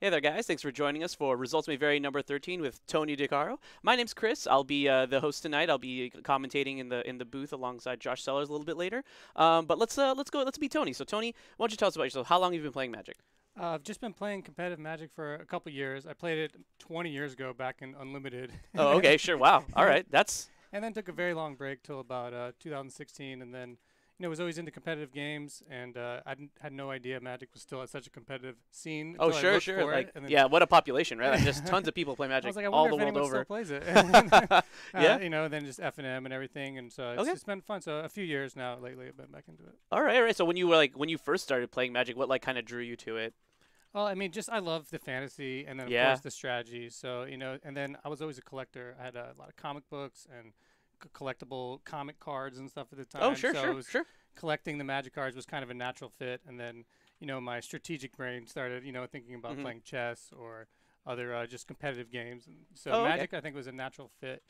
Hey there, guys. Thanks for joining us for Results May Vary number 13 with Tony DeCaro. My name's Chris. I'll be the host tonight. I'll be commentating in the booth alongside Josh Sellers a little bit later. But let's be Tony. So Tony, why don't you tell us about yourself? How long have you been playing Magic? I've just been playing competitive Magic for a couple years. I played it 20 years ago back in Unlimited. Oh, okay, sure. Wow. All right. That's And then took a very long break till about 2016, and then was always into competitive games, and had no idea Magic was still at such a competitive scene. oh, until I sure, looked sure. for Like, it, and then yeah, what a population, right? Like, just tons of people play I Magic was like, I all wonder the if world anyone still over. plays it. Yeah. Then just F&M and everything, and so Okay. it's been fun. So a few years now lately I've been back into it. All right, all right. So when you first started playing Magic, what kind of drew you to it? Well, I mean, just I love the fantasy, and then of Yeah. course the strategy. So and then I was always a collector. I had a lot of comic books and collectible comic cards and stuff at the time. Oh, sure, so sure, it was sure. collecting the Magic cards was kind of a natural fit, and then my strategic brain started thinking about Mhm. playing chess or other just competitive games. And so Oh, okay. Magic I think was a natural fit,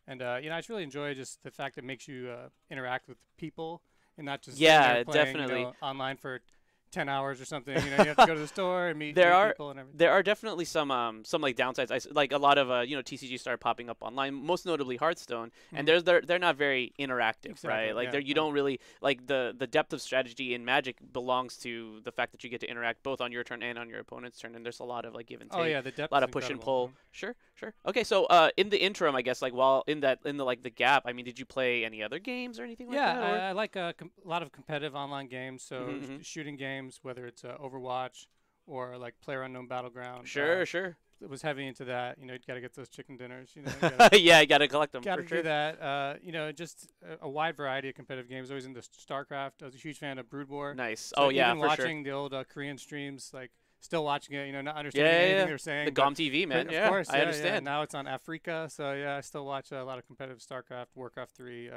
and I just really enjoy just the fact that it makes you interact with people and not just sitting Yeah, there playing, definitely. online for 10 hours or something. You have to go to the store and meet There people and everything. There are definitely some like downsides. Like a lot of TCG started popping up online, most notably Hearthstone, and they're not very interactive, Exactly, right? Like yeah, you don't really like the depth of strategy in Magic belongs to the fact that you get to interact both on your turn and on your opponent's turn, and there's a lot of like give and take. Oh yeah, the depth A lot is of push and incredible. pull. Sure, sure. Okay, so in the interim, I guess, like while in the gap, I mean, did you play any other games or anything like Yeah, that? Or? I like a lot of competitive online games. So Mhm. shooting games, whether it's Overwatch or like PlayerUnknown Battleground. Sure, sure. It was heavy into that. You got to get those chicken dinners. You gotta, Yeah, you gotta collect them gotta for do sure. that. Just a wide variety of competitive games. Always into StarCraft. I was a huge fan of Brood War. Nice. So Oh yeah, even for sure. watching the old Korean streams, like still watching it. Not Yeah, understanding yeah, anything yeah. they're saying. The but GOM TV, man. Of Yeah, course, I yeah. understand. Now it's on Africa, so yeah, I still watch a lot of competitive StarCraft, Warcraft 3,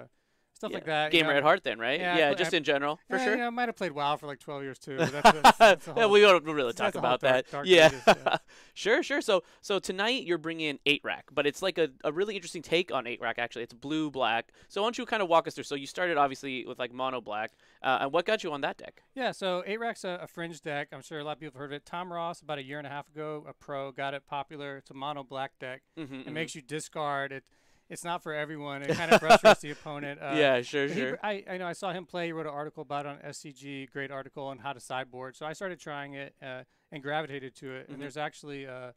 stuff Yeah. like that. Gamer at heart, then, right? Yeah, Yeah, but just in general, for sure. I might have played WoW for like 12 years too. But that's a Yeah, whole, we don't really that's talk a whole about that. dark Yeah, ages, yeah. sure, sure. So tonight you're bringing 8-Rack, but it's like a really interesting take on 8-Rack. Actually, it's blue black. So why don't you kind of walk us through? So you started obviously with like mono black, and what got you on that deck? Yeah, so 8-Rack's a fringe deck. I'm sure a lot of people have heard of it. Tom Ross, about a year and a half ago, a pro, got it popular. It's a mono black deck. Mm-hmm, It makes you discard. It's not for everyone. It kind of frustrates the opponent. yeah, sure, But sure. I know I saw him play. He wrote an article about it on SCG, great article on how to sideboard. So I started trying it and gravitated to it. Mhm. And there's actually an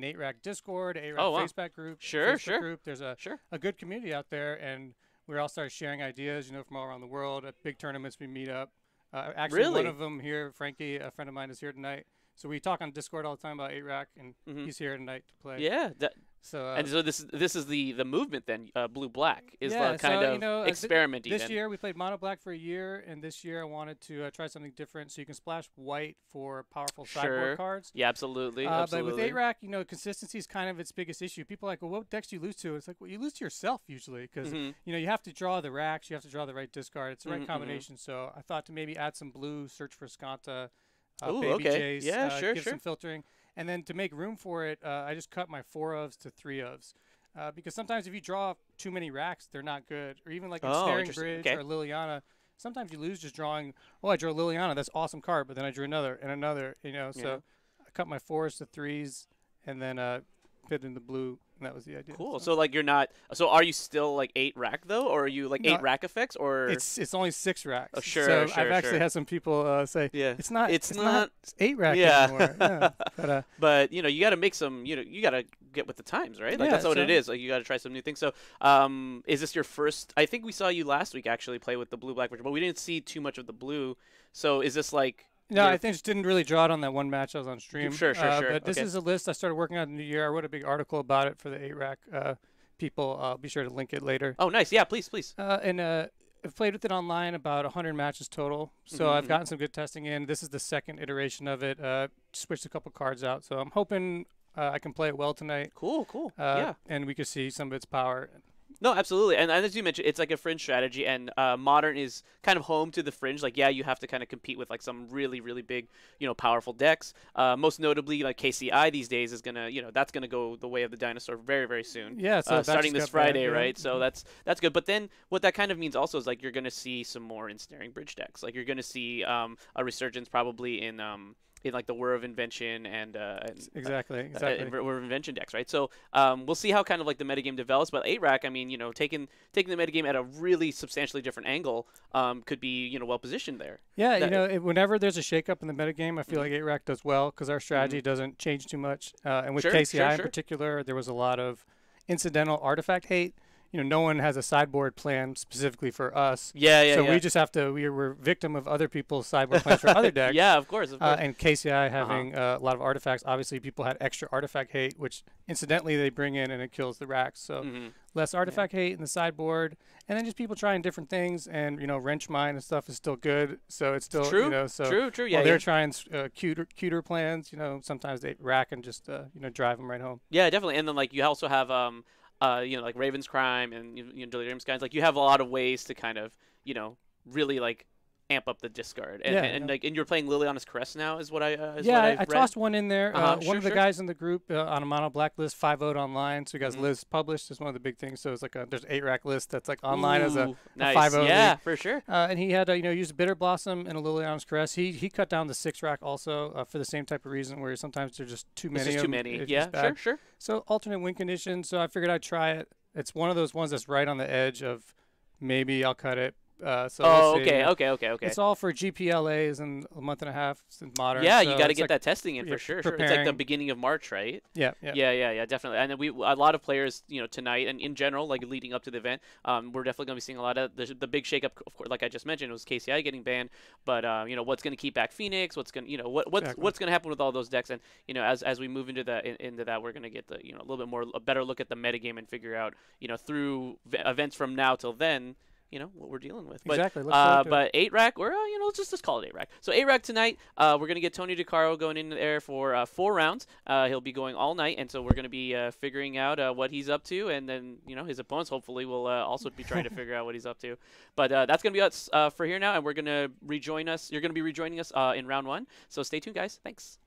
8-Rack Discord, 8-Rack Oh, wow. Facebook group. Sure, Facebook sure. group. There's a Sure. good community out there, and we all started sharing ideas, from all around the world. At big tournaments, we meet up. Actually, Really? one of them here, Frankie, a friend of mine, is here tonight. So we talk on Discord all the time about 8-Rack, and Mhm. he's here tonight to play. Yeah. So And so this is the movement then. Blue black is yeah, the kind so, of th- experimenting. this then. year we played mono black for a year, and this year I wanted to try something different. So you can splash white for powerful Sure. sideboard cards. Yeah, absolutely. But Absolutely. with 8-Rack, consistency is kind of its biggest issue. People are like, well, what decks do you lose to? It's like, well, you lose to yourself usually because, Mhm. you have to draw the racks. You have to draw the right discard. It's the right Mhm, mhm. combination. So I thought to maybe add some blue, search for Skanta, Ooh, Baby okay. Jace, Yeah, sure, give sure. some filtering. And then to make room for it, I just cut my 4 ofs to 3 ofs. Because sometimes if you draw too many racks, they're not good. Or even like in Oh, Snaring interesting. Bridge Okay. or Liliana, sometimes you lose just drawing, oh, I drew Liliana, that's an awesome card, but then I drew another and another, Yeah. So I cut my 4s to 3s and then fit in the blue, and that was the idea. Cool. So like you're not. So are you still like 8-Rack though, or are you like No, 8-Rack effects, or It's only 6 racks. Oh, sure, So sure, I've actually sure. had some people say, yeah. it's not It's not- 8 rack Yeah. anymore. Yeah. But But you got to make some. You got to get with the times, right? Like Yeah, that's what so- it is. Like you got to try some new things. So is this your first? I think we saw you last week actually play with the blue black version, but we didn't see too much of the blue. So is this like? no, your- I think just didn't really draw it on that one match I was on stream. Sure, sure, sure. But this Okay. is a list I started working on in the new year. I wrote a big article about it for the 8-Rack people. I'll be sure to link it later. Oh, nice. Yeah, please, please. I've played with it online about 100 matches total. So Mhm, I've mhm. gotten some good testing in. This is the second iteration of it. Switched a couple cards out. So I'm hoping I can play it well tonight. Cool, cool. Yeah. And we can see some of its power. No, absolutely. And as you mentioned, it's like a fringe strategy, and modern is kind of home to the fringe. Like, yeah, you have to kind of compete with like some really, really big, powerful decks. Most notably, like KCI these days is gonna, that's gonna go the way of the dinosaur very, very soon. Yeah, so that starting just this got banned, Friday, yeah. right? So that's good. But then what that kind of means also is like you're gonna see some more ensnaring bridge decks. Like you're gonna see a resurgence probably in in like the Whir of Invention Exactly. Whir of Invention decks, right? So we'll see how kind of like the metagame develops. But 8-Rack, I mean, taking the metagame at a really substantially different angle could be well positioned there. Yeah, whenever there's a shakeup in the metagame, I feel like 8-Rack does well because our strategy doesn't change too much. And with KCI in particular, there was a lot of incidental artifact hate. No one has a sideboard plan specifically for us. So we just have to. We're victim of other people's sideboard plans for other decks. Yeah, of course. And KCI having a lot of artifacts. Obviously, people had extra artifact hate, which incidentally they bring in and it kills the racks. So less artifact hate in the sideboard, and then just people trying different things. And wrench mine and stuff is still good. So it's still true. True. Yeah. They're trying cuter plans. Sometimes they rack and just drive them right home. Yeah, definitely. And then like you also have like Raven's Crime and Delirium Skies. Like you have a lot of ways to kind of, really like amp up the discard. And you're playing Liliana's Caress now, is what I tossed one in there. One of the guys in the group on a mono black list 5-0'd online. So you guys lists published is one of the big things. So it's like there's 8-Rack list that's like online as a nice. 5-0. Yeah, league. for sure. And he had used Bitter Blossom and a Liliana's Caress. He cut down the 6-Rack also for the same type of reason where sometimes there's just too many. Too many. Yeah, sure. So alternate win condition. So I figured I'd try it. It's one of those ones that's right on the edge of maybe I'll cut it. Okay. It's all for GPLAs in a month and a half since Modern. Yeah, so you got to get that testing in for sure. It's like the beginning of March, right? Yeah, definitely. And then a lot of players, tonight and in general, like leading up to the event, we're definitely going to be seeing a lot of the big shakeup. Of course, like I just mentioned, it was KCI getting banned, but what's going to keep back Phoenix? What's going what's going to happen with all those decks? And as we move into that, we're going to get a little bit more a better look at the metagame and figure out through events from now till then. What we're dealing with. Exactly. But 8-Rack, or let's just call it 8-Rack. So 8-Rack tonight, we're gonna get Tony DeCaro going in there for 4 rounds. He'll be going all night, and so we're gonna be figuring out what he's up to, and then his opponents hopefully will also be trying to figure out what he's up to. But that's gonna be us for here now, and we're gonna rejoin us. You're gonna be rejoining us in round 1. So stay tuned, guys. Thanks.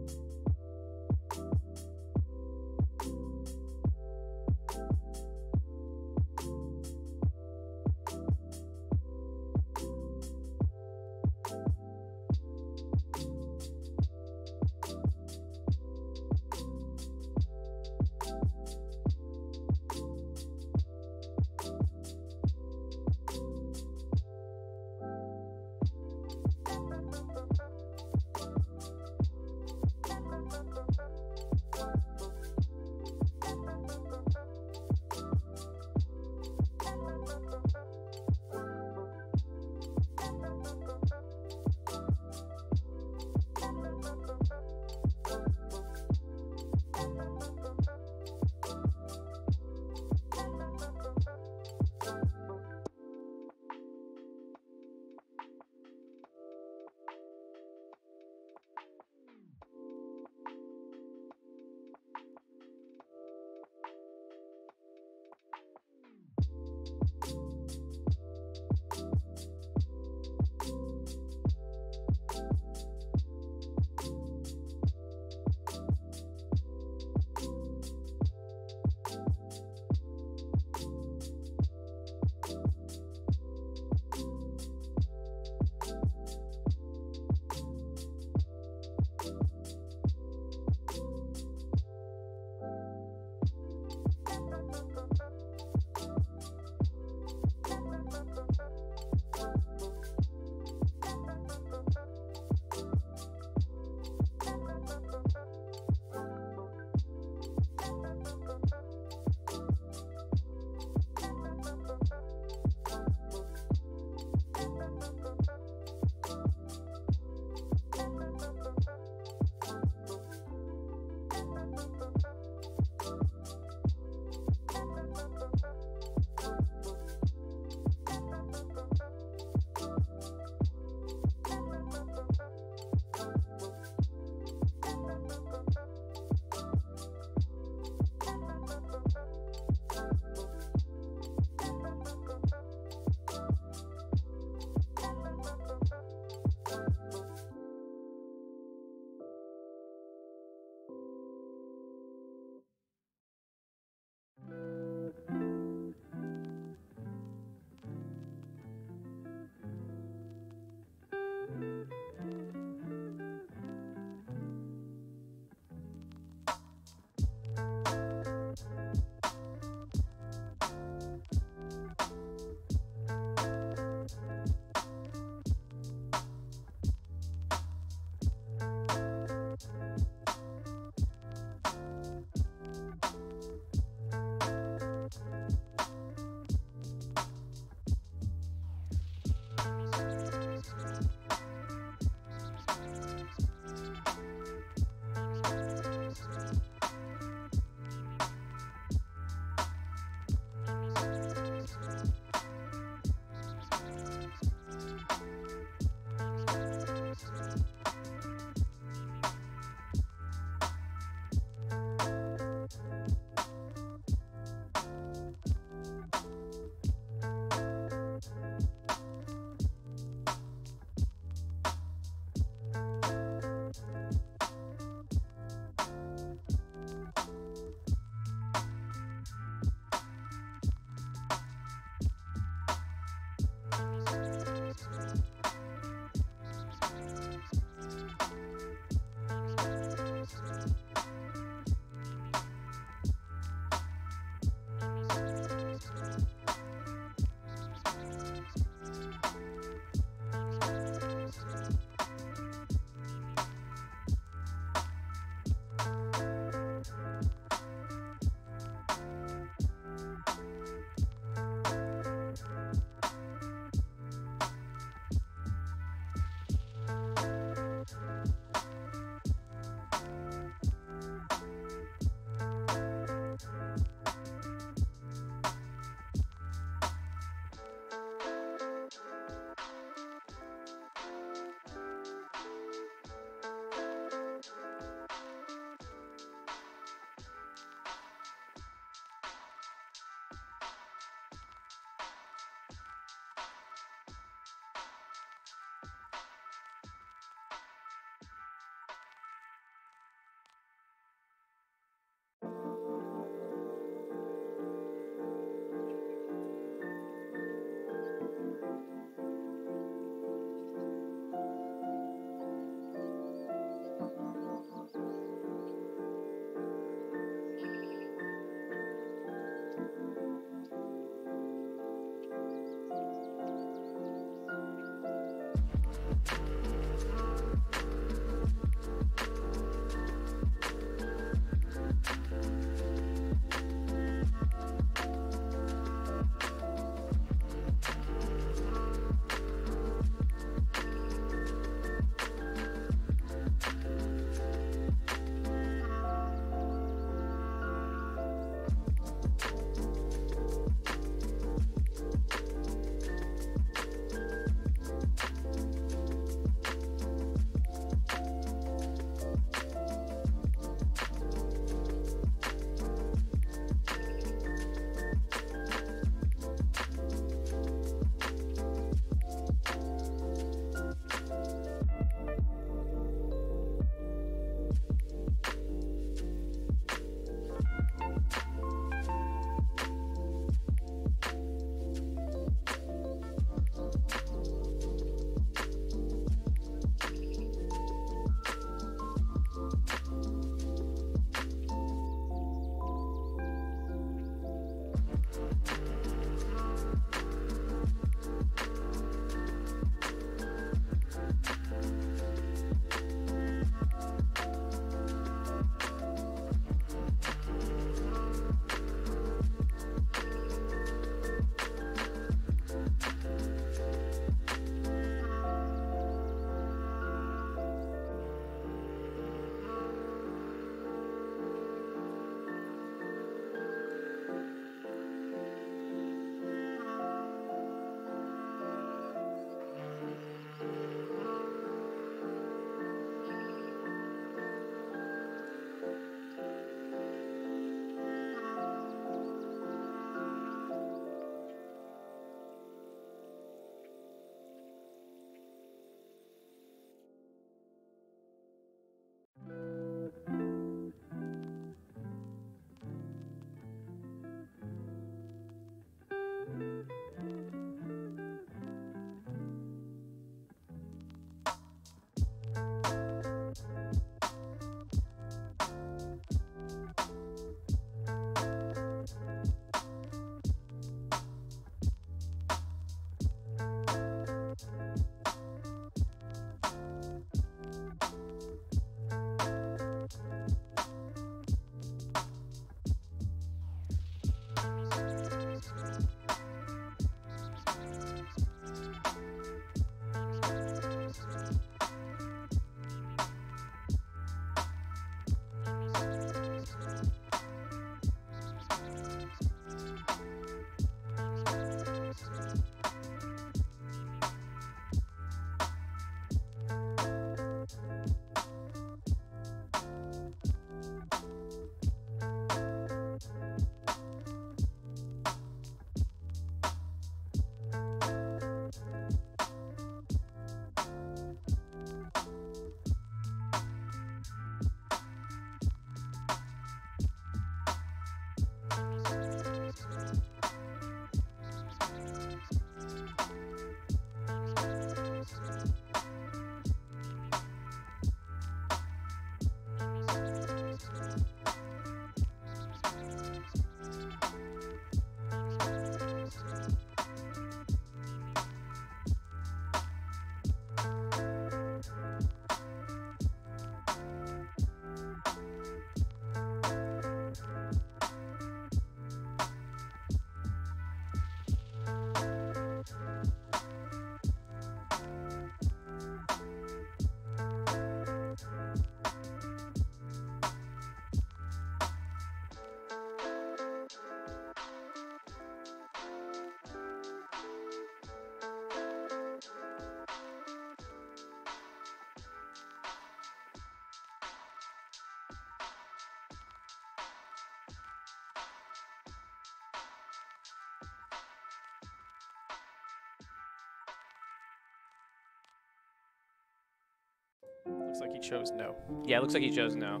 Looks like he chose no. Yeah, it looks like he chose no.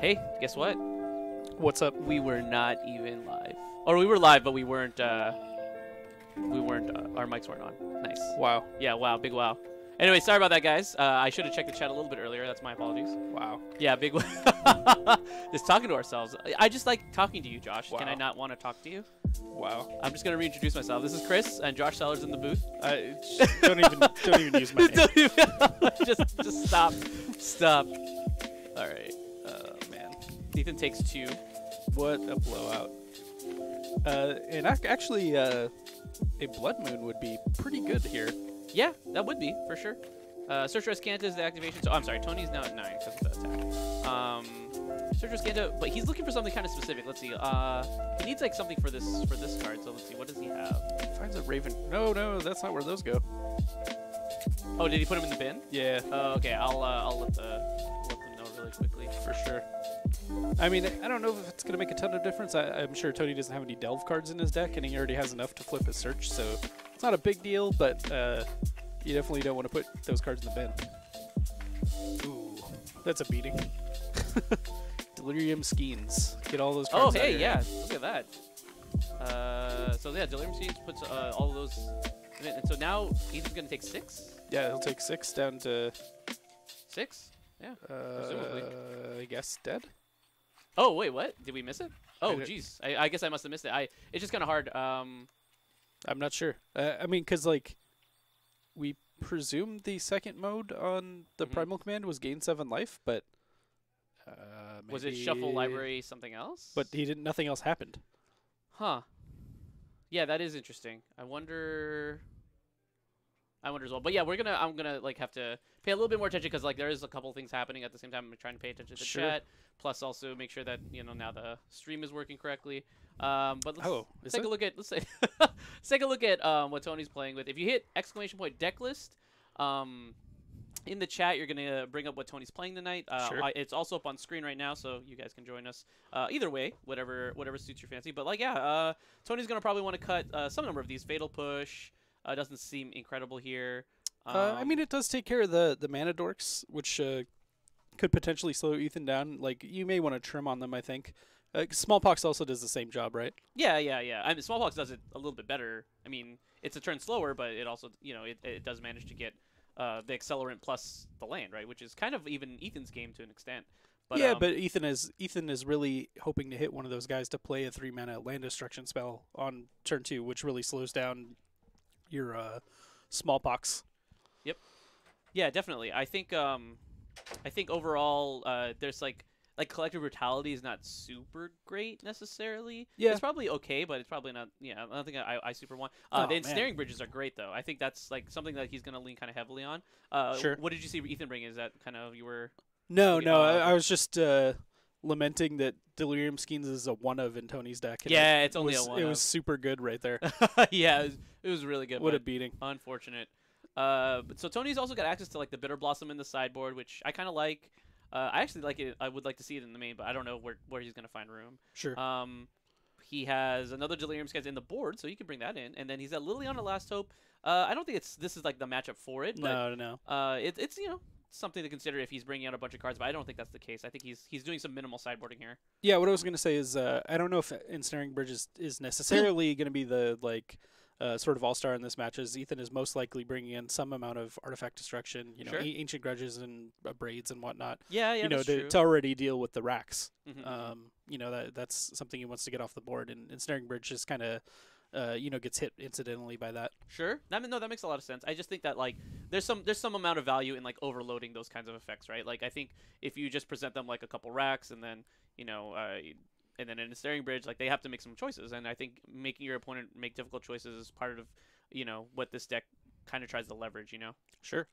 Hey, guess what? What's up? We were not even live. Or we were live, but we weren't, our mics weren't on. Nice. Wow. Yeah, wow, big wow. Anyway, sorry about that, guys. I should have checked the chat a little bit earlier. That's my apologies. Wow. Yeah, big just talking to ourselves. I just like talking to you, Josh. Wow. Can I not want to talk to you? Wow. I'm just going to reintroduce myself. This is Chris, and Josh Seller's in the booth. Don't even use my name. just stop. Stop. All right. Oh, man. Ethan takes 2. What a blowout. And actually, a Blood Moon would be pretty good here. Yeah, that would be, for sure. Search Rescanta is the activation. So, I'm sorry, Tony's now at 9 because of the attack. Search Rescanta, but he's looking for something kind of specific. Let's see. He needs like something for this card. So let's see. What does he have? Finds a Raven. No, that's not where those go. Oh, did he put him in the bin? Yeah. Oh, okay. I'll let them know really quickly. For sure. I mean, I don't know if it's going to make a ton of difference. I'm sure Tony doesn't have any Delve cards in his deck, and he already has enough to flip his Search, so it's not a big deal, but you definitely don't want to put those cards in the bin. Ooh, that's a beating. Delirium Skeins. Get all those cards. Oh, hey, yeah. Look at that. So, yeah, Delirium Skeins puts all of those in it. And so now he's going to take 6? Yeah, he'll take 6 down to... 6? Yeah, presumably. I guess dead? Oh, wait, what? Did we miss it? Oh, I jeez. I guess I must have missed it. It's just kind of hard. I'm not sure. I mean, because, like, we presumed the second mode on the Primal Command was gain 7 life, but... was it Shuffle Library something else? But nothing else happened. Huh. Yeah, that is interesting. I wonder as well. But yeah, I'm gonna like have to pay a little bit more attention because like there is a couple things happening at the same time. I'm trying to pay attention to the chat, plus also make sure that now the stream is working correctly. But let's take a look at what Tony's playing with. If you hit ! deck list, in the chat you're gonna bring up what Tony's playing tonight. It's also up on screen right now, so you guys can join us. Either way, whatever suits your fancy. But like Tony's gonna probably want to cut some number of these. Fatal Push. Doesn't seem incredible here. I mean, it does take care of the mana dorks, which could potentially slow Ethan down. Like, you may want to trim on them, I think. Smallpox also does the same job, right? Yeah. I mean, Smallpox does it a little bit better. I mean, it's a turn slower, but it also, it does manage to get the accelerant plus the land, right? Which is kind of even Ethan's game to an extent. But, yeah, but Ethan is really hoping to hit one of those guys to play a 3-mana land destruction spell on turn 2, which really slows down your Smallpox. Yep. Yeah, definitely. I think overall there's like Collective Brutality is not super great necessarily. Yeah. It's probably okay, but it's probably not. Yeah, I don't think I super want. The ensnaring bridges are great though. I think that's like something that he's gonna lean kind of heavily on. Sure. What did you see Ethan bring? Is that kind of you were? No. I was just lamenting that Delirium Skeins is a one of in Tony's deck. Yeah, it's only a one. It was super good right there. Yeah, it was really good. What a beating. Unfortunate. So Tony's also got access to like the Bitter Blossom in the sideboard, which I kind of like. I actually like it. I would like to see it in the main, but I don't know where he's gonna find room. Sure. He has another Delirium Skeins in the board, so you can bring that in, and then he's got Liliana Last Hope. I don't think this is like the matchup for it. But, no. It's something to consider if he's bringing out a bunch of cards, but I don't think that's the case. I think he's doing some minimal sideboarding here. Yeah, what I was going to say is I don't know if Ensnaring Bridge is necessarily going to be the sort of all-star in this match, as Ethan is most likely bringing in some amount of artifact destruction, sure. Ancient Grudges and braids and whatnot. Yeah, that's true. To already deal with the racks. Mm-hmm. That's something he wants to get off the board, and Ensnaring Bridge just kind of gets hit incidentally by that. Sure. That makes a lot of sense. I just think that like there's some amount of value in like overloading those kinds of effects, right? Like I think if you just present them like a couple racks and then and then in a Ensnaring Bridge, like they have to make some choices, and I think making your opponent make difficult choices is part of what this deck kind of tries to leverage. Sure.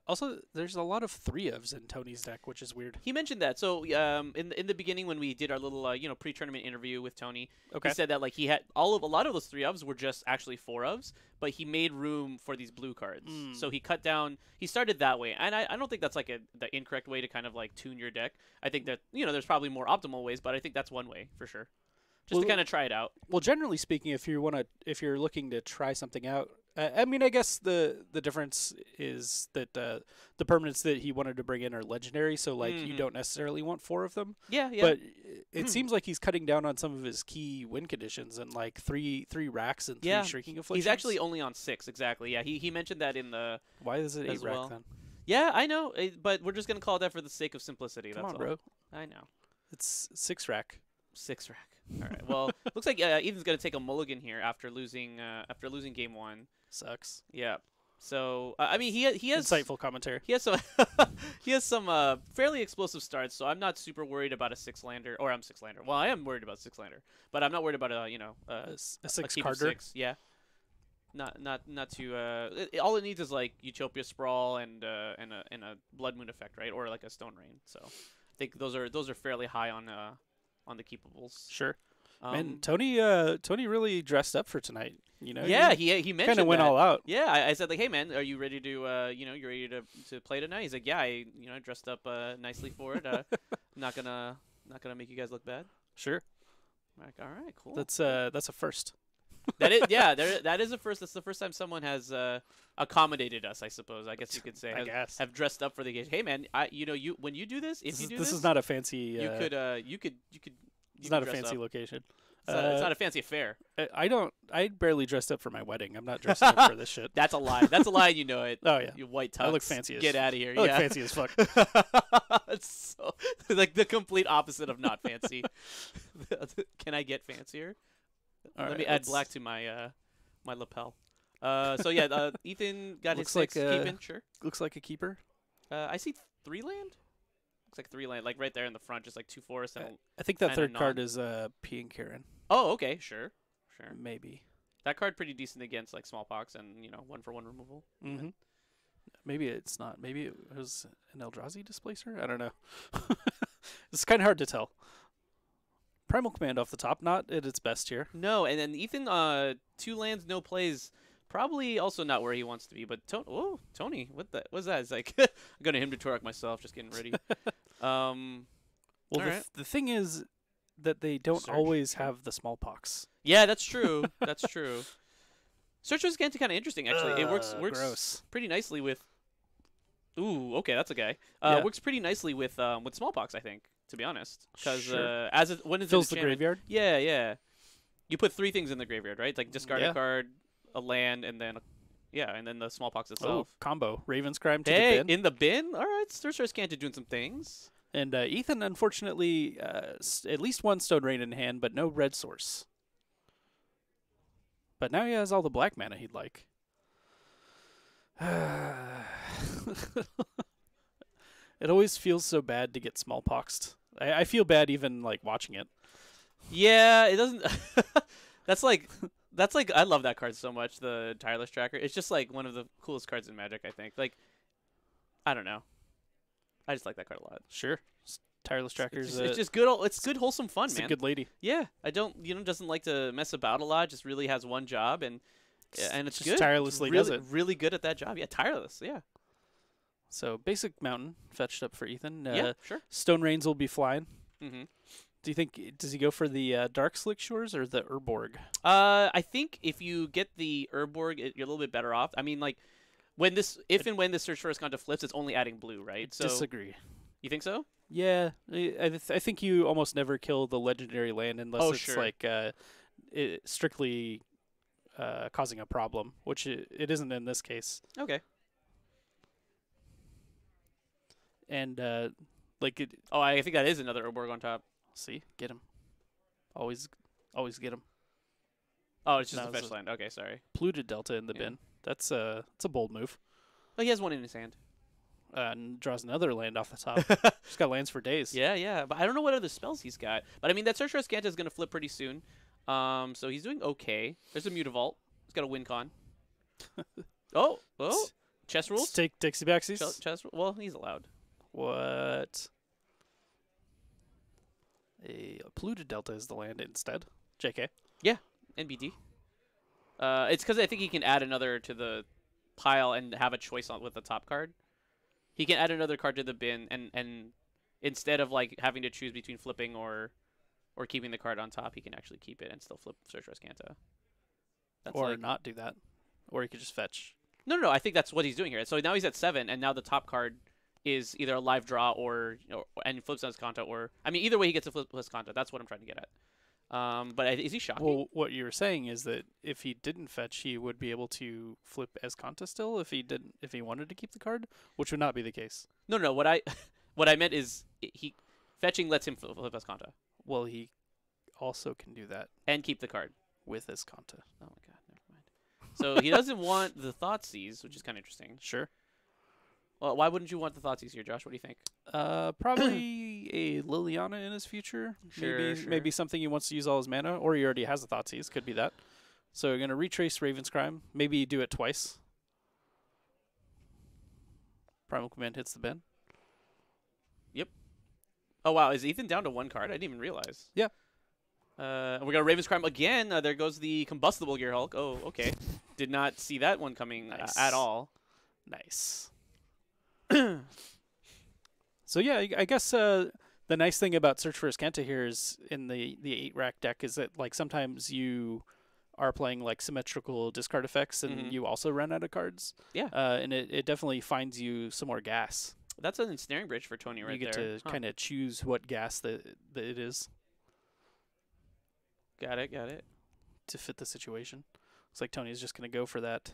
Also, there's a lot of 3-ofs in Tony's deck, which is weird. He mentioned that. So in the beginning when we did our little pre-tournament interview with Tony, okay. He said that like he had a lot of those 3-ofs were just actually 4-ofs, but he made room for these blue cards. So he cut down. He started that way, and I don't think that's like the incorrect way to kind of like tune your deck. I think that there's probably more optimal ways, but I think that's one way for sure. Just to kind of try it out. Well, generally speaking, if you're looking to try something out, I mean, I guess the difference is that the permanents that he wanted to bring in are legendary, so like you don't necessarily want 4 of them. Yeah. But it seems like he's cutting down on some of his key win conditions and like three racks and 3 shrieking afflictions. He's actually only on 6 exactly. Yeah, he mentioned that in the. Why is it 8 rack well. then? Yeah, I know, but we're just gonna call that for the sake of simplicity. Come that's on, all. bro. I know. It's 6 rack. 6 rack. All right. Well, looks like Ethan's gonna take a mulligan here after losing game 1. Sucks. Yeah. So I mean he has insightful commentary. He has some he has some fairly explosive starts. So I'm not super worried about a 6-lander, or I'm 6-lander. Well, I am worried about 6-lander, but I'm not worried about a 6-carder. Yeah. Not too. All it needs is like Utopia Sprawl and a Blood Moon effect, right, or like a Stone Rain. So I think those are fairly high on the keepables. Sure. And Tony really dressed up for tonight. You know. Yeah, he mentioned kind of went all out. Yeah, I said like, hey man, are you ready to you ready to play tonight? He's like, yeah, I dressed up nicely for it. not gonna make you guys look bad. Sure. I'm like, all right, cool. That's a first. That is that is a first. That's the first time someone has accommodated us, I suppose. I guess you could say. Have dressed up for the occasion. Hey man, when you do this, this this is not a fancy. You could. It's not a fancy location. It's not a fancy affair. I barely dressed up for my wedding. I'm not dressing up for this shit. That's a lie. That's a lie. You know it. Oh yeah. You white tux. I look fancy as. Get out of here. I look fancy as fuck. It's so, like the complete opposite of not fancy. Can I get fancier? Let me add black to my my lapel. So yeah, Ethan got his 6 keeping. Sure. Looks like a keeper. I see 3 land. Looks like 3 land, like right there in the front, just like 2 forests. And I think that third card is P and Karen. Oh, okay, sure. Maybe that card pretty decent against like smallpox and 1-for-1 removal. Mm-hmm. Maybe it's not. Maybe it was an Eldrazi displacer. I don't know. It's kind of hard to tell. Primal Command off the top, not at its best here. No, and then Ethan, 2 lands, no plays. Probably also not where he wants to be, but Tony, what was that? It's like I'm going to him to Torok myself, just getting ready. Well, the thing is that they don't always have the smallpox. Yeah, that's true. That's true. Search was getting kind of interesting, actually. It works gross. Pretty nicely with. Ooh, okay, that's a guy. Works pretty nicely with smallpox, I think. To be honest, because when it fills the graveyard. Yeah. You put 3 things in the graveyard, right? Like discard a card, a land, and then the smallpox itself. Oh, combo Ravenscrime to the bin. In the bin. All right, Sorcerer's Cantor doing some things. And Ethan, unfortunately, at least 1 Stone Rain in hand, but no red source. But now he has all the black mana he'd like. It always feels so bad to get smallpoxed. I feel bad even like watching it. Yeah, it doesn't. That's like I love that card so much. The Tireless Tracker. It's just like one of the coolest cards in Magic. I think. Like, I don't know. I just like that card a lot. Sure, Tireless Trackers. It's just good. It's good wholesome fun, man. A good lady. Yeah, I don't. Doesn't like to mess about a lot. Just really has one job and it's just good. Tirelessly really, does it. Really good at that job. Yeah, tireless. Yeah. So basic mountain fetched up for Ethan. Yeah, sure. Stone Rains will be flying. Mm-hmm. Do you think does he go for the Dark Slick Shores or the Urborg? I think if you get the Urborg, you're a little bit better off. I mean, like when this Search for Esconta flips, it's only adding blue, right? So disagree. You think so? Yeah, I think you almost never kill the legendary land unless it's like strictly causing a problem, which it isn't in this case. Okay. And I think that is another Urborg on top. See, get him. Always get him. Oh, it's just a fetch land. Okay, sorry. Polluted Delta in the bin. That's it's a bold move. Oh, he has 1 in his hand. And draws another land off the top. He's got lands for days. Yeah. But I don't know what other spells he's got. But I mean, that Sorcerer's Scanta is going to flip pretty soon. So he's doing okay. There's a Mutavault. He's got a win con. Oh. Chess rules? Take Dixie Backsies. Chess. Well, he's allowed. What? A Polluted Delta is the land instead. JK. Yeah, NBD. It's because I think he can add another to the pile and have a choice with the top card. He can add another card to the bin, and instead of like having to choose between flipping or keeping the card on top, he can actually keep it and still flip Sorcerer's Scanta. Or not do that. Or he could just fetch. No. I think that's what he's doing here. So now he's at 7, and now the top card is either a live draw or and flips on his Kanta, or I mean either way he gets a flip plus Kanta. That's what I'm trying to get at. But is he shocking? Well, what you were saying is that if he didn't fetch, he would be able to flip as Kanta still if he wanted to keep the card, which would not be the case. No. What I meant is he fetching lets him flip as Kanta. Well, he also can do that and keep the card with his Kanta. Oh my god, never mind. So he doesn't want the Thoughtseize, which is kind of interesting. Sure. Well, why wouldn't you want the Thoughtseize here, Josh? What do you think? Probably a Liliana in his future. Sure. Maybe something he wants to use all his mana, or he already has the Thoughtseize. Could be that. So you're going to retrace Raven's Crime. Maybe do it twice. Primal Command hits the bin. Yep. Oh, wow. Is Ethan down to 1 card? I didn't even realize. Yeah. We got Raven's Crime again. There goes the Combustible Gear Hulk. Oh, okay. Did not see that one coming at all. Nice. So yeah, I guess the nice thing about Search for Iskanta here is in the 8-rack deck is that like sometimes you are playing like symmetrical discard effects and you also run out of cards. Yeah. And it definitely finds you some more gas. That's an ensnaring bridge for Tony right there. You get to kind of choose what gas that it is. Got it. To fit the situation. Looks like Tony's just going to go for that.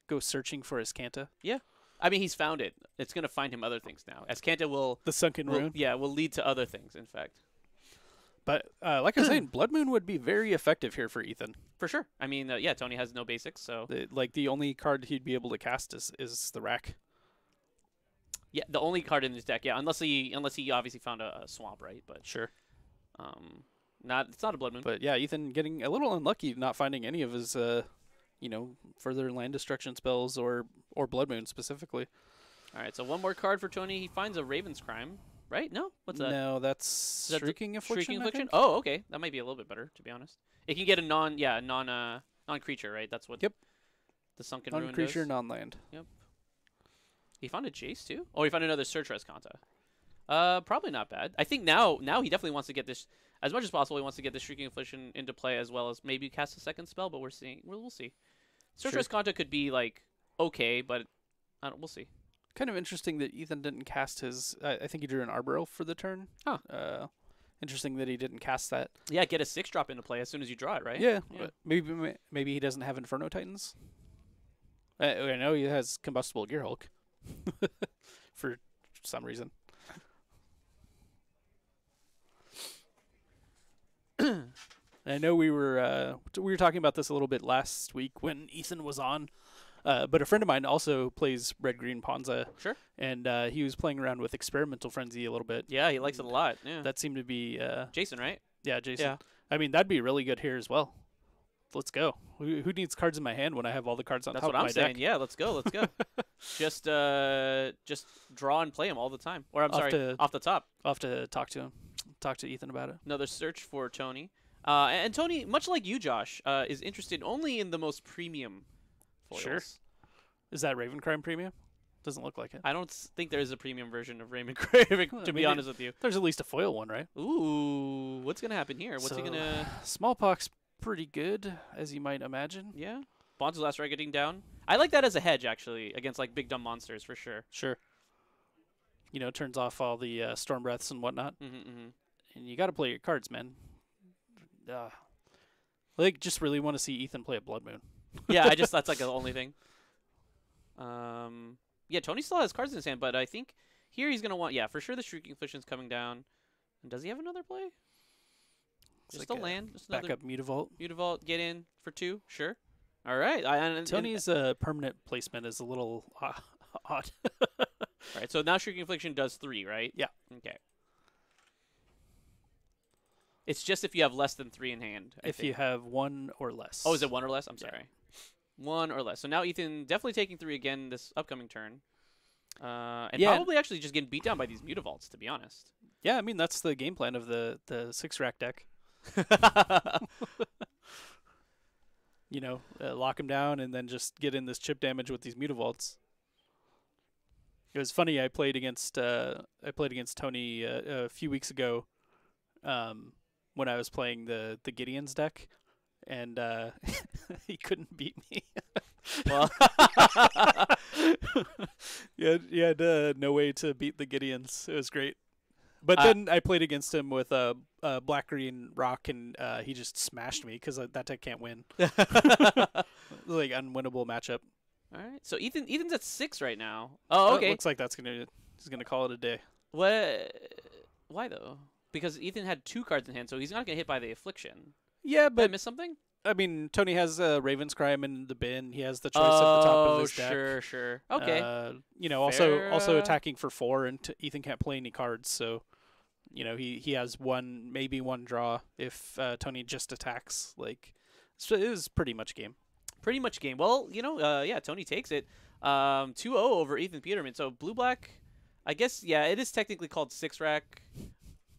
Go searching for Iskanta. Yeah. I mean, he's found it. It's going to find him other things now. Iskanta will... The Sunken Rune? Yeah, will lead to other things, in fact. But like I was saying, Blood Moon would be very effective here for Ethan. For sure. I mean, yeah, Tony has no basics, so... The only card he'd be able to cast is the Rack. Yeah, the only card in his deck, yeah, unless he obviously found a swamp, right? But sure. It's not a Blood Moon. But yeah, Ethan getting a little unlucky not finding any of his further land destruction spells or Blood Moon specifically. All right, so one more card for Tony. He finds a Raven's Crime, right? No, what's that? No, that's Shrieking Affliction. Shrieking Affliction. Oh, okay, that might be a little bit better, to be honest. It can get a non-creature, right? That's what. Yep. The Sunken Rune non-creature, does. non-land. Yep. He found a Jace too. Oh, he found another Search for Iskanta. Probably not bad. I think now he definitely wants to get this as much as possible. He wants to get the Shrieking Affliction into play as well as maybe cast a second spell. But we'll see. Search for Iskanta could be like okay, but we'll see. Kind of interesting that Ethan didn't cast his. I think he drew an Arbor Elf for the turn. Huh. Interesting that he didn't cast that. Yeah, get a 6-drop into play as soon as you draw it, right? Yeah. But maybe he doesn't have Inferno Titans. I know he has Combustible Gear Hulk for some reason. I know we were talking about this a little bit last week when Ethan was on, but a friend of mine also plays Red-Green Ponza. Sure. And he was playing around with Experimental Frenzy a little bit. Yeah, he likes it a lot. Yeah. That seemed to be Jason, right? Yeah, Jason. Yeah. I mean, that'd be really good here as well. Let's go. Who needs cards in my hand when I have all the cards on top of my deck? That's what I'm saying. Yeah, let's go. Just draw and play him all the time. Or off the top. I'll have to talk to him. Talk to Ethan about it. Another search for Tony. And Tony, much like you, Josh, is interested only in the most premium foils. Sure. Is that Raven Crime Premium? Doesn't look like it. I don't think there is a premium version of Raven Crime, to be honest with you. There's at least a foil one, right? Ooh, what's going to happen here? What's he going to... Smallpox, pretty good, as you might imagine. Yeah. Bonds Last Right getting down. I like that as a hedge, actually, against like big dumb monsters, for sure. Sure. Turns off all the Storm Breaths and whatnot. And you got to play your cards, man. Just really want to see Ethan play a Blood Moon. Yeah, that's like the only thing. Yeah, Tony still has cards in his hand, but I think here he's gonna want for sure the Shrieking Affliction's coming down. And does he have another play? Just like a land, just another backup Mutavault. Mutavault, get in for 2, sure. All right. Tony's permanent placement is a little odd. All right, so now Shrieking Affliction does 3, right? Yeah. Okay. It's just if you have less than 3 in hand. If you have 1 or less. Oh, is it 1 or less? I'm sorry. 1 or less. So now Ethan definitely taking 3 again this upcoming turn. And probably actually just getting beat down by these Mutavaults, to be honest. Yeah, I mean, that's the game plan of the 6-rack deck. Lock him down and then just get in this chip damage with these Mutavaults. It was funny. I played against Tony a few weeks ago when I was playing the Gideon's deck, and he couldn't beat me. Well, he had no way to beat the Gideons. It was great. But then I played against him with a black-green rock, and he just smashed me because that deck can't win. Like, unwinnable matchup. All right. So Ethan's at 6 right now. Oh, okay. It looks like he's gonna call it a day. What? Why though? Because Ethan had 2 cards in hand, so he's not gonna hit by the Affliction. Yeah, Did I but miss something? I mean, Tony has Raven's Crime in the bin. He has the choice at the top of his deck. Sure. Okay. Also attacking for 4, and Ethan can't play any cards, so he has maybe one draw if Tony just attacks. Like, so it is pretty much game. Pretty much game. Well, yeah, Tony takes it. 2-0 over Ethan Peterman. So blue-black, I guess, yeah, it is technically called 6-rack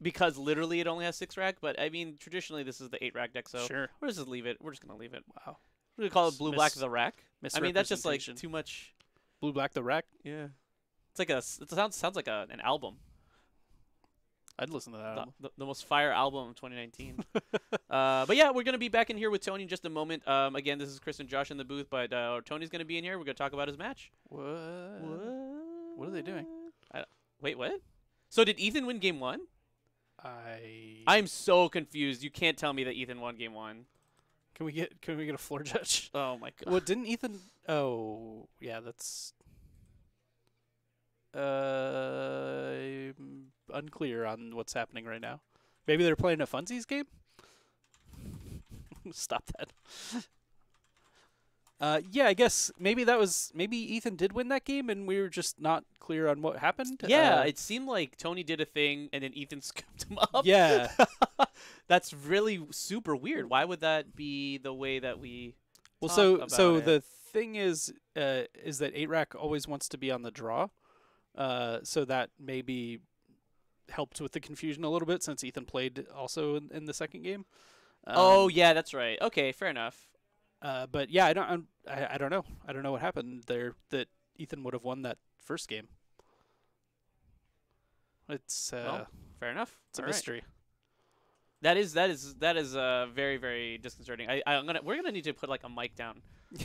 because literally it only has 6-rack. But, I mean, traditionally this is the 8-rack deck, so sure. we'll just leave it. We're just going to leave it. Wow. We're going to call it blue-black the rack. I mean, that's just, like, Misrepresentation. too much. Blue-black the rack? Yeah. It's like it sounds like an album. I'd listen to that album. The most fire album of 2019. But yeah, we're going to be back in here with Tony in just a moment. Again, this is Chris and Josh in the booth, but Tony's going to be in here. We're going to talk about his match. What are they doing? Wait, what? So did Ethan win game 1? I'm so confused. You can't tell me that Ethan won game 1. Can we get a floor judge? Oh my god. Well, didn't Ethan? Oh, yeah, that's I'm unclear on what's happening right now. Maybe they're playing a funsies game? Stop that. Yeah, I guess maybe Ethan did win that game and we were just not clear on what happened. Yeah, it seemed like Tony did a thing and then Ethan scooped him up. Yeah. That's really super weird. Why would that be the way that we so it? The thing is that 8-rack always wants to be on the draw. So that maybe helped with the confusion a little bit since Ethan played also in the second game. Oh yeah, that's right. Okay, fair enough. But yeah, I don't know. I don't know what happened there that Ethan would have won that first game. It's well, fair enough. It's a mystery. Right. That is very, very disconcerting. We're gonna need to put like a mic down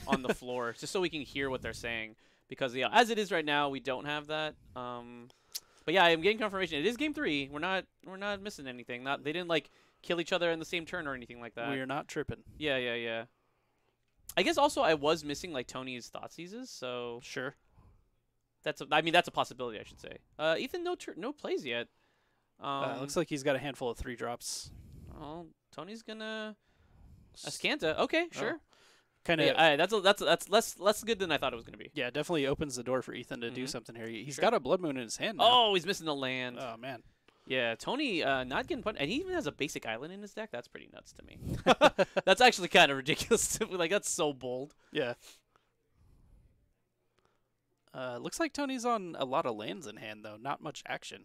on the floor just so we can hear what they're saying. Because as it is right now, we don't have that. But yeah, I'm getting confirmation. It is game 3. We're not missing anything. They didn't like kill each other in the same turn or anything like that. We are not tripping. Yeah. I guess also I was missing like Tony's Thoughtseizes, so sure. That's a possibility, I should say. Ethan, no plays yet. Looks like he's got a handful of 3 drops. Oh, Tony's gonna Ascanta. Okay, sure. Oh. Kind of. Yeah, that's less good than I thought it was gonna be. Yeah, definitely opens the door for Ethan to do something here. He's got a Blood Moon in his hand now. Oh, he's missing the land. Oh man. Yeah, Tony not getting punished, and he even has a basic island in his deck. That's pretty nuts to me. That's actually kind of ridiculous. Like that's so bold. Yeah. Looks like Tony's on a lot of lands in hand though. Not much action.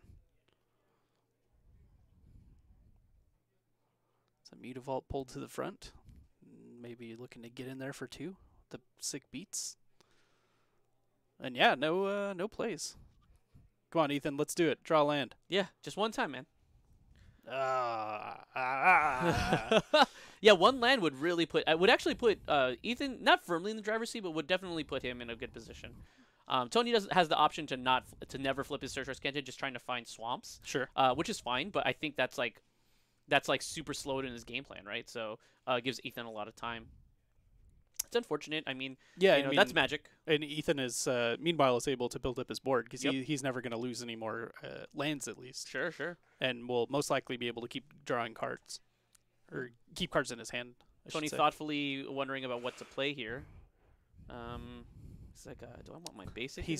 It's a Mutavault pulled to the front. Maybe looking to get in there for 2. The sick beats. And yeah, no plays. Come on, Ethan, let's do it. Draw land. Yeah, just one time, man. Yeah, one land would really actually put Ethan not firmly in the driver's seat, but would definitely put him in a good position. Tony has the option to never flip his Search or Scanted, just trying to find swamps. Sure. Which is fine, but I think that's like super slowed in his game plan, right? So it gives Ethan a lot of time. It's unfortunate. I mean, yeah, that's Magic. And Ethan is meanwhile is able to build up his board because he's never going to lose any more lands at least. Sure. And will most likely be able to keep drawing cards or keep cards in his hand. Tony thoughtfully wondering about what to play here. It's like, do I want my basic? I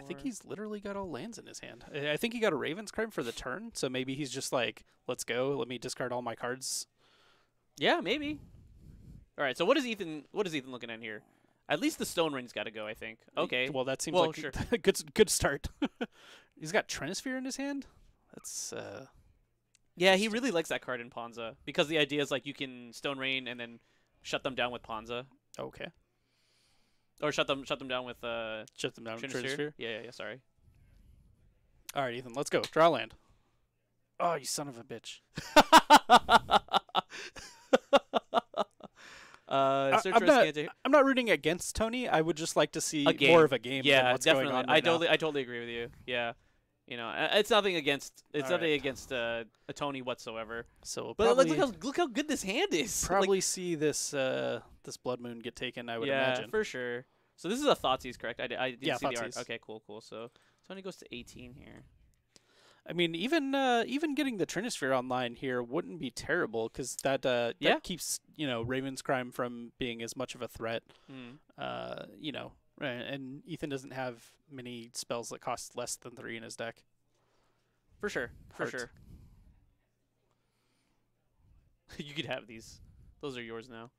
think he's literally got all lands in his hand. I think he got a Raven's Crime for the turn, so maybe he's just like, let's go. Let me discard all my cards. Yeah, maybe. All right. So what is Ethan looking at here? At least the Stone Ring's got to go, I think. Okay. Well, that seems like a good start. He's got Trinisphere in his hand. That's yeah, he really likes that card in Ponza because the idea is like you can Stone Rain and then shut them down with Ponza. Okay. Or shut them down with Trinisphere. Yeah. Sorry. All right, Ethan, let's go. Draw land. Oh, you son of a bitch. I'm not rooting against Tony. I would just like to see more of a game. Yeah, than what's definitely. Going on right I totally agree with you. Yeah. You know, it's nothing against a Tony whatsoever. So, but look how good this hand is. Probably see this this Blood Moon get taken. I would imagine. Yeah, for sure. So this is a Thoughtseize, correct? I didn't see the art. Thoughtseize. Okay, cool. So Tony goes to 18 here. I mean, even getting the Trinisphere online here wouldn't be terrible because that keeps Raven's Crime from being as much of a threat. And Ethan doesn't have many spells that cost less than 3 in his deck. For sure. You could have these. Those are yours now.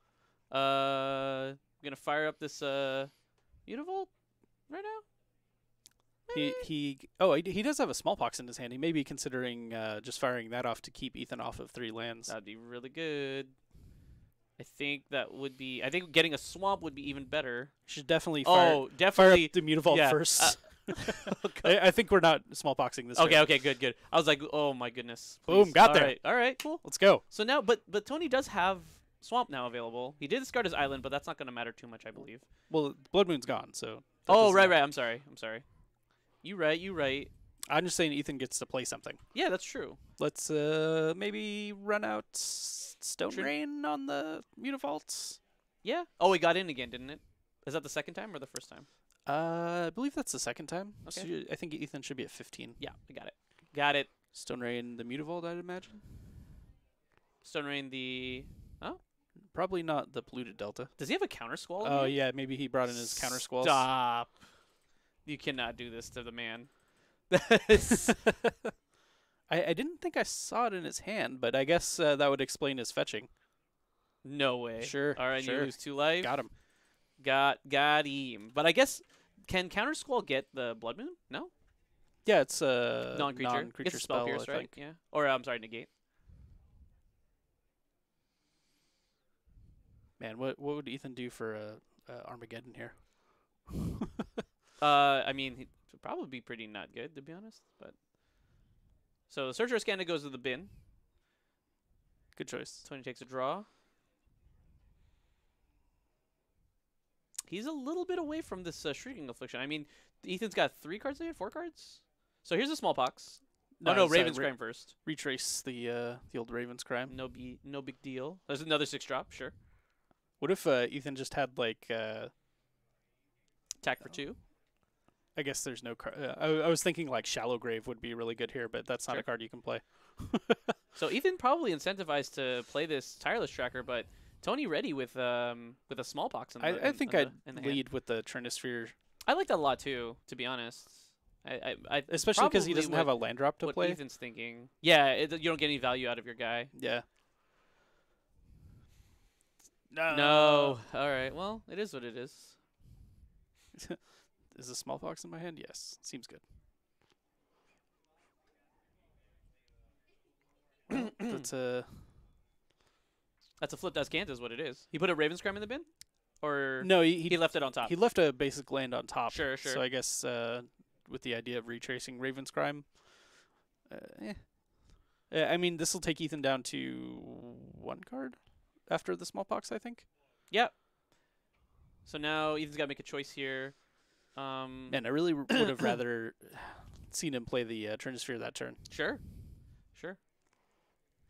I'm gonna fire up this Univolt right now. He does have a Smallpox in his hand. He may be considering just firing that off to keep Ethan off of 3 lands. That'd be really good. I think getting a swamp would be even better. Should definitely fire up the Mutavault first. I think we're not Smallpoxing this. Okay, good. I was like, oh my goodness. Please. Boom, got there. All right, cool. Let's go. So now, but Tony does have swamp now available. He did discard his island, but that's not going to matter too much, I believe. Well, Blood Moon's gone, so. Right. I'm sorry. You right. I'm just saying Ethan gets to play something. Yeah, that's true. Let's maybe run out Stone Rain on the Mutavaults. Yeah. Oh, it got in again, didn't it? Is that the second time or the first time? I believe that's the second time. Okay. So I think Ethan should be at 15. Yeah, I got it. Stone Rain the Mutavault, I'd imagine. Stone Rain the... Oh? Probably not the Polluted Delta. Does he have a Counter Squall? Oh, yeah, maybe he brought in his Counter Squalls. Stop. You cannot do this to the man. I didn't think I saw it in his hand, but I guess that would explain his fetching. No way. Sure. All right, you lose 2 life. Got him. Got him. But I guess, can Counter Squall get the Blood Moon? No? Yeah, it's a non-creature spell, pierce, I right? think. Yeah. Or, I'm sorry, negate. Man, what would Ethan do for Armageddon here? I mean, he'd probably be pretty not good, to be honest. But so Searcher Scanner goes to the bin. Good choice. Tony takes a draw. He's a little bit away from this Shrieking Affliction. I mean, Ethan's got 3 cards in it, 4 cards. So here's a Smallpox. No, Raven's Crime first. Retrace the old Raven's Crime. No big deal. There's another 6-drop, sure. What if Ethan just had like attack for 2? I guess there's no card. I was thinking like Shallow Grave would be really good here, but that's not a card you can play. So Ethan probably incentivized to play this Tireless Tracker, but Tony ready with a Smallpox. I think I'd lead with the Trinisphere. I like that a lot too, to be honest. I especially because he doesn't have a land drop to play. What Ethan's thinking. Yeah, you don't get any value out of your guy. Yeah. No. All right. Well, it is what it is. Is a Smallpox in my hand? Yes. Seems good. Well, that's a flip Descant is what it is. He put a Raven's Crime in the bin? Or no, he left it on top? He left a basic land on top. Sure. So I guess with the idea of retracing Raven's Crime, I mean, this will take Ethan down to 1 card after the Smallpox, I think. Yep. So now Ethan's got to make a choice here. Man, I really would have rather seen him play the Trinisphere that turn. Sure.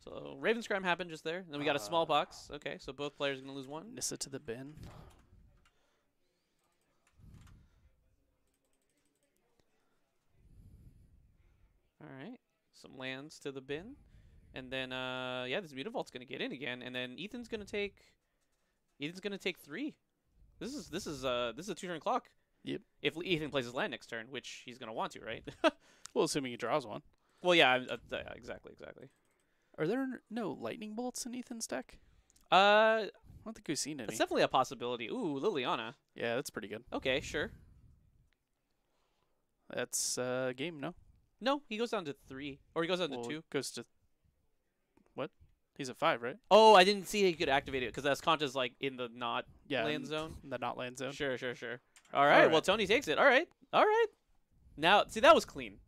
So Raven's Crime happened just there. Then we got a Smallpox. Okay, so both players are going to lose 1. Nissa to the bin. All right. Some lands to the bin. And then, this Mutavault's going to get in again. And then Ethan's going to take 3. This is a 2-turn clock. Yep. If Ethan plays his land next turn, which he's going to want to, right? Well, assuming he draws one. Well, yeah, exactly. Are there no lightning bolts in Ethan's deck? I don't think we've seen any. It's definitely a possibility. Ooh, Liliana. Yeah, that's pretty good. Okay, sure. That's game, no? No, he goes down to 3. Or he goes down to 2. Goes to... What? He's at 5, right? Oh, I didn't see he could activate it, because Ascanta's like in the not land zone. The not land zone. Sure. All right, well, Tony takes it. All right. Now, see, that was clean.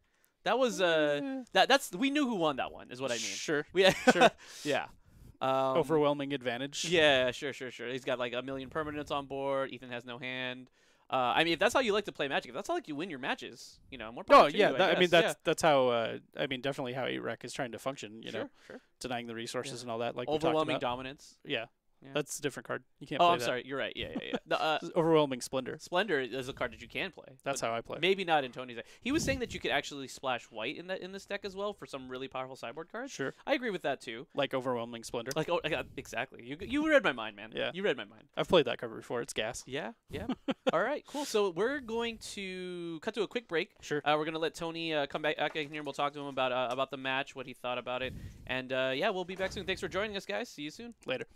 That was, that's we knew who won that one, is what I mean. Sure. Sure. Yeah. Overwhelming advantage. Yeah, sure. He's got like 1,000,000 permanents on board. Ethan has no hand. I mean, if that's how you like to play Magic, if that's how like you win your matches, more power to you, I mean that's how I mean definitely how 8-Rec is trying to function. Sure. Denying the resources and all that. Like overwhelming dominance. Yeah. Yeah. That's a different card. You can't Oh, play I'm that. sorry. You're right. Yeah. Overwhelming Splendor. Splendor is a card that you can play. That's how I play. Maybe not in Tony's deck. He was saying that you could actually splash white in this deck as well for some really powerful sideboard cards. Sure. I agree with that too. Like Overwhelming Splendor. Like exactly. You read my mind, man. Yeah. You read my mind. I've played that card before. It's gas. Yeah. All right, cool. So we're going to cut to a quick break. Sure. We're gonna let Tony come back in here and we'll talk to him about the match, what he thought about it, and we'll be back soon. Thanks for joining us, guys. See you soon. Later.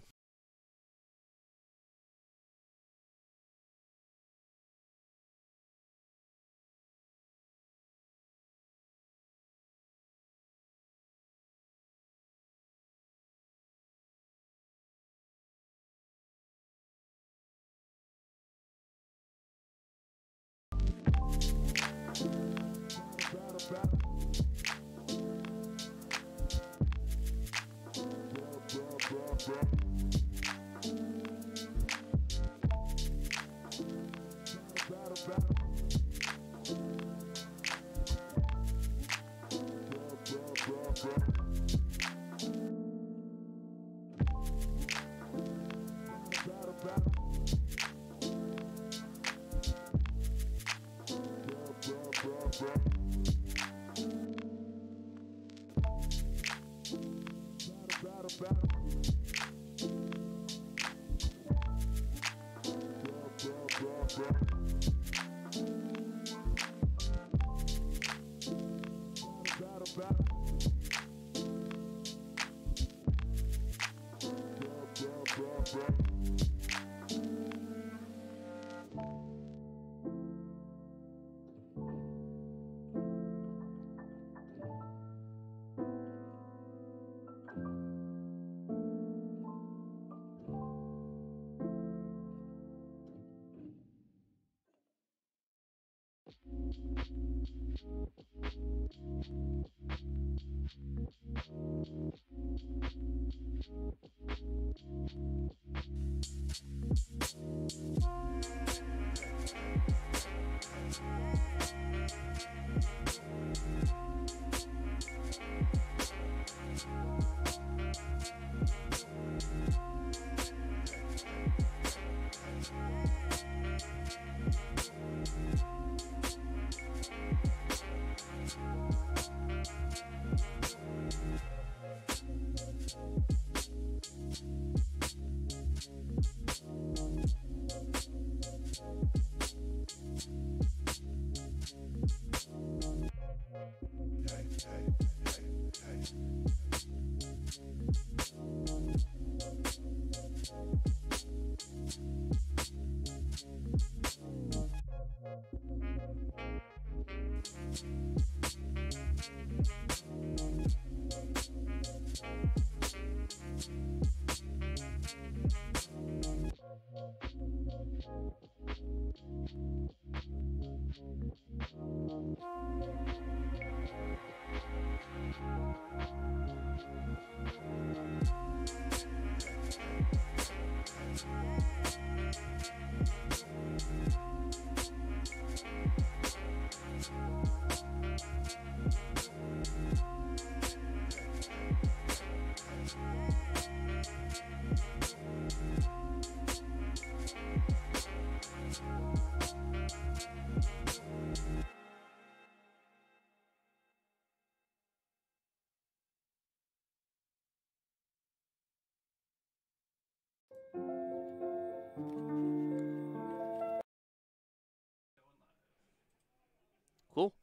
Cool.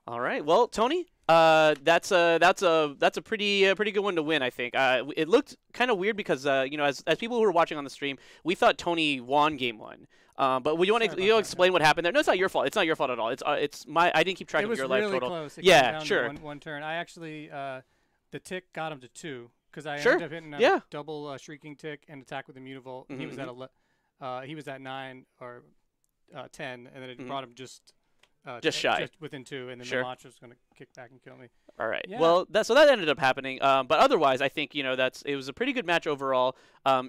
All right. Well, Tony, that's a pretty good one to win, I think. It looked kind of weird because as people who were watching on the stream, we thought Tony won game one. But you want to explain what happened there? No, it's not your fault. It's not your fault at all. It's my. I didn't keep track of your life total. It was really close. It yeah, came down sure. To one turn. I actually the tick got him to 2 because I Sure. ended up hitting a double shrieking tick and attack with a mutavault. Mm-hmm. He was at 9 or 10, and then it brought him just shy, just within 2, and then Sure. the launcher was going to kick back and kill me. All right. Yeah. Well, so that ended up happening. But otherwise, I think it was a pretty good match overall.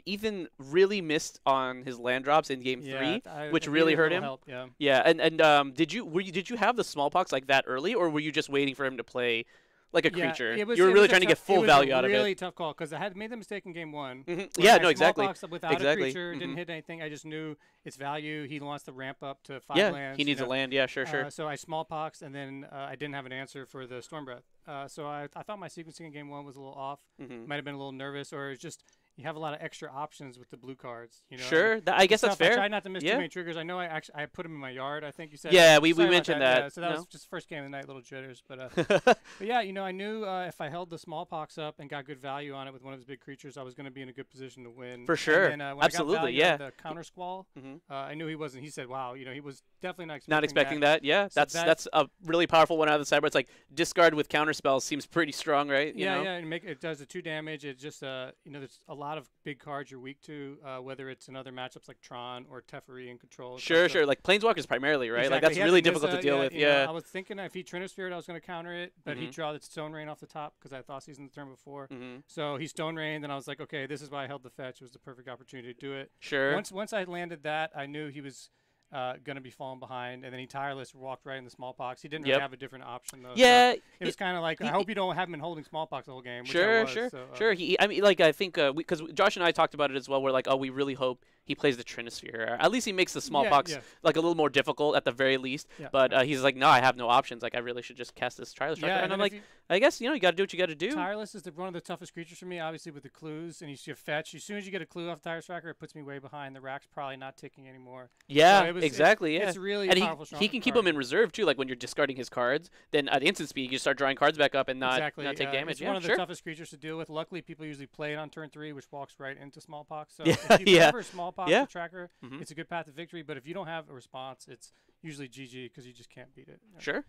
Ethan really missed on his land drops in game 3, which really hurt him. Help, yeah. Yeah. And did you have the smallpox like that early, or were you just waiting for him to play like a creature? You were really trying to get full value out of it. It was a really tough call because I had made the mistake in game 1. Yeah, no, exactly. Smallpox without a creature, didn't hit anything. I just knew its value. He wants to ramp up to 5 lands. He needs a land. Yeah, sure. So I smallpox, and then I didn't have an answer for the Storm Breath. So I thought my sequencing in game 1 was a little off. Might have been a little nervous, or it's just you have a lot of extra options with the blue cards. Sure, I guess that's fair. I tried not to miss too many triggers. I know I put them in my yard. I think you said. Yeah, we mentioned that. Yeah, so that was just first game of the night, little jitters. But yeah, I knew if I held the smallpox up and got good value on it with one of his big creatures, I was going to be in a good position to win. For sure, and then, when absolutely, I got the counter squall. I knew he wasn't. He said, "Wow, he was definitely not expecting that." Yeah, so that's a really powerful one out of the side. Where it's like discard with counter spells seems pretty strong, right? Yeah, and it does the 2 damage. It just there's a lot of big cards you're weak to, whether it's in other matchups like Tron or Teferi in control. Sure. Like Planeswalkers primarily, right? Exactly. Like that's really difficult to deal with. I was thinking if he Trinosphered, I was going to counter it, but he drew the Stone Rain off the top because I thought season the turn before. So he Stone Rained, and I was like, okay, this is why I held the fetch. It was the perfect opportunity to do it. Sure. Once I landed that, I knew he was going to be falling behind, and then he tireless walked right in the smallpox. He didn't really have a different option though. Yeah, so it was kind of like I hope you don't have him holding smallpox the whole game. Which sure, I was, sure, so, sure. I think because Josh and I talked about it as well. We're like, oh, we really hope he plays the Trinosphere. At least he makes the smallpox like a little more difficult at the very least. Yeah, but he's like, no, I have no options. Like I really should just cast this Tireless Tracker. And I'm like, I guess you got to do what you got to do. Tireless is one of the toughest creatures for me, obviously with the clues, and you fetch. As soon as you get a clue off Tireless Tracker, it puts me way behind. The rack's probably not ticking anymore. Yeah, so exactly. It's really and powerful. He can keep them in reserve too. Like when you're discarding his cards, then at instant speed you start drawing cards back up and not take damage. It's one of the toughest creatures to deal with. Luckily, people usually play it on turn 3, which walks right into smallpox. So if you cover smallpox the tracker, it's a good path to victory. But if you don't have a response, it's usually GG because you just can't beat it. Sure.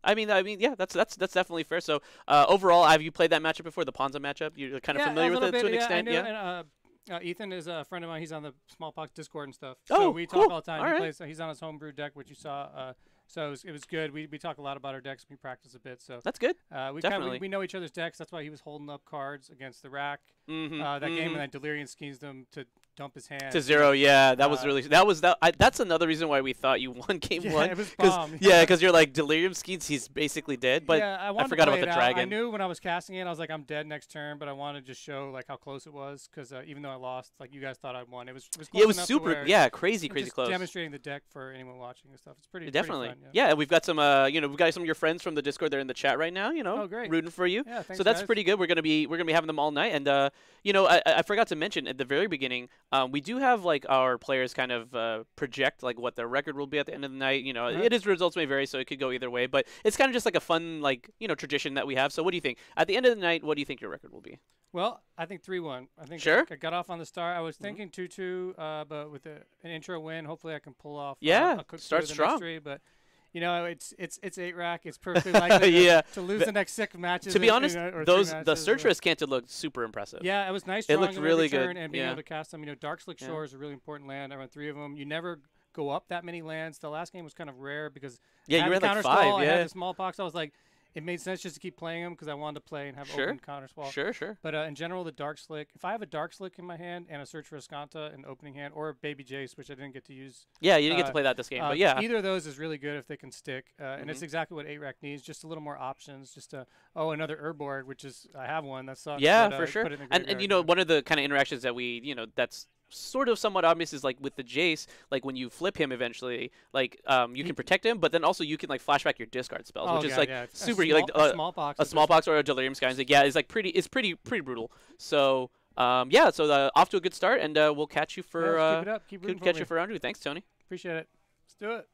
I mean, yeah, that's definitely fair. So overall, have you played that matchup before, the Ponza matchup? You're kind of familiar with it to an extent, I knew, and, Ethan is a friend of mine. He's on the Smallpox Discord and stuff. So we talk all the time. He's on his homebrew deck, which you saw. So it was good. We talk a lot about our decks. We practice a bit. So that's good. We know each other's decks. That's why he was holding up cards against the rack. That game, and then Delirium schemes them to dump his hand to 0. Yeah, that was really that's another reason why we thought you won game 1. It was bomb. Because you're like Delirium schemes. He's basically dead. But I forgot about the dragon. I knew when I was casting it, I was like, I'm dead next turn. But I wanted to just show like how close it was because even though I lost, like you guys thought I won. It was close it was super. Crazy close. Demonstrating the deck for anyone watching and stuff. It's pretty definitely. Pretty fun, yeah, we've got some. We've got some of your friends from the Discord. They're in the chat right now. Oh, great. Rooting for you. Yeah, thanks, so that's guys. pretty good. We're gonna be having them all night. And I forgot to mention at the very beginning, we do have like our players kind of project like what their record will be at the end of the night. It is results may vary, so it could go either way. But it's kind of just like a fun tradition that we have. So what do you think? At the end of the night, what do you think your record will be? Well, I think 3-1. I think I got off on the start. I was thinking 2-2, but with an intro win, hopefully I can pull off. Start strong. Three, but it's 8-rack. It's perfectly likely to lose the next 6 matches. To be honest, the search risk can't look super impressive. Yeah, it was nice. It looked really good, and being able to cast them. Dark Slick Shore is a really important land. I run 3 of them. You never go up that many lands. The last game was kind of rare because you had like 5. I had the smallpox. I was like, it made sense just to keep playing them because I wanted to play and have open counter swap. Sure. But in general, the Dark Slick, if I have a Dark Slick in my hand and a Search for Escanta in opening hand, or Baby Jace, which I didn't get to use. Yeah, you didn't get to play that this game, but yeah. Either of those is really good if they can stick. And it's exactly what 8-rack needs, just a little more options. Just another Urboard, which is, I have one, that sucks. Yeah, but, for sure. And one of the kind of interactions that we, that's sort of somewhat obvious is like with the Jace, like when you flip him eventually, like you can protect him, but then also you can like flashback your discard spells, which is like super a smallpox or a Delirium Skies. Like it's like pretty brutal. So so off to a good start, and we'll catch you for keep it up. catch you for round 2. Thanks, Tony. Appreciate it. Let's do it.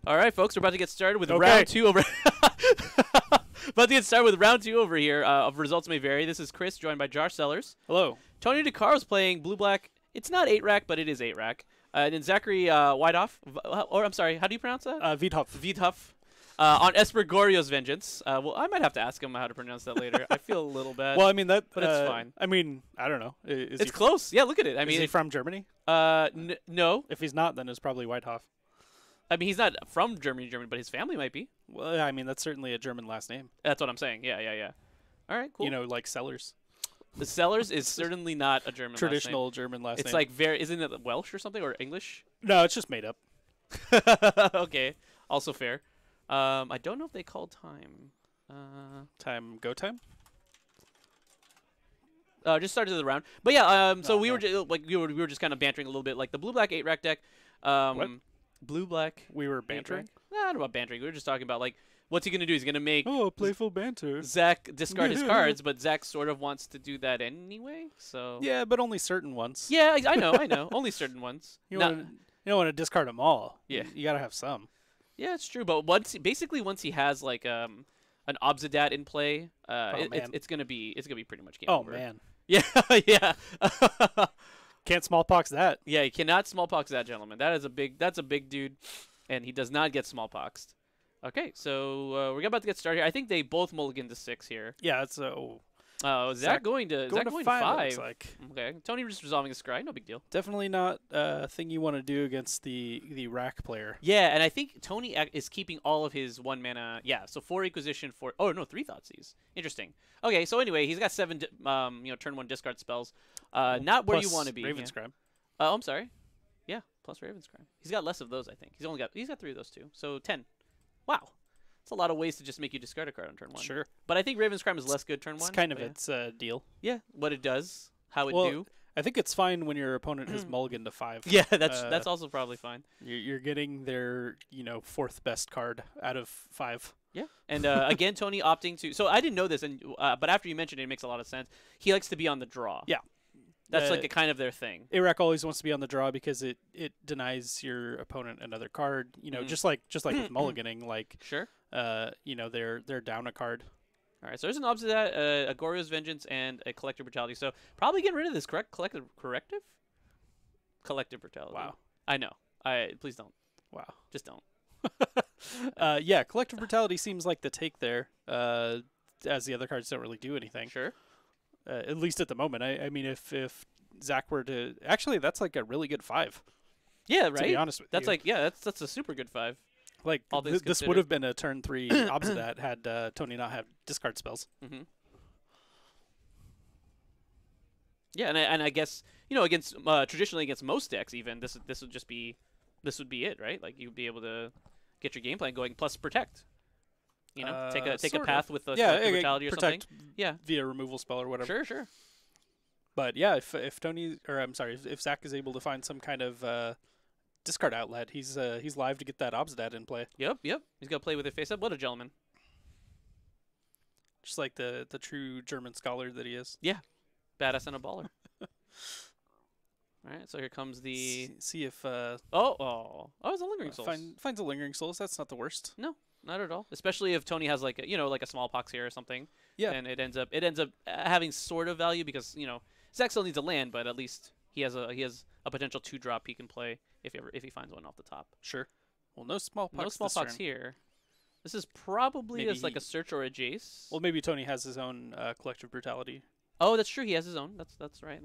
All right, folks, we're about to get started with round 2 over. About to get started with round 2 over here. Of results may vary. This is Chris, joined by Josh Sellers. Hello. Tony DeCaro's playing blue-black. It's not 8-rack, but it is 8-rack. And then Zachary Whitehoff, or I'm sorry, how do you pronounce that? Wiedhoff. On Esper Gorio's Vengeance. Well, I might have to ask him how to pronounce that later. I feel a little bad. Well, I mean that, but it's fine. I mean, I don't know. It's close. Yeah, look at it. I mean, is he from Germany? No. If he's not, then it's probably Whitehoff. I mean, he's not from Germany, but his family might be. Well, I mean, that's certainly a German last name. That's what I'm saying. Yeah. All right, cool. You know, like Sellers. The Sellers is certainly not a German traditional last name. German last name. It's like isn't it Welsh or something, or English? No, it's just made up. Okay, also fair. I don't know if they call time. Go time. Just started the round, but yeah. So we were just kind of bantering a little bit, like the blue-black 8-rack deck. What? Blue-black. We were bantering. Not about bantering. We were just talking about like what's he gonna do? He's gonna make playful banter. Zach discard his cards, but Zach sort of wants to do that anyway. So yeah, but only certain ones. Yeah, I know. Only certain ones. You don't want to discard them all. Yeah, you gotta have some. Yeah, it's true. But once he has like an Obsidat in play, it's gonna be pretty much game over. Oh man. Yeah, yeah. Can't smallpox that. Yeah, you cannot smallpox that, gentleman. That's a big dude, and he does not get smallpoxed. Okay, so we're about to get started here. I think they both mulligan to 6 here. Yeah, it's Zach going to 5. Looks like. Okay, Tony just resolving a scry, no big deal. Definitely not a thing you want to do against the rack player. Yeah, and I think Tony is keeping all of his 1 mana. Yeah, so 4 Inquisition, 4. Oh no, 3 Thoughtseize. Interesting. Okay, so anyway, he's got 7 turn 1 discard spells. Not where you want to be. Ravenscribe. Oh, I'm sorry. Yeah, plus Ravenscribe. He's got less of those, I think. He's got 3 of those too. So 10. Wow. That's a lot of ways to just make you discard a card on turn 1. Sure. But I think Ravenscribe is less good turn 1. It's kind of its deal. Yeah, what it does, how it do. I think it's fine when your opponent has mulliganed to 5. Yeah, that's also probably fine. You're getting their 4th best card out of 5. Yeah, and again, Tony opting to. So I didn't know this, and but after you mentioned it, it makes a lot of sense. He likes to be on the draw. Yeah. That's like a kind of their thing. Iraq always wants to be on the draw because it denies your opponent another card. Just like with mulliganing, like sure. They're down a card. All right, so there's an Obsidat, a Gorio's Vengeance, and a Collective Brutality. So probably getting rid of this collective Brutality. Wow. I know. Please don't. Wow. Just don't. Yeah, Collective Brutality seems like the take there, as the other cards don't really do anything. Sure. At least at the moment. I mean, if Zach were to... Actually, that's like a really good 5. Yeah, right? To be honest with you. Like, that's a super good 5. Like, this would have been a turn 3 Obsidat had Tony not have discard spells. Mm-hmm. Yeah, and I guess, against traditionally against most decks even, this would be it, right? Like, you'd be able to get your game plan going, plus protect. Take a path with a brutality or protect something. Yeah, via removal spell or whatever. Sure. But yeah, if Tony, or I'm sorry, if Zach is able to find some kind of discard outlet, he's live to get that Obsidat in play. Yep. He's got to play with it face up. What a gentleman. Just like the true German scholar that he is. Yeah, badass and a baller. All right, so here comes the. See if. It's a Lingering Souls. Finds a Lingering Souls. That's not the worst. No. Not at all. Especially if Tony has like a smallpox here or something. Yeah. And it ends up having sort of value because Zach still needs a land, but at least he has a potential 2-drop he can play if he finds one off the top. Sure. Well, no smallpox. No smallpox here. This is probably as like a search or a Jace. Well, maybe Tony has his own Collective Brutality. Oh, that's true. He has his own. That's right.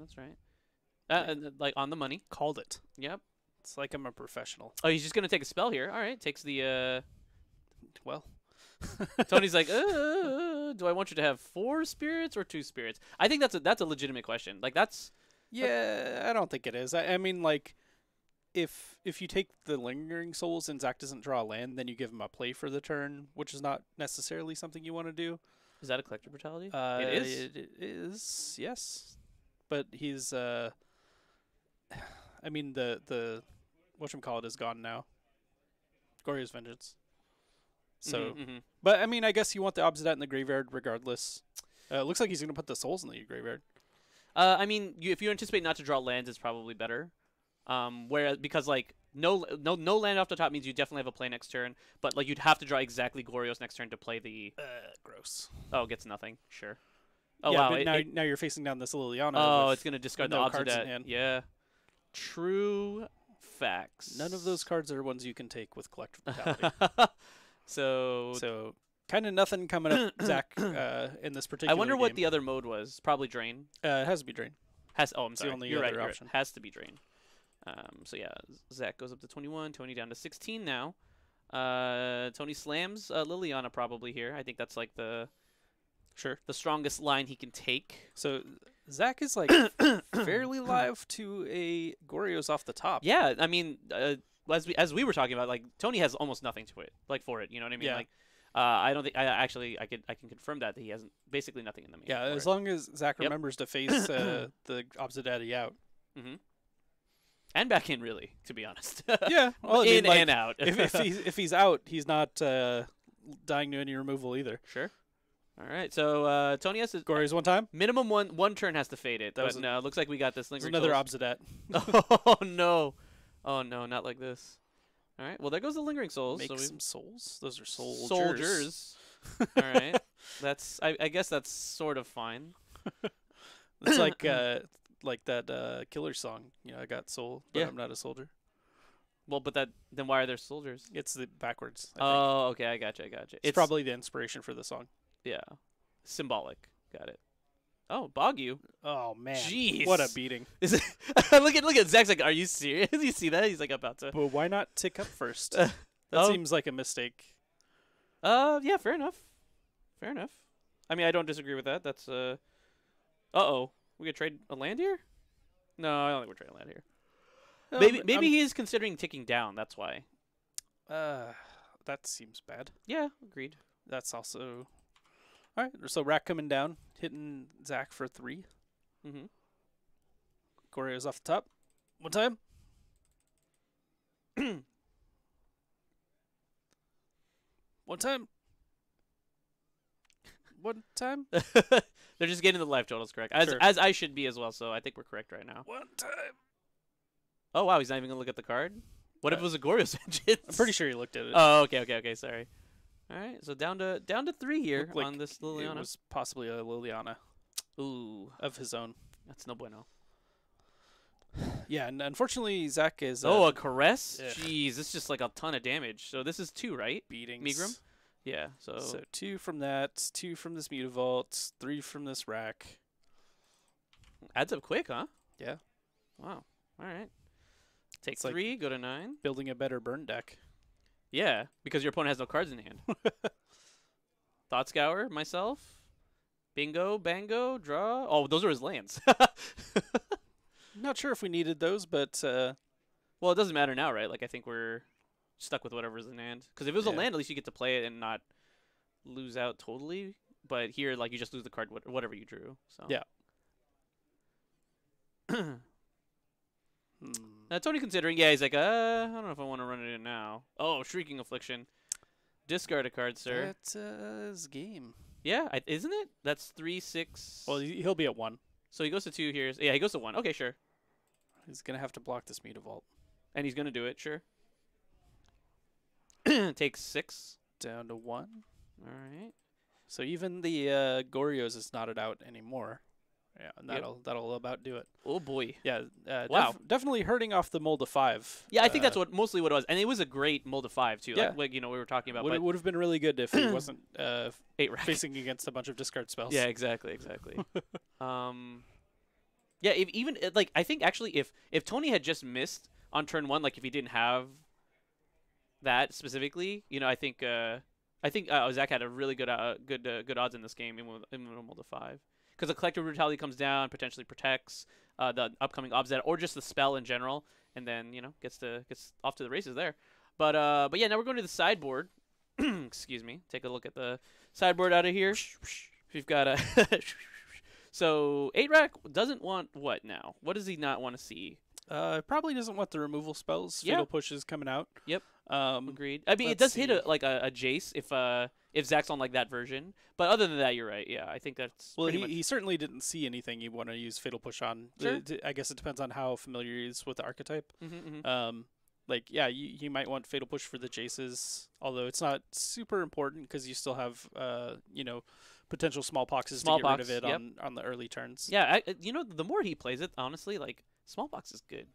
Like on the money. Called it. Yep. It's like I'm a professional. Oh, he's just gonna take a spell here. All right. Takes the. Well, Tony's like, do I want you to have 4 spirits or 2 spirits? I think that's a legitimate question. Like that's. Yeah, I don't think it is. I mean, like, if you take the Lingering Souls and Zach doesn't draw a land, then you give him a play for the turn, which is not necessarily something you want to do. Is that a Collective Brutality? It is. It is. Yes, but he's. I mean, the whatchamacallit is gone now. Gorio's Vengeance. So, but I mean, I guess you want the Obsidat in the graveyard regardless. It looks like he's going to put the souls in the graveyard. I mean, if you anticipate not to draw lands, it's probably better. Whereas because like no land off the top means you definitely have a play next turn, but like you'd have to draw exactly Goryo's next turn to play the. Gross. Oh, it gets nothing. Sure. Oh yeah, wow! But now you're facing down this Liliana. Oh, it's gonna discard the no odds of cards in that. hand. Yeah. True facts. None of those cards are ones you can take with Collective Brutality. So kind of nothing coming up, Zach, in this particular I wonder game. what the other mode was. Probably Drain. It has to be Drain. I'm It's sorry. the only You're right. other You're right. option. Has to be Drain. So yeah, Zach goes up to 21. Tony down to 16 now. Tony slams Liliana probably here. I think that's like the strongest line he can take. So Zach is like fairly live to a Goryo's off the top. Yeah, I mean, as we were talking about, like Tony has almost nothing to it, like for it. You know what I mean? Yeah. Like, I don't think I can confirm that he has basically nothing in the main. Yeah, for as it. long as Zach remembers to face the Obsidaddy out. Mm-hmm. And back in, really, to be honest. Yeah, well, in and out. if he's out, he's not dying to any removal either. Sure. All right, so Tony has to Goryo's one time. minimum one turn has to fade it. That was But no, looks like we got this. Lingering another Souls. Obsidat. Oh no, not like this. All right, well there goes the Lingering Souls. Make so some souls. Those are soldiers. soldiers. All right, that's I guess that's sort of fine. It's like that killer song. You know, I got soul, but I'm not a soldier. Well, but then why are there soldiers? It's the backwards. I think. Oh, okay, I gotcha. It's probably the inspiration for the song. Yeah, symbolic. Got it. Oh, Bogyu. Oh man, Jeez. what a beating! Is it? look at Zach's like, are you serious? You see that? He's like about to. But why not tick up first? Oh. That seems like a mistake. Yeah, fair enough. Fair enough. I mean, I don't disagree with that. That's Uh-oh. We gonna trade a land here? No, I don't think we're trading land here. Maybe he is considering ticking down. That's why. That seems bad. Yeah, agreed. That's also all right. So Rack coming down, hitting Zach for 3. Mm-hmm. Goryo's off the top. One time. One time. One time. They're just getting the life totals correct, as Sure. as I should be as well. So I think we're correct right now. One time. Oh wow, he's not even gonna look at the card. What if it was a Goryo's Vengeance? I'm pretty sure he looked at it. Oh, okay. Sorry. All right, so down to 3 here Looked like on this It Liliana. was possibly a Liliana Ooh, of his own. that's no bueno. Yeah, and unfortunately Zach is A caress? ugh. Jeez, this is just like a ton of damage. So this is 2, right? beatings. Migrum? Yeah. So 2 from that, 2 from this Mutavault, 3 from this Rack. Adds up quick, huh? Yeah. Wow. All right. Take It's like 3, go to 9. Building a better burn deck. Yeah, because your opponent has no cards in hand. Thought Scour, myself. Bingo, bango, draw. Oh, those are his lands. Not sure if we needed those, but Well, it doesn't matter now, right? Like, I think we're stuck with whatever's in hand. Because if it was a Yeah. land, at least you get to play it and not lose out totally. But here, like, you just lose the card, whatever you drew. So Yeah. Tony considering, yeah, he's like, I don't know if I want to run it in now. Oh, Shrieking Affliction. Discard a card, sir. That's his game. Yeah, isn't it? That's 3, 6. Well, he'll be at 1. So he goes to 2 here. Yeah, he goes to 1. Okay, sure. He's going to have to block this Mutavault. And he's going to do it, sure. Takes 6. Down to 1. All right. So even the Goryo's is not out anymore. Yeah, and that'll about do it. Oh, boy. Yeah. Wow. Definitely hurting off the mold of 5. Yeah, I think that's mostly what it was. And it was a great mold of 5, too. Yeah. Like we were talking about. Would have been really good if he wasn't 8 rack. facing against a bunch of discard spells. Yeah, exactly. Yeah, I think actually if Tony had just missed on turn 1, like if he didn't have that specifically, I think Zach had a really good odds in this game, even with a mold of 5. Because the Collective Brutality comes down, potentially protects the upcoming Obzed or just the spell in general, and then gets off to the races there. But yeah, now we're going to the sideboard. Excuse me. Take a look at the sideboard out of here. We've got a so 8-Rack doesn't want what now? What does he not want to see? Probably doesn't want the removal spells. Yeah. Fatal Push is coming out. Yep. Agreed. I mean, it let's does hit a Jace if Zach's on like that version. But other than that, you're right. Yeah, I think that's pretty much. He certainly didn't see anything you want to use Fatal Push on. Sure. I guess it depends on how familiar he is with the archetype. Mm-hmm. like, yeah, you might want Fatal Push for the Jaces, although it's not super important because you still have, potential Smallpoxes to get rid of it on the early turns. Yeah, the more he plays it, honestly, like, Smallpox is good.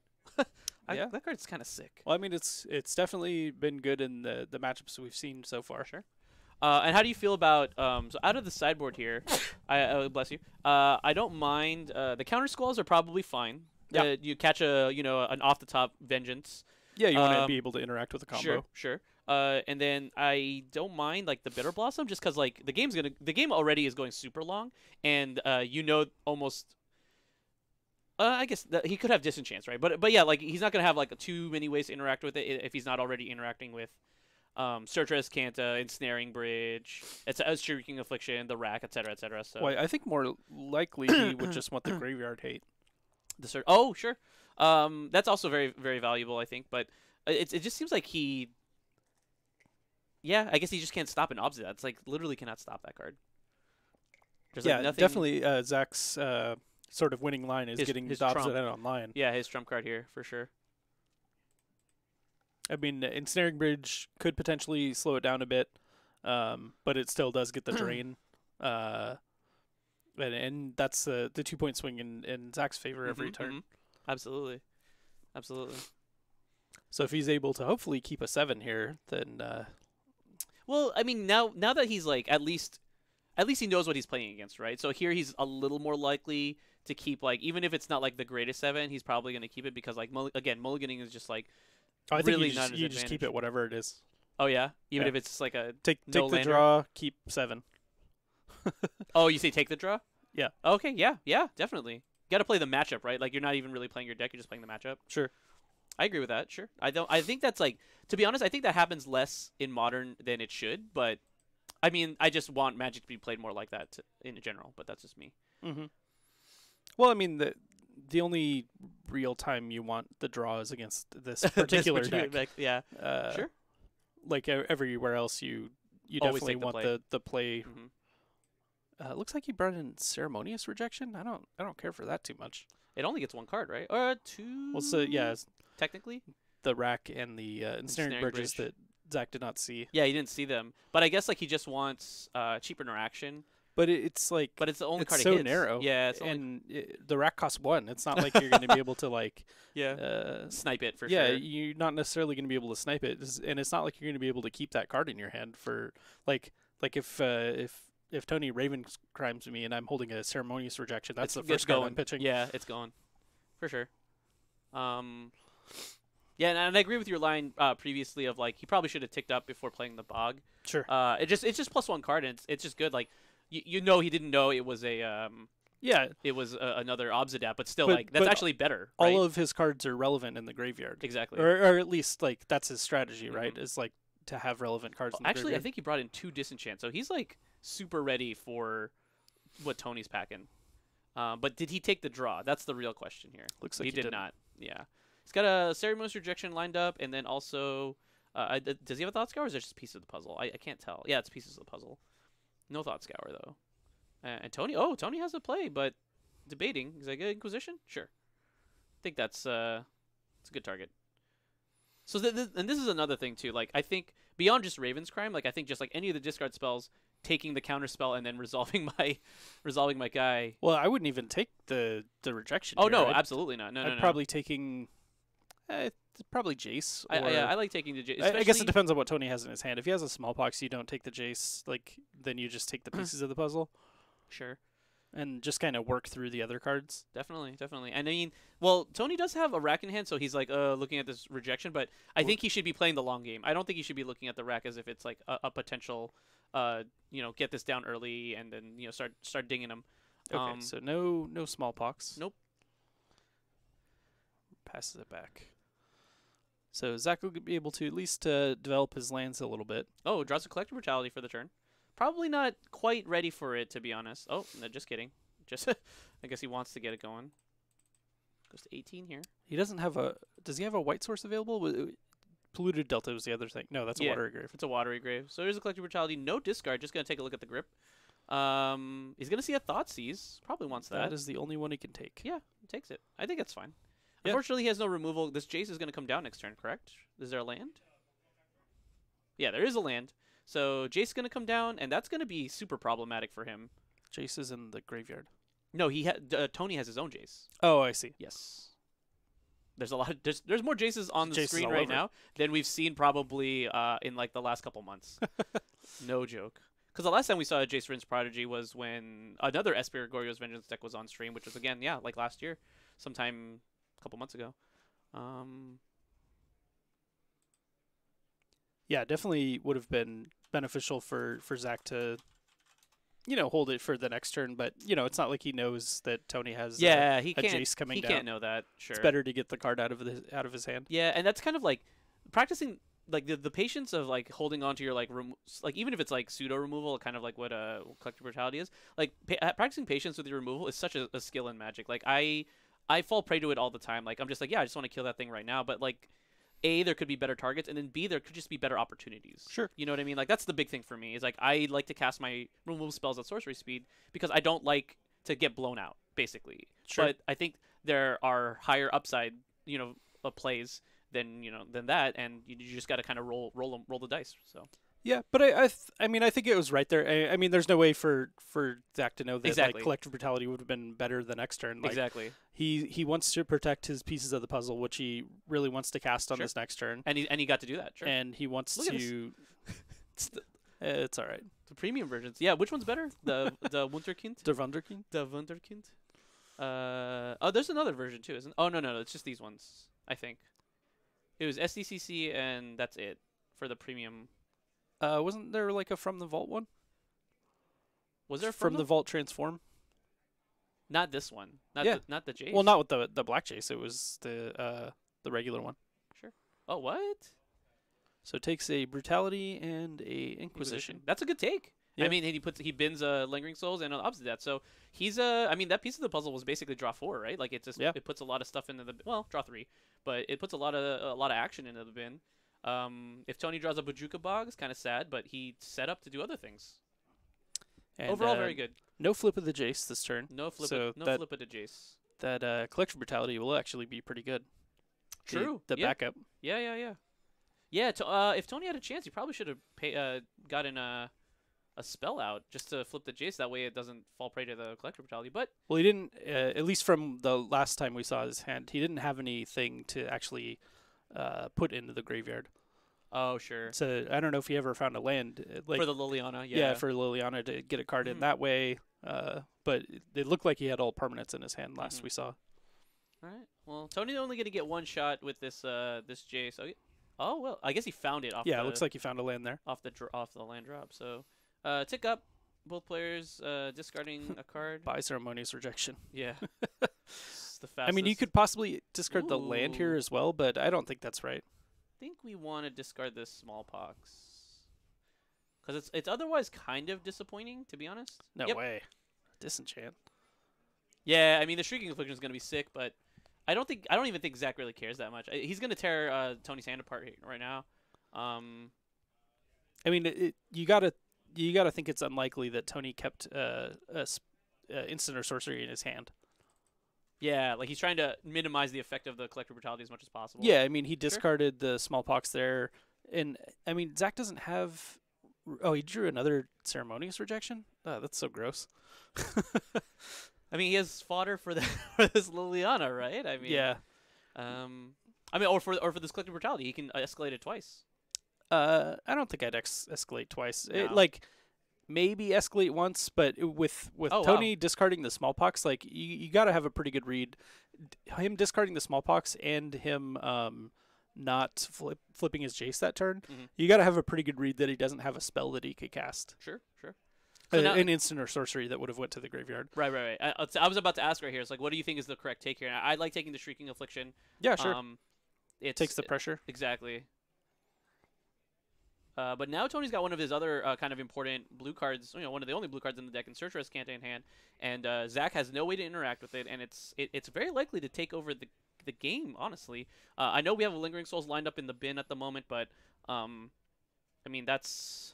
Yeah. That card's kind of sick. Well, I mean, it's definitely been good in the matchups we've seen so far. Sure. And how do you feel about so out of the sideboard here? Bless you. I don't mind. The counter squalls are probably fine. Yeah. You catch an off the top vengeance. Yeah, you want to be able to interact with the combo. Sure. And then I don't mind like the Bitter Blossom, just because like the game already is going super long, and almost. I guess he could have disenchants, right? But yeah, like he's not gonna have like too many ways to interact with it if he's not already interacting with Surtress, Kanta, Ensnaring Bridge, it's Shrieking Affliction, the Rack, etc., etc. So well, I think more likely he would just want the Graveyard Hate. Oh, sure. That's also very, very valuable, I think. But it just seems like yeah, I guess he just can't stop an Obsidian. It's like literally cannot stop that card. There's like definitely Zach's sort of winning line is getting his Obsidian online. Yeah, his trump card here for sure. I mean, Ensnaring Bridge could potentially slow it down a bit, but it still does get the drain. And that's the 2-point swing in Zach's favor every turn. Absolutely. So if he's able to hopefully keep a 7 here, then well, I mean, now that he's like at least he knows what he's playing against, right? So here he's a little more likely to keep, like, even if it's not like the greatest 7, he's probably going to keep it because, like, again, mulliganing is just like I think really you just keep it whatever it is. Oh yeah, even if it's like a take the draw, keep 7. Oh, you say take the draw? Yeah. Okay, yeah, definitely. You got to play the matchup, right? Like you're not even really playing your deck; you're just playing the matchup. Sure. I agree with that. Sure. I think that's like, to be honest, I think that happens less in Modern than it should. But I mean, I just want Magic to be played more like that in general. But that's just me. Mm-hmm. Well, I mean, the only real time you want the draw is against this particular deck. Yeah. Sure. Like everywhere else, you definitely want the play. Mm-hmm. Looks like he brought in Ceremonious Rejection. I don't care for that too much. It only gets 1 card, right? Or 2. Well, so yeah, technically, the Rack and the Ensnaring Bridges that Zach did not see. Yeah, he didn't see them. But I guess like he just wants cheaper interaction. But it's like, but it's the only card. So it hits. narrow. Yeah, the Rack costs 1. It's not like you're going to be able to like snipe it for sure. Yeah, you're not necessarily going to be able to snipe it, and it's not like you're going to be able to keep that card in your hand for like if Tony Raven crimes me and I'm holding a Ceremonious Rejection, that's the first card I'm pitching. Yeah, it's going for sure. Yeah, and I agree with your line previously of like he probably should have ticked up before playing the Bog. Sure. It's just +1 card, and it's just good. Like he didn't know it was a it was another Obsidat, but still that's actually better. Right? All of his cards are relevant in the graveyard. Exactly. Or at least like that's his strategy, right? Is like to have relevant cards in the actually, graveyard. I think he brought in 2 disenchant, so he's like super ready for what Tony's packing. But did he take the draw? That's the real question here. Looks like he did not. Yeah. He's got a Ceremonious Rejection lined up, and then also, does he have a Thought Scour, or is it just pieces of the puzzle? I can't tell. Yeah, it's pieces of the puzzle. No Thought Scour, though. And Tony has a play, but debating. Is that good? Inquisition? Sure. I think it's a good target. So, and this is another thing, too. Like, I think, beyond just Raven's Crime, like, I think just, like, any of the discard spells, taking the counter spell and then resolving my guy. Well, I wouldn't even take the rejection. Oh, no, absolutely not. No. Probably taking... probably Jace. I like taking the Jace. I guess it depends on what Tony has in his hand. If he has a Smallpox, you don't take the Jace. Like, then you just take the pieces of the puzzle. Sure. And just kind of work through the other cards. Definitely. And I mean, well, Tony does have a Rack in hand, so he's like looking at this rejection, but I think he should be playing the long game. I don't think he should be looking at the Rack as if it's like a potential, get this down early and then start dinging him. Okay, so no Smallpox. Nope. Passes it back. So Zach will be able to at least develop his lands a little bit. Oh, draws a Collective Brutality for the turn. Probably not quite ready for it, to be honest. Oh, no, just kidding. Just, I guess he wants to get it going. Goes to 18 here. He doesn't have a... Does he have a white source available? Polluted Delta was the other thing. No, that's a Watery Grave. It's a Watery Grave. So there's a Collective Brutality. No discard. Just going to take a look at the grip. He's going to see a Thoughtseize. Probably wants that. That is the only one he can take. Yeah, he takes it. I think it's fine. Yeah. Unfortunately, he has no removal. This Jace is going to come down next turn, correct? Is there a land? Yeah, there is a land. So Jace is going to come down, and that's going to be super problematic for him. Jace is in the graveyard. No, Tony has his own Jace. Oh, I see. Yes. There's a lot of there's more Jaces on the screen right now than we've seen probably in like the last couple months. No joke. Because the last time we saw a Jace Rince Prodigy was when another Esper Goryo's Vengeance deck was on stream, which was again, yeah, like last year, sometime a couple months ago. Yeah, definitely would have been beneficial for Zach to, hold it for the next turn. But it's not like he knows that Tony has he a can't, Jace coming down. He can't know that. Sure, it's better to get the card out of his hand. Yeah, and that's kind of like practicing. Like the patience of like holding on to your like even if it's like pseudo removal, kind of like what Collective Brutality is. Like practicing patience with your removal is such a skill in Magic. Like I fall prey to it all the time. Like I'm just like, yeah, I just want to kill that thing right now. But like A, there could be better targets, and then B, there could just be better opportunities. Sure. You know what I mean? Like that's the big thing for me is like I like to cast my removal spells at sorcery speed because I don't like to get blown out, basically. Sure. But I think there are higher upside, plays than that, and you just got to kind of roll the dice. So yeah, but I mean I think it was right there. I mean there's no way for Zach to know that exactly. like Collective Brutality would have been better the next turn. Like, exactly. He wants to protect his pieces of the puzzle, which he really wants to cast on this next turn. And he got to do that. Sure. And he wants to. It's all right. The premium versions. Yeah, which one's better? The Wunderkind. The Wunderkind. The Wunderkind. There's another version too, isn't? Oh no, it's just these ones. I think. It was SDCC and that's it for the premium. Wasn't there like a From the Vault one? Was there From the Vault Transform? Not this one. Not the Jace. Well, not with the Black Jace. It was the regular one. Sure. Oh, what? So it takes a Brutality and a Inquisition. That's a good take. Yeah. I mean, he bins Lingering Souls and opposite that. So he's I mean, that piece of the puzzle was basically draw 4, right? Like it just it puts a lot of stuff into the draw 3, but it puts a lot of action into the bin. If Tony draws a Bojuka Bog, it's kind of sad, but he set up to do other things. And, overall, very good. No flip of the Jace this turn. No flip of the Jace. That Collective Brutality will actually be pretty good. True. The backup. Yeah. Yeah. If Tony had a chance, he probably should have gotten a spell out just to flip the Jace. That way it doesn't fall prey to the Collective Brutality. But well, he didn't. At least from the last time we saw his hand, he didn't have anything to actually put into the graveyard. Oh, sure. So I don't know if he ever found a land for the Liliana. Yeah, for Liliana to get a card in that way. But it looked like he had all permanents in his hand last we saw. All right. Well, Tony's only going to get one shot with this Jace. Oh well, I guess he found it off. Yeah, it looks like he found a land there off the land drop. So, tick up. Both players discarding a card. By Ceremonious Rejection. Yeah. It's the fastest. I mean, you could possibly discard the land here as well, but I don't think that's right. I think we want to discard this Smallpox because it's otherwise kind of disappointing, to be honest. No way. Disenchant. Yeah, I mean the Shrieking Affliction is going to be sick, but I don't even think Zach really cares that much. He's going to tear Tony's hand apart right now. I mean, you gotta think it's unlikely that Tony kept instant or sorcery in his hand. Yeah, like he's trying to minimize the effect of the Collective Brutality as much as possible. Yeah, I mean, he discarded the Smallpox there. And, I mean, Zach doesn't have... Oh, he drew another Ceremonious Rejection? Oh, that's so gross. I mean, he has fodder for this Liliana, right? I mean, yeah. Or for this Collective Brutality, he can escalate it twice. I don't think I'd escalate twice. No. Maybe escalate once, but with Tony discarding the Smallpox, like you got to have a pretty good read. Him discarding the Smallpox and him not flipping his Jace that turn, you got to have a pretty good read that he doesn't have a spell that he could cast. Sure. So an instant or sorcery that would have went to the graveyard. Right. I was about to ask right here. It's like, what do you think is the correct take here? And I like taking the Shrieking Affliction. Yeah, sure. It takes the pressure. Exactly. But now Tony's got one of his other kind of important blue cards, one of the only blue cards in the deck in Search Rescanta in hand, and Zach has no way to interact with it, and it's very likely to take over the game, honestly. I know we have a Lingering Souls lined up in the bin at the moment, but I mean that's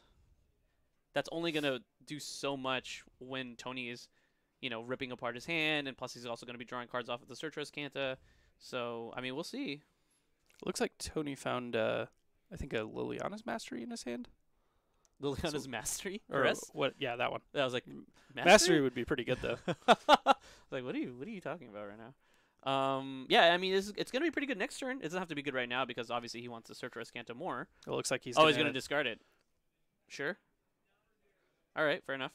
only going to do so much when Tony is, ripping apart his hand, and plus he's also going to be drawing cards off of the Search Rescanta. So, I mean, we'll see. Looks like Tony found, I think, a Liliana's Mastery in his hand. Liliana's Mastery? Or what? Yeah, that one. I was like, Mastery would be pretty good, though. Like, what are you talking about right now? Yeah, I mean, it's going to be pretty good next turn. It doesn't have to be good right now because obviously he wants to Search Rescanta more. It looks like he's he's going to discard it. Sure. All right, fair enough.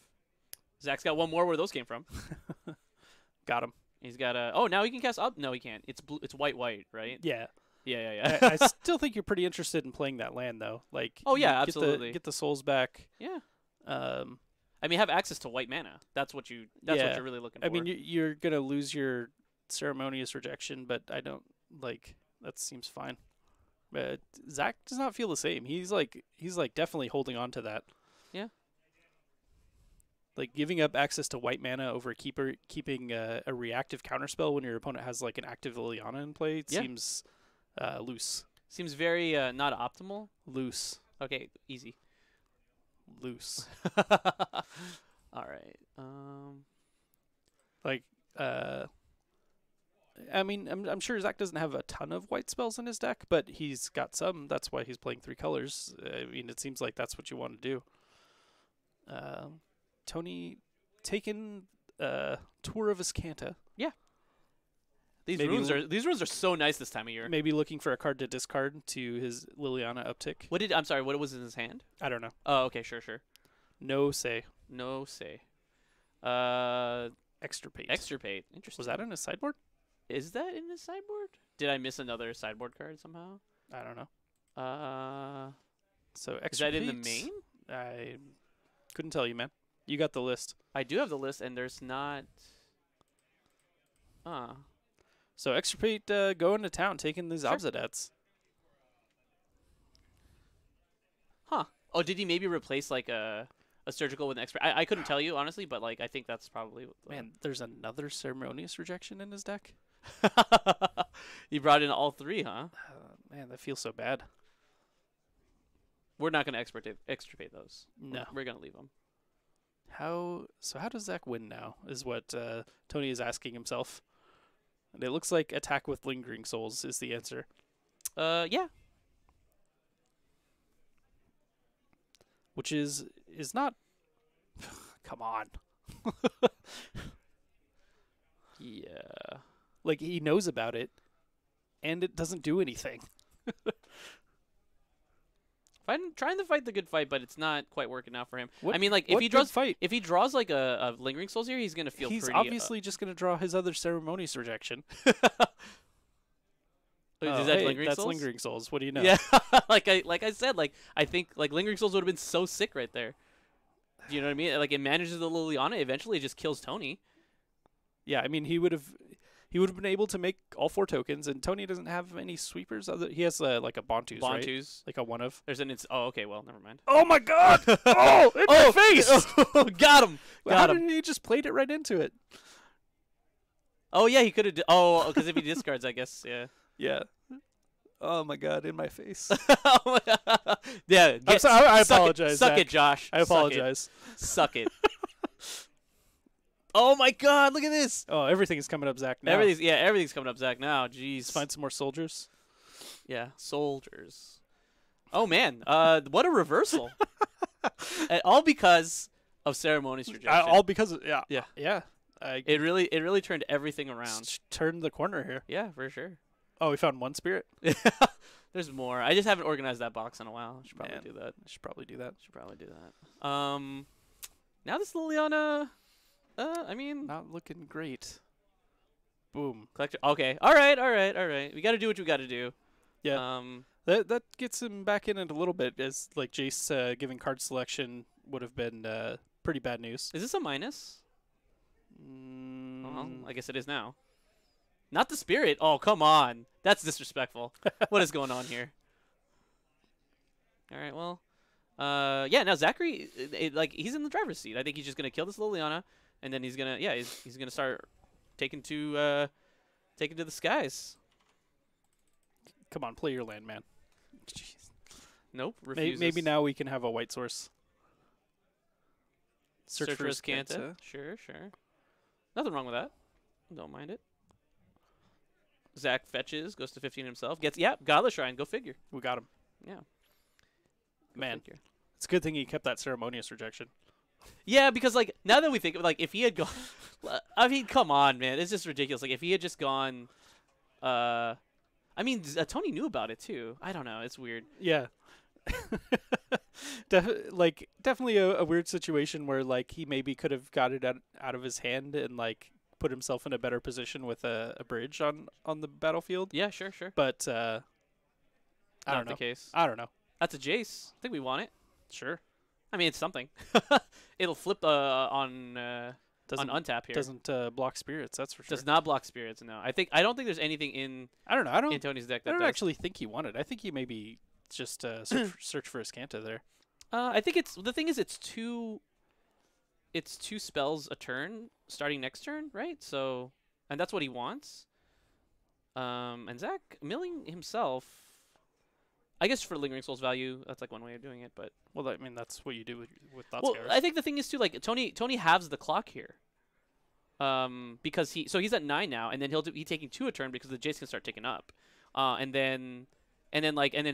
Zach's got one more where those came from. Got him. He's got a... Oh, now he can cast up? No, he can't. It's blue. It's white, right? Yeah. Yeah. I still think you're pretty interested in playing that land, though. Like, oh, yeah, absolutely. Get the souls back. Yeah. I mean, have access to white mana. That's what you're really looking for. I mean, you're going to lose your Ceremonious Rejection, but I don't, like, that seems fine. Zach does not feel the same. He's definitely holding on to that. Yeah. Like, giving up access to white mana over keeping a reactive counterspell when your opponent has, like, an active Liliana in play seems loose. Seems very not optimal. Loose. Okay, easy. Loose. All right. I mean, I'm sure Zach doesn't have a ton of white spells in his deck, but he's got some. That's why he's playing 3 colors. I mean, it seems like that's what you want to do. Tony taking a tour of Azcanta. Yeah. These runes are so nice this time of year. Maybe looking for a card to discard to his Liliana uptick. What was in his hand? I don't know. Oh, okay, sure. No say. Extirpate. Extirpate. Interesting. Was that in his sideboard? Is that in his sideboard? Did I miss another sideboard card somehow? I don't know. So extirpate. Is that in the main? I couldn't tell you, man. You got the list. I do have the list, and there's not. So extirpate, going to town, taking these Obzidats. Huh. Oh, did he maybe replace like a surgical with an expert? I couldn't tell you honestly, but like I think that's probably. Man, there's another Ceremonious Rejection in his deck. He brought in all 3, huh? Man, that feels so bad. We're not going to extirpate those. No, we're going to leave them. How does Zach win now? Is what Tony is asking himself. And it looks like attack with Lingering Souls is the answer. Yeah. Which is not. Come on. Yeah. Like, he knows about it, and it doesn't do anything. I'm trying to fight the good fight, but it's not quite working out for him. I mean, like if he draws like a Lingering Souls here, he's gonna feel. He's pretty, obviously just gonna draw his other Ceremonious Rejection. Is that Lingering Souls? That's Lingering Souls. What do you know? Yeah, like I said, like I think like Lingering Souls would have been so sick right there. Do you know what I mean? Like it manages the Liliana, eventually it just kills Tony. Yeah, I mean he would have been able to make all 4 tokens, and Tony doesn't have any sweepers. He has like a Bontus, right? Like a one of. There's an. Oh, okay. Well, never mind. Oh my God! Oh, in my face! Got him! How did he just played it right into it? Oh yeah, he could have. Oh, because if he discards, I guess. Yeah. Yeah. Oh my God! In my face. Yeah. I apologize. Suck it, Josh. I apologize. Suck it. Oh my God! Look at this. Oh, everything is coming up, Zach. Now. Everything's coming up, Zach. Now, jeez. Let's find some more soldiers. Yeah, soldiers. Oh man, what a reversal! And all because of Ceremonious Rejection. All because of yeah. It really turned everything around. Turned the corner here. Yeah, for sure. Oh, we found one spirit. There's more. I just haven't organized that box in a while. I should probably do that. Now this Liliana. I mean, not looking great. Boom. Collector. Okay. All right. We got to do what we got to do. Yeah. That gets him back in it a little bit, as like Jace giving card selection would have been pretty bad news. Is this a minus? Well, I guess it is now. Not the spirit. Oh, come on. That's disrespectful. What is going on here? All right. Well. Yeah. Now Zachary, he's in the driver's seat. I think he's just gonna kill this Liliana. And then he's gonna, he's gonna start taking to the skies. Come on, play your land, man. Jeez. Nope. Refuses. Maybe now we can have a white source. Search for Azcanta. Sure. Nothing wrong with that. Don't mind it. Zach fetches, goes to 15 himself, gets Godless Shrine. Go figure. We got him. Yeah. Man, it's a good thing he kept that ceremonious rejection. Yeah, because like now that we think of like if he had gone, I mean, come on, man, it's just ridiculous. Like if he had just gone, I mean, Tony knew about it too. I don't know. It's weird. Yeah. Definitely a weird situation where like he maybe could have got it out of his hand and like put himself in a better position with a bridge on the battlefield. Yeah, sure. But I don't know. The case. I don't know. That's a Jace. I think we want it. Sure. I mean, it's something. It'll flip on untap here. Doesn't block spirits. That's for sure. Does not block spirits. No, I don't think there's anything in. I don't know. In Tony's deck. I don't actually think he wanted. I think he maybe just search for his Scanta there. I think the thing is it's two spells a turn starting next turn, right? So, and that's what he wants. And Zach milling himself, I guess for Lingering Soul's value, that's like one way of doing it. But well, I mean that's what you do with Thought well, Scours. I think the thing is too, like Tony halves the clock here. Because he's at 9 now, and then he's taking 2 a turn because the Jace can start ticking up, and then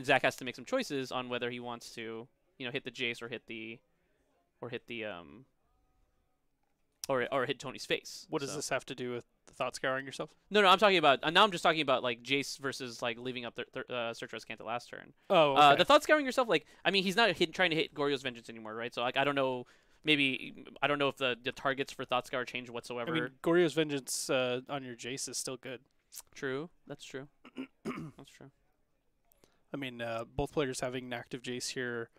Zach has to make some choices on whether he wants to, hit the Jace or hit Tony's face. What does this have to do with the Thought Scouring yourself? No, I'm talking about now. I'm just talking about like Jace versus like leaving up the Search Res Canta last turn. Oh, okay. The Thought Scouring yourself, like I mean, he's not trying to hit Goryo's Vengeance anymore, right? So like I don't know. Maybe I don't know if the targets for Thought Scour change whatsoever. I mean, Goryo's Vengeance on your Jace is still good. True. That's true. That's true. I mean, both players having an active Jace here,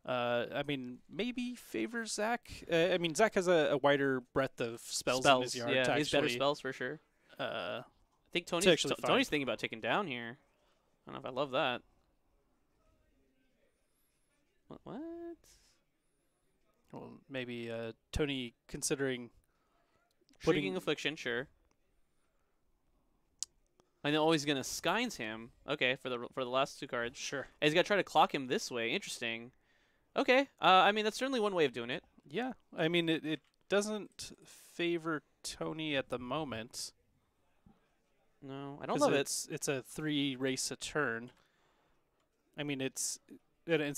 I mean, maybe favors Zach. I mean, Zach has a wider breadth of spells in his yard. Yeah, he's better spells for sure. I think Tony's thinking about taking down here. I don't know if I love that. What? Well, maybe Tony considering Shrieking Affliction, sure. I know he's gonna Skynes him. Okay, for the last 2 cards. Sure. And he's gonna try to clock him this way. Interesting. Okay. I mean that's certainly one way of doing it. Yeah. I mean it doesn't favor Tony at the moment. No, I don't love it. It's a 3 race a turn. I mean it's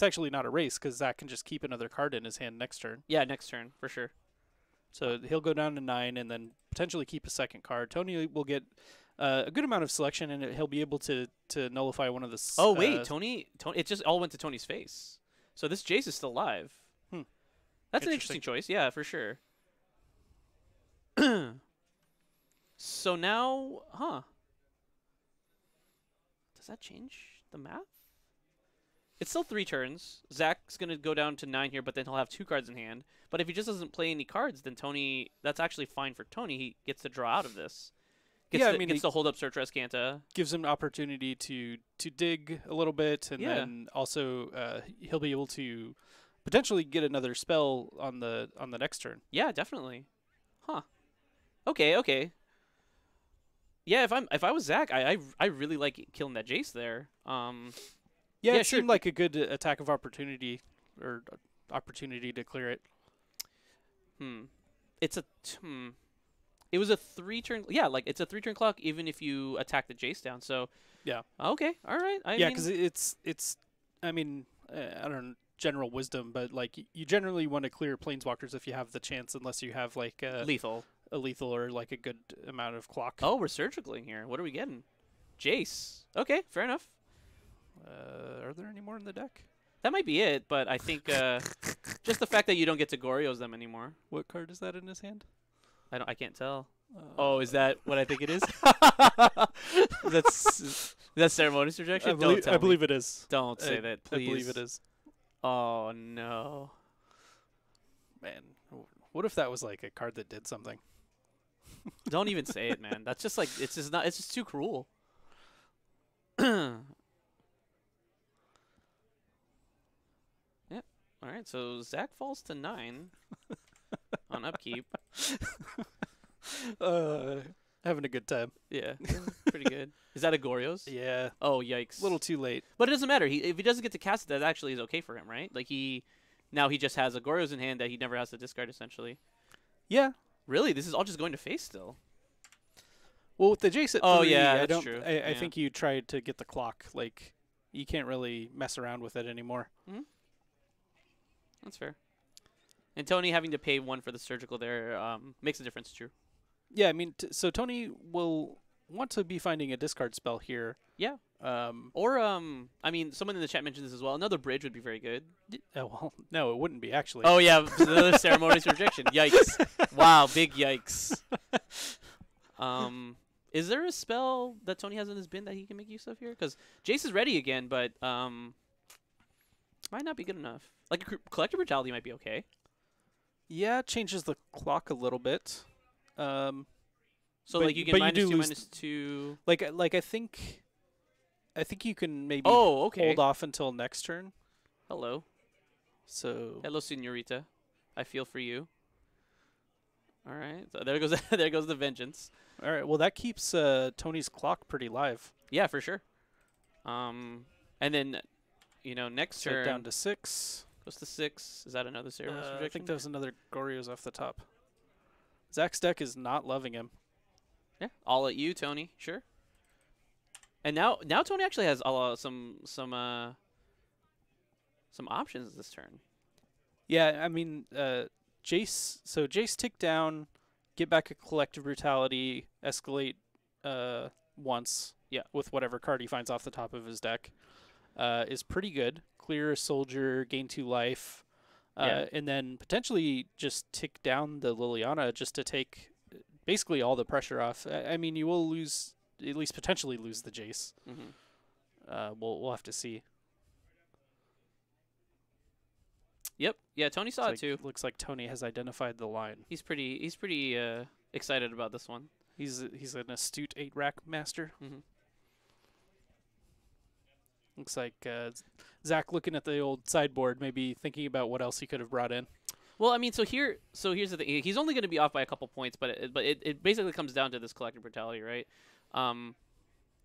actually not a race because Zach can just keep another card in his hand next turn. Yeah, next turn for sure. So he'll go down to 9 and then potentially keep a second card. Tony will get a good amount of selection, and he'll be able to nullify one of the. Oh wait, Tony! It just all went to Tony's face. So this Jace is still alive. That's an interesting choice. Yeah, for sure. So now, does that change the math? It's still 3 turns. Zach's going to go down to 9 here, but then he'll have 2 cards in hand. But if he just doesn't play any cards, then Tony, that's actually fine for Tony. He gets to draw out of this. Gets to hold up Search Res Canta. Gives him an opportunity to dig a little bit, and then also he'll be able to potentially get another spell on the next turn. Yeah, definitely. Huh. Okay. Yeah, if I was Zach, I really like killing that Jace there. Yeah, it seemed like a good attack of opportunity or opportunity to clear it. It was a 3-turn. Yeah, like it's a 3-turn clock even if you attack the Jace down. So yeah. Okay. All right. Yeah, because it's. I mean, I don't know, general wisdom, but like you generally want to clear planeswalkers if you have the chance, unless you have like a lethal or like a good amount of clock. Oh, we're surgicling here. What are we getting? Jace. Okay, fair enough. Are there any more in the deck? That might be it, but I think just the fact that you don't get to Goryo's them anymore. What card is that in his hand? I can't tell. Oh, is that what I think it is? That's ceremonious rejection? I believe it is. Don't say that, please. I believe it is. Oh no. Man, what if that was like a card that did something? Don't even say it, man. That's just like it's just too cruel. Yep. All right, so Zach falls to 9 on upkeep. Having a good time. Yeah, pretty good. Is that a Goryo's? Yeah. Oh, yikes. A little too late. But it doesn't matter. If he doesn't get to cast it, that actually is okay for him, right? Like now he just has a Goryo's in hand that he never has to discard, essentially. Yeah. Really? This is all just going to face still? Well, with the Jace at 3, yeah, that's true. I think you tried to get the clock. Like, you can't really mess around with it anymore. Mm-hmm. That's fair. And Tony having to pay 1 for the surgical there makes a difference, too. Yeah, I mean, so Tony will want to be finding a discard spell here. Yeah. Or, I mean, someone in the chat mentioned this as well. Another bridge would be very good. Well, no, it wouldn't be, actually. Oh, yeah, another ceremonious rejection. Yikes. Wow, big yikes. Is there a spell that Tony has in his bin that he can make use of here? Because Jace is ready again, but might not be good enough. Like, Collective Brutality might be okay. Yeah, it changes the clock a little bit. So, like, you can -2/-2. Like I think you can maybe hold off until next turn. Hello. So. Hello, Senorita. I feel for you. All right. So there goes there goes the vengeance. All right. Well, that keeps Tony's clock pretty live. Yeah, for sure. And then, next turn down to 6. Goes to 6. Is that another ceremonious rejection? I think that was another Goryo's off the top. Zach's deck is not loving him. Yeah. All at you, Tony. Sure. And now Tony actually has some options this turn. Yeah, I mean, Jace. So Jace tick down, get back a Collective Brutality, escalate once. Yeah. With whatever card he finds off the top of his deck, is pretty good. Clear a soldier, gain 2 life, and then potentially just tick down the Liliana just to take basically all the pressure off. I mean, you will lose, at least potentially lose the Jace. Mm-hmm. We'll have to see. Yep. Yeah, Tony saw it too. Looks like Tony has identified the line. He's pretty excited about this one. He's an astute 8-rack master. Mm-hmm. Looks like Zach looking at the old sideboard, maybe thinking about what else he could have brought in. Well, I mean, so here's the thing. He's only going to be off by a couple points, but it basically comes down to this Collective Brutality, right?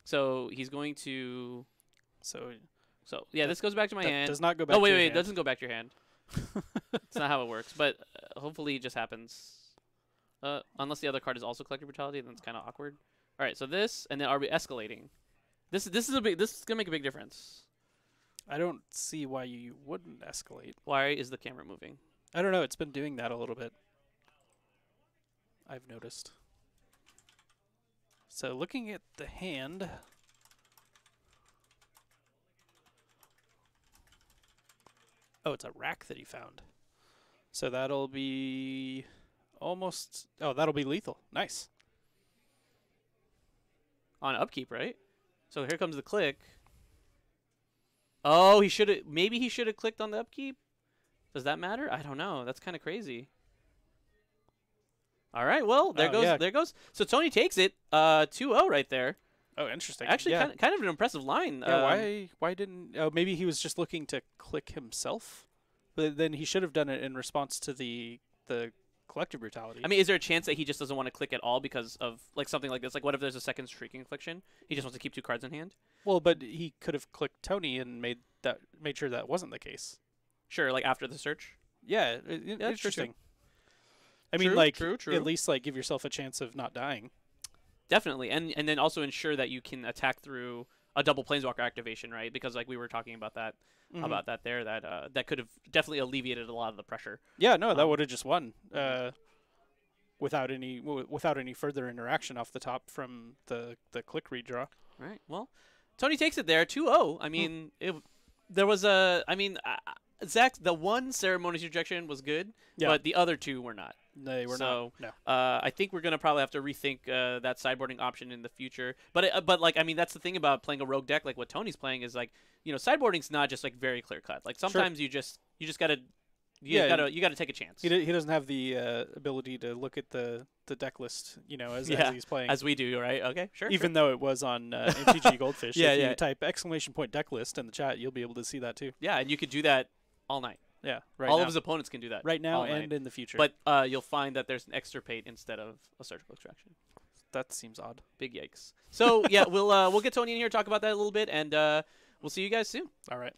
So he's going to. So yeah, this goes back to my hand. Does not go back. Oh wait, to your it hand. doesn't go back to your hand. It's not how it works, but hopefully it just happens. Unless the other card is also Collective Brutality, then it's kind of awkward. All right, so this, and then are we escalating? This is gonna make a big difference. I don't see why you wouldn't escalate. Why is the camera moving? I don't know. It's been doing that a little bit. I've noticed. So looking at the hand. Oh, it's a rack that he found. So that'll be almost. Oh, that'll be lethal. Nice. On upkeep, right? So here comes the click. Oh, maybe he should have clicked on the upkeep. Does that matter? I don't know. That's kind of crazy. All right. Well, there goes. So Tony takes it. 2-0 right there. Oh, interesting. Actually, yeah. kind of an impressive line. Yeah, why didn't? Oh, maybe he was just looking to click himself. But then he should have done it in response to the Collective Brutality. I mean, is there a chance that he just doesn't want to click at all because of like something like this? Like, what if there's a second Shrieking Affliction? He just wants to keep 2 cards in hand. Well, but he could have clicked Tony and made sure that wasn't the case. Sure, like after the search. Yeah, that's interesting. True. I mean, like, true. at least like give yourself a chance of not dying. Definitely, and then also ensure that you can attack through a double Planeswalker activation, right? Because like we were talking about that, that could have definitely alleviated a lot of the pressure. Yeah, no, that would have just won without any further interaction off the top from the click redraw. Right. Well, Tony takes it there, 2-0. I mean, there was Zach, the one ceremonious rejection was good, but the other 2 were not. They were not. No. I think we're gonna probably have to rethink that sideboarding option in the future. But like I mean, that's the thing about playing a rogue deck like what Tony's playing is like sideboarding's not just like very clear cut. Like sometimes you gotta take a chance. He doesn't have the ability to look at the deck list, as he's playing. As we do, right? Okay, sure. Even though it was on MTG Goldfish, if you type > deck list in the chat, you'll be able to see that too. Yeah, and you could do that all night. Yeah, all of his opponents can do that right now and in the future. But you'll find that there's an extirpate instead of a surgical extraction. That seems odd. Big yikes. So yeah, we'll get Tony in here, talk about that a little bit, and we'll see you guys soon. All right.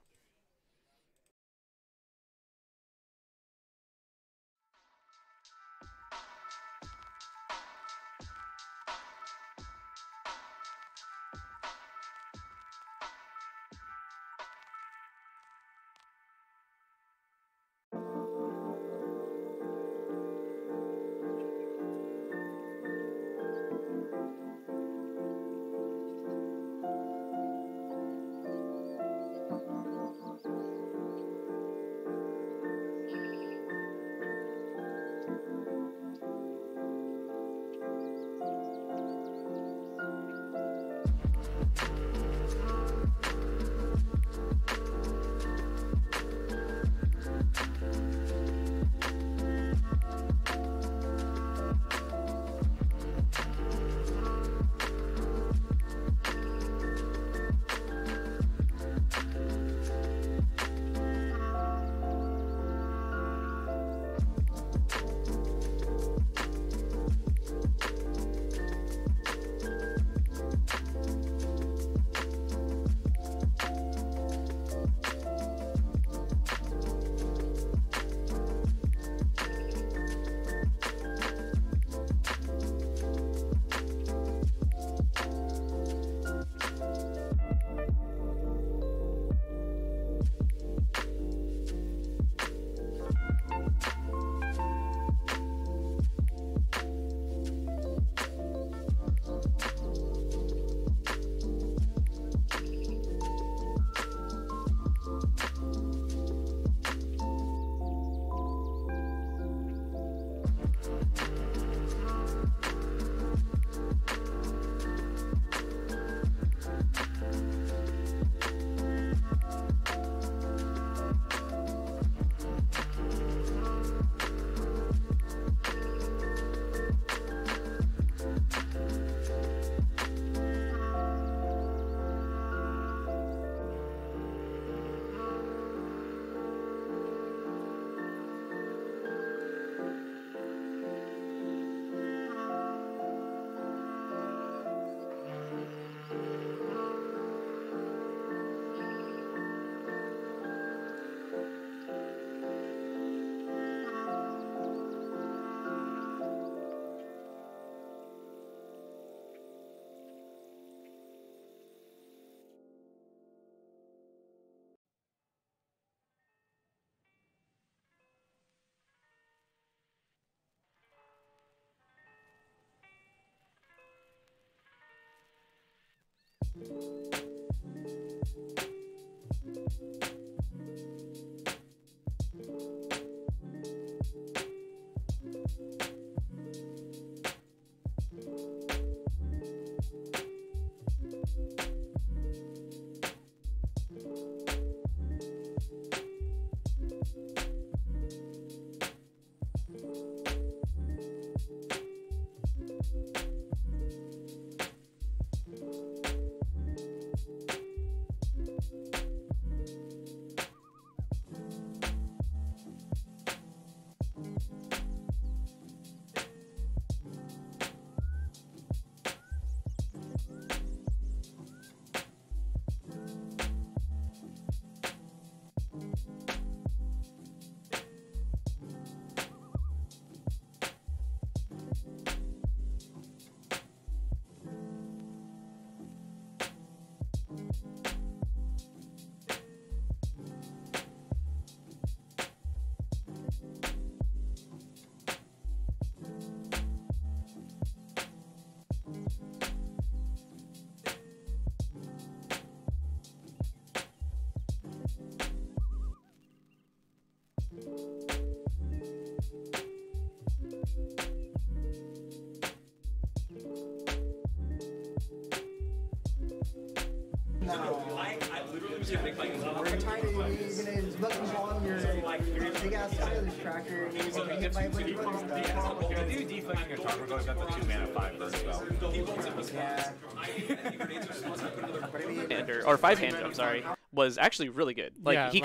Or five-hander, I'm sorry, was actually really good. Like Yeah, he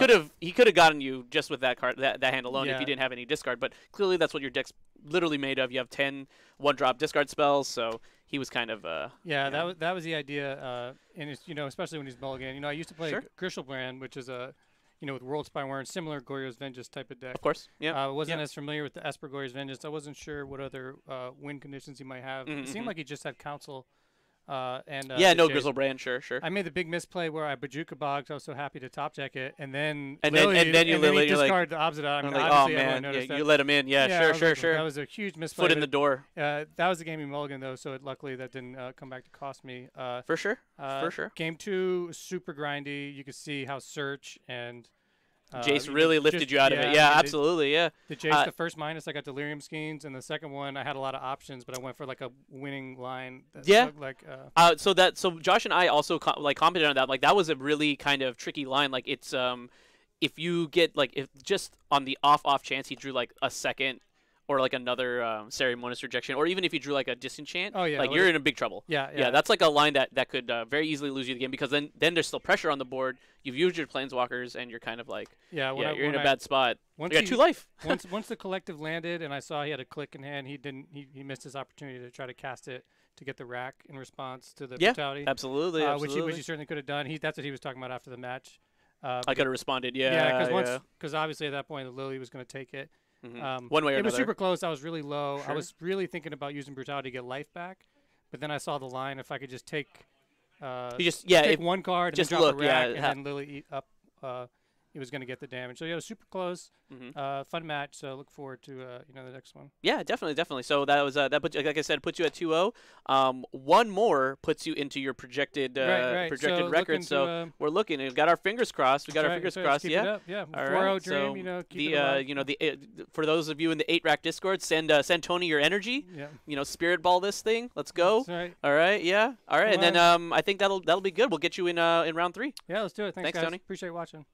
could have gotten you just with that card, that hand alone, if you didn't have any discard. But clearly, that's what your deck's literally made of. You have 10 one-drop discard spells, so he was kind of that was the idea, and it's, especially when he's mulligan. I used to play Griselbrand, which is a with World Spy Warren, similar Gory's Vengeance type of deck. Of course, yeah. I wasn't as familiar with the Esper Gory's Vengeance. I wasn't sure what other win conditions he might have. It seemed like he just had Council. No Griselbrand, sure. I made the big misplay where I Bajuka Bogged. I was so happy to top deck it, and then then you discarded the opposite. I mean, like, oh man, you let him in. Sure. That was a huge misplay. Foot in the door. That was the game in Mulligan though, so luckily that didn't come back to cost me. For sure. Game 2, super grindy. You could see how Search and Jace really lifted you out of it. Yeah, absolutely. Yeah. The Jace, the first minus, I got Delirium Schemes, and the second one, I had a lot of options, but I went for like a winning line. So Josh and I also commented on that. Like that was a really kind of tricky line. Like it's if you get if just on the off chance he drew like a second or like another Ceremonious Rejection, or even if you drew like a Disenchant, you're in a big trouble. Yeah. That's like a line that could very easily lose you the game, because then there's still pressure on the board. You've used your Planeswalkers, and you're kind of like, you're in a bad spot. You got 2 life. once the collective landed, and I saw he had a click in hand, he missed his opportunity to try to cast it to get the rack in response to the brutality. Absolutely. Which he certainly could have done. That's what he was talking about after the match. I could have responded. Because obviously at that point the Lily was going to take it. One way or another. It was super close. I was really low. Sure. I was really thinking about using brutality to get life back, but then I saw the line. If I could just take, take one card, just and drop look, a rack, and then Lily eat up, he was going to get the damage. So, yeah, it was super close, fun match. So, look forward to the next one. Yeah, definitely. So that was that puts, like I said, puts you at 2-0. One more puts you into your projected projected record. So we're looking. We've got our fingers crossed. We got our fingers crossed. Keep it up. Yeah. 4-0 dream. So keep it the for those of you in the 8-Rack Discord, send Tony your energy. Yeah. Spirit ball this thing. Let's go. That's right. All right. Yeah. All right. And then I think that'll be good. We'll get you in round 3. Yeah, let's do it. Thanks guys. Tony. Appreciate watching.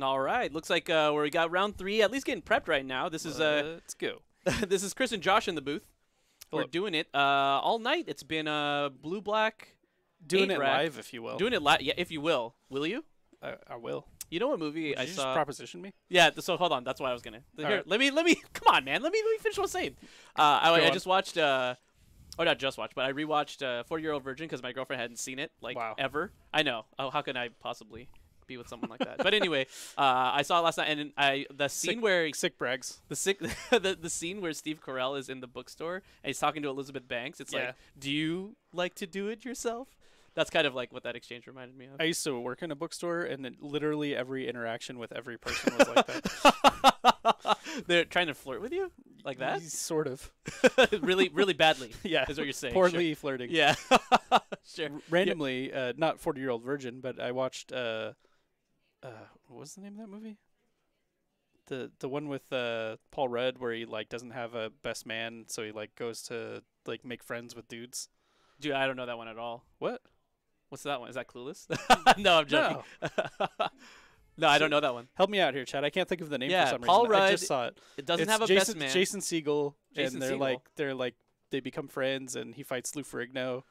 All right. Looks like we got round 3. At least getting prepped right now. This is let's go. This is Chris and Josh in the booth. Hello. We're doing it all night. It's been blue black. Doing it live, if you will. Doing it live, yeah, if you will. Will you? I will. You know what movie I Did you saw? Just proposition me? Yeah. So hold on. That's why I was gonna. Here, right. let me. Come on, man. Let me finish what I'm saying. I just watched. Oh, not just watched, but I rewatched 40-Year-Old Virgin because my girlfriend hadn't seen it ever. I know. Oh, how can I possibly be with someone like that? But anyway, I saw it last night, and the scene where sick brags, the scene where Steve Carell is in the bookstore and he's talking to Elizabeth Banks. It's like, do you like to do it yourself? That's kind of like what that exchange reminded me of. I used to work in a bookstore, and then literally every interaction with every person was like that. They're trying to flirt with you? Like that? Sort of. really, really badly. Yeah. Is what you're saying. Poorly flirting. Yeah. Sure. Randomly, not 40-Year-Old Virgin, but I watched, what was the name of that movie? The one with Paul Rudd where he like doesn't have a best man, so he like goes to like make friends with dudes. Dude, I don't know that one at all. What? What's that one? Is that Clueless? No, I'm joking. No, I don't know that one. Help me out here, Chad. I can't think of the name for some Paul reason. Rudd, I just saw it. It doesn't have a Jason, best man. Jason Segel, Jason and Segel. they become friends, and he fights Lou Ferrigno.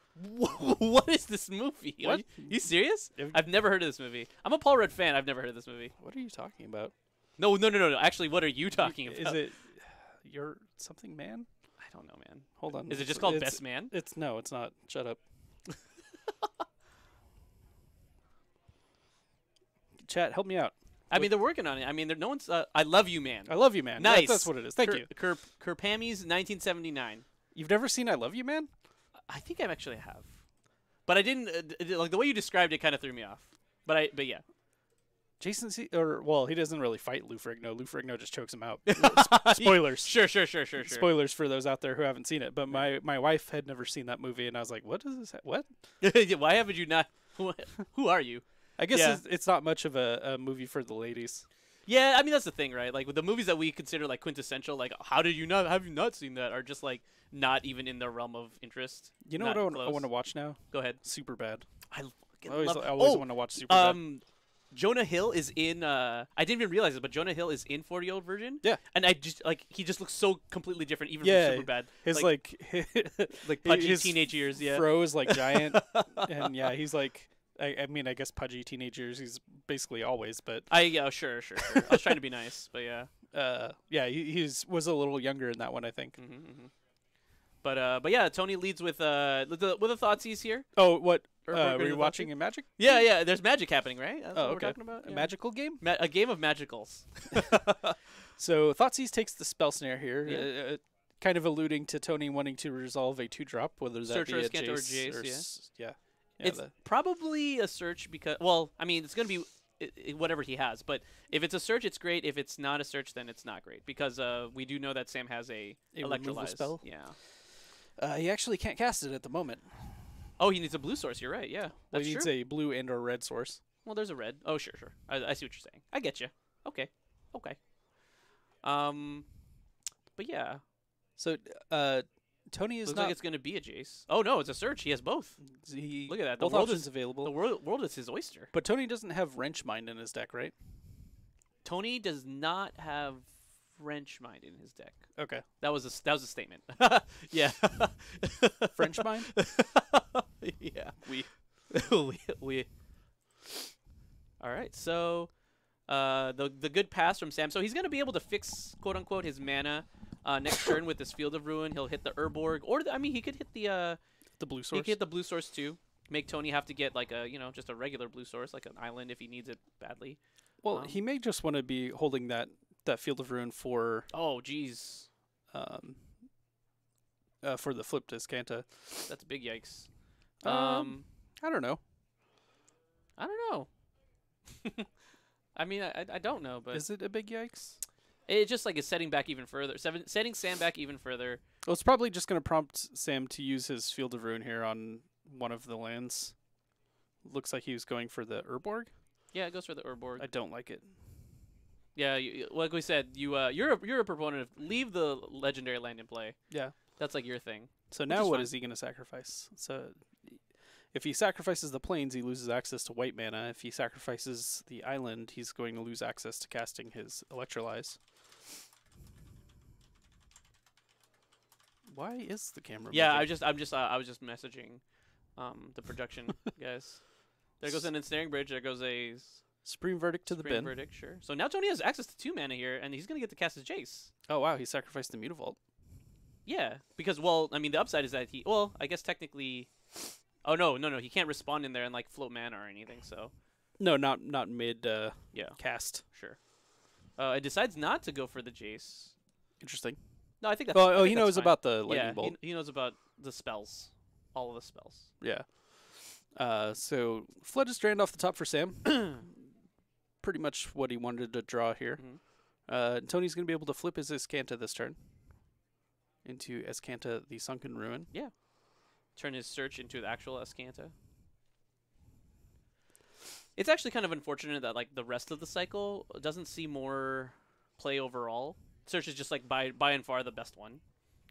What is this movie? What? You serious? I've never heard of this movie. I'm a Paul Rudd fan. I've never heard of this movie. What are you talking about? No. Actually, what are you talking about? Is it your something man? I don't know, man. Hold on. Is it just called Best Man? It's not. Shut up. Chat, help me out. I mean, they're working on it. I mean, no one's. I love you, man. I love you, man. Nice. That's what it is. Thank you. Kerpami's 1979. You've never seen I Love You, Man? I think I actually have, but I didn't. Like the way you described it, kind of threw me off. But yeah. Jason he doesn't really fight Lou Ferrigno. Lou Ferrigno just chokes him out. Spoilers. Sure. Spoilers for those out there who haven't seen it. But my wife had never seen that movie, and I was like, "What is this? What? Why haven't you not? Who are you?" I guess it's not much of a movie for the ladies. Yeah, I mean that's the thing, right? Like with the movies that we consider like quintessential, like have you not seen that? Are just like not even in the realm of interest. You know what I want to watch now? Go ahead. Superbad. I always want to watch Superbad. Jonah Hill is in. I didn't even realize it, but Jonah Hill is in 40-Year-Old Virgin. Yeah, and I just like he just looks so completely different, even from Superbad. His like pudgy his teenage years. Yeah, fro is like giant, and yeah, he's like. I mean, I guess pudgy teenagers. He's basically always, but sure. I was trying to be nice, but yeah. He was a little younger in that one, I think. Mm-hmm. But yeah, Tony leads with the thoughtseize here. Oh, what? Were you watching in Magic? Yeah. There's magic happening, right? That's what we're talking about. A magical game? A game of magicals. So Thoughtseize takes the spell snare here, kind of alluding to Tony wanting to resolve a 2-drop, whether that Search be a Jace or it's probably a search because, well, I mean, it's going to be whatever he has. But if it's a search, it's great. If it's not a search, then it's not great because we do know that Sam has a electrolyze spell. Yeah. He actually can't cast it at the moment. Oh, he needs a blue source. You're right. Yeah, that's he needs a blue and or red source. Well, there's a red. Oh, sure. I see what you're saying. I get you. Okay. But yeah. So, Tony is looks not. like it's going to be a Jace. Oh no, it's a search. He has both. Look at that. Both options available. The world is his oyster. But Tony doesn't have Wrench Mind in his deck, right? Tony does not have Wrench Mind in his deck. Okay, that was a statement. Yeah. French Mind. Yeah. We. All right. So, the good pass from Sam. So he's going to be able to fix quote unquote his mana. Next turn with this Field of Ruin, he'll hit the Urborg, or he could hit the blue source. He could hit the blue source too. Make Tony have to get like a just a regular blue source, like an island if he needs it badly. Well, he may just want to be holding that Field of Ruin for. Oh, geez. For the flip to Scanta. That's a big yikes. I don't know. I mean, I don't know, but is it a big yikes? It just like is setting back even further. Setting Sam back even further. Well, it's probably just going to prompt Sam to use his Field of Ruin here on one of the lands. Looks like he was going for the Urborg. Yeah, it goes for the Urborg. I don't like it. Yeah, like we said, you're a proponent of leave the legendary land in play. Yeah, that's like your thing. So now what is he going to sacrifice? So if he sacrifices the plains, he loses access to white mana. If he sacrifices the island, he's going to lose access to casting his Electrolyze. Why is the camera? Yeah, moving? I was just messaging, the production guys. There goes an ensnaring bridge. There goes a Supreme Verdict to the bin. Verdict, sure. So now Tony has access to 2 mana here, and he's gonna get to cast his Jace. Oh wow, he sacrificed the Mutavault. Yeah, because I mean the upside is that I guess technically, oh no, he can't respond in there and like float mana or anything. So no, not mid cast. Sure. It decides not to go for the Jace. Interesting. No, I think that's. He knows about the lightning bolt. He knows about the spells, all of the spells. Yeah. So Flood is drained off the top for Sam. Pretty much what he wanted to draw here. Mm-hmm. Tony's going to be able to flip his Escanta this turn into Escanta the Sunken Ruin. Yeah. Turn his search into the actual Escanta. It's actually kind of unfortunate that like the rest of the cycle doesn't see more play overall. Search is just like by and far the best one.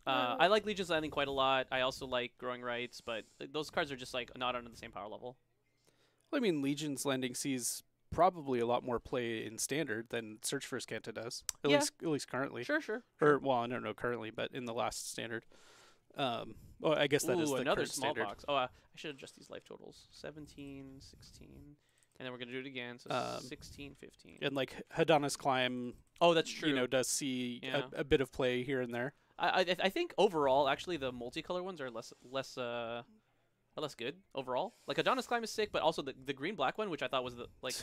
I like Legion's Landing quite a lot. I also like Growing Rights, but those cards are just like not under the same power level. Well, I mean, Legion's Landing sees probably a lot more play in Standard than Search for Scanta does. At least currently. Sure. Or well, I don't know currently, but in the last Standard. Well, I guess that is the another current small Standard. box. Oh, I should adjust these life totals. 17, 16. And then we're gonna do it again. So 16, 15. And like Hadana's Climb. Oh, that's true. You know, does see a bit of play here and there. I think overall, actually, the multicolor ones are less good overall. Like Hadana's Climb is sick, but also the green black one, which I thought was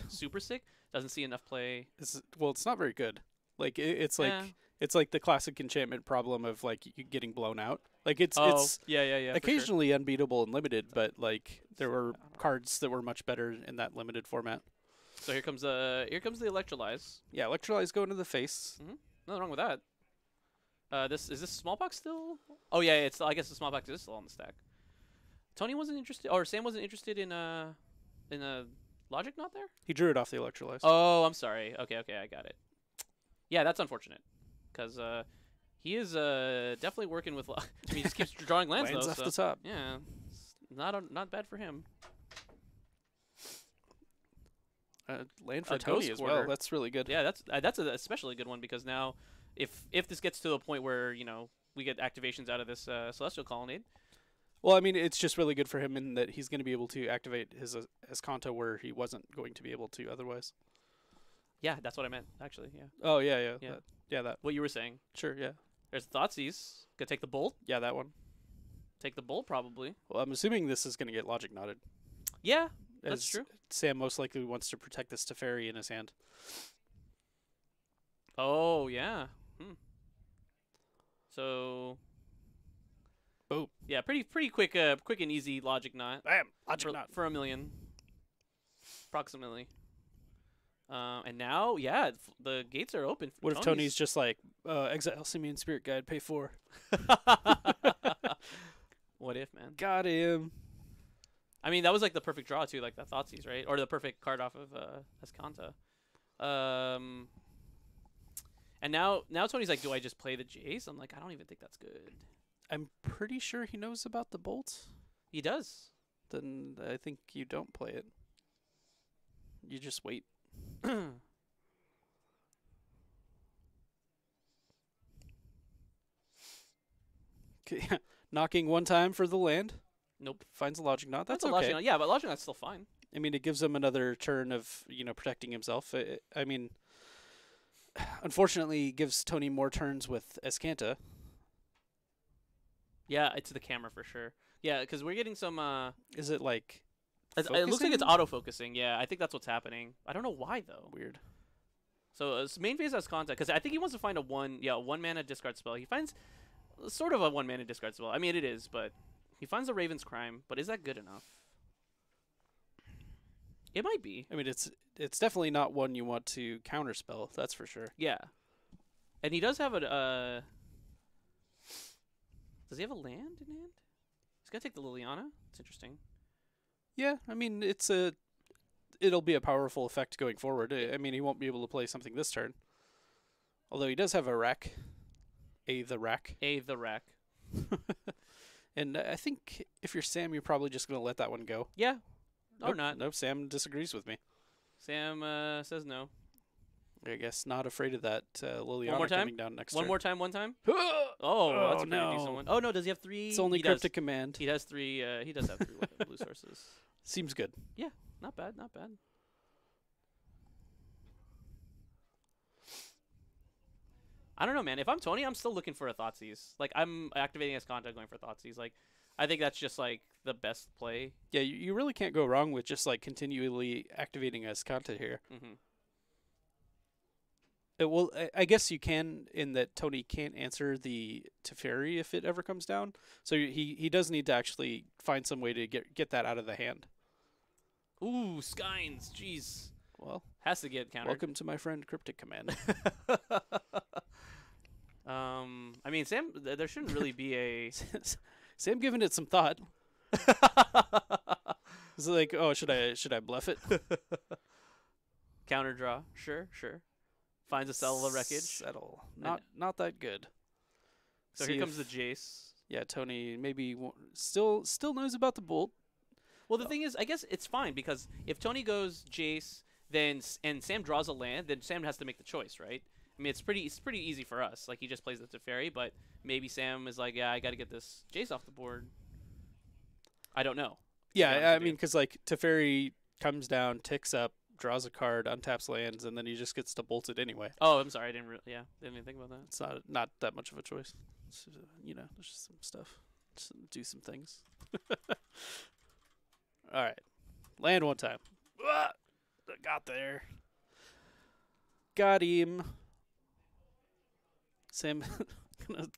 super sick, doesn't see enough play. It's not very good. Like it's like the classic enchantment problem of like you getting blown out. Like it's occasionally unbeatable and limited, but like there were cards that were much better in that limited format. So here comes the Electrolyze. Yeah, Electrolyze going to the face. Nothing wrong with that. Is this Smallpox still? Oh yeah, I guess the Smallpox is still on the stack. Tony wasn't interested, or Sam wasn't interested in a Logic Knot there. He drew it off the Electrolyze. Oh, I'm sorry. Okay, I got it. Yeah, that's unfortunate, because he is definitely working with. I mean, he just keeps drawing lands off so, the top. Yeah, it's not bad for him. Land for Tony as well. That's really good. Yeah, that's a especially good one because now, if this gets to the point where we get activations out of this Celestial Colonnade. Well, I mean, it's just really good for him in that he's going to be able to activate his Escanto where he wasn't going to be able to otherwise. Yeah, that's what I meant, actually, yeah. Oh, yeah. That. What you were saying. Sure, yeah. There's Thoughtseize. Gonna take the Bolt. Yeah, that one. Take the Bolt, probably. Well, I'm assuming this is going to get Logic Knotted. Yeah, that's true. Sam most likely wants to protect this Teferi in his hand. Oh, yeah. So... Boom. Yeah, pretty quick and easy Logic Knot. Bam! Logic Knot. For 1 million. Approximately. And now, yeah, the gates are open. What if Tony's just like, exile Simian Spirit Guide, pay 4? What if, man? Got him. I mean, that was like the perfect draw, too, like the Thoughtseize, right? Or the perfect card off of Escanta. And now Tony's like, do I just play the Jace? I'm like, I don't even think that's good. I'm pretty sure he knows about the Bolt. He does. Then I think you don't play it. You just wait. Okay, knocking one time for the land. Nope. Finds a Logic Knot. That's a okay. Logic Knot. Yeah, but Logic Knot's still fine. I mean, it gives him another turn of protecting himself. I mean, unfortunately, it gives Tony more turns with Escanta. Yeah, it's the camera for sure. Yeah, because we're getting some... Is it like... It looks like it's auto-focusing. Yeah, I think that's what's happening. I don't know why, though. Weird. So main phase has contact, because I think he wants to find a one mana discard spell. He finds sort of a 1 mana discard spell. I mean, it is, but he finds the Raven's Crime. But is that good enough? It might be. I mean, it's definitely not one you want to counterspell. That's for sure. Yeah. And he does have a... Does he have a land in hand? He's gonna take the Liliana. It's interesting. Yeah, I mean it'll be a powerful effect going forward. I mean he won't be able to play something this turn. Although he does have a Rack. The Rack. And I think if you're Sam, you're probably just gonna let that one go. Yeah. Nope, or not. Nope, Sam disagrees with me. Sam says no. I guess not afraid of that Liliana coming down next turn. One more time. Oh, that's a pretty decent one. Oh no, does he have 3? It's only Cryptic Command. He has 3. He does have 3 blue sources. Seems good. Yeah, not bad. I don't know, man. If I'm Tony, I'm still looking for a Thoughtseize. Like I'm activating Escanta, going for Thoughtseize. Like I think that's just like the best play. Yeah, you really can't go wrong with just like continually activating Escanta here. Mm-hmm. Well, I guess you can, in that Tony can't answer the Teferi if it ever comes down. So he does need to actually find some way to get that out of the hand. Ooh, Skynes, jeez. Well, has to get countered. Welcome to my friend Cryptic Command. I mean, Sam, there shouldn't really be a... Sam giving it some thought. It's like, oh, should I bluff it? Counter draw, sure. Finds a Cell of Wreckage. Settle. Not that good. So here comes the Jace. Yeah, Tony maybe still knows about the Bolt. Well, the thing is, I guess it's fine because if Tony goes Jace, and Sam draws a land, then Sam has to make the choice, right? I mean, it's pretty easy for us. Like he just plays the Teferi, but maybe Sam is like, yeah, I got to get this Jace off the board. I don't know. Yeah, I mean, because like Teferi comes down, ticks up, draws a card, untaps lands, and then he just gets to bolt it anyway. Oh, I'm sorry. I didn't didn't even think about that. It's not that much of a choice. It's, there's just some stuff. Just do some things. All right. Land one time. Got there. Got him. Sam,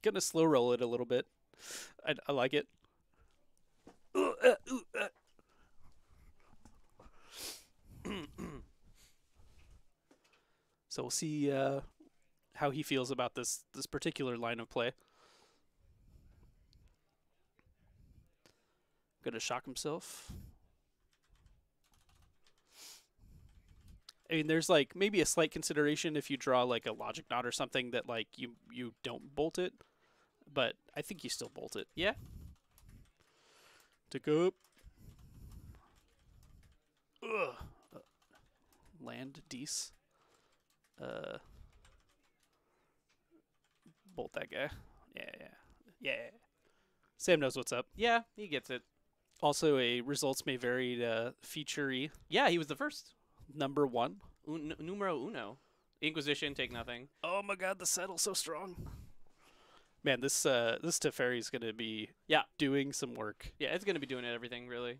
gonna slow roll it a little bit. I like it. So we'll see how he feels about this particular line of play. Gonna shock himself. I mean, there's like maybe a slight consideration if you draw like a logic knot or something that like you don't bolt it, but I think you still bolt it. Yeah. Tick up. Land Dees. Bolt that guy. Yeah. Sam knows what's up. Yeah, he gets it. Also, a results may vary feature-y. Yeah, he was the first. Number 1. Numero uno. Inquisition, take nothing. Oh my god, the settle's so strong. Man, this Teferi is going to be doing some work. Yeah, it's going to be doing everything, really.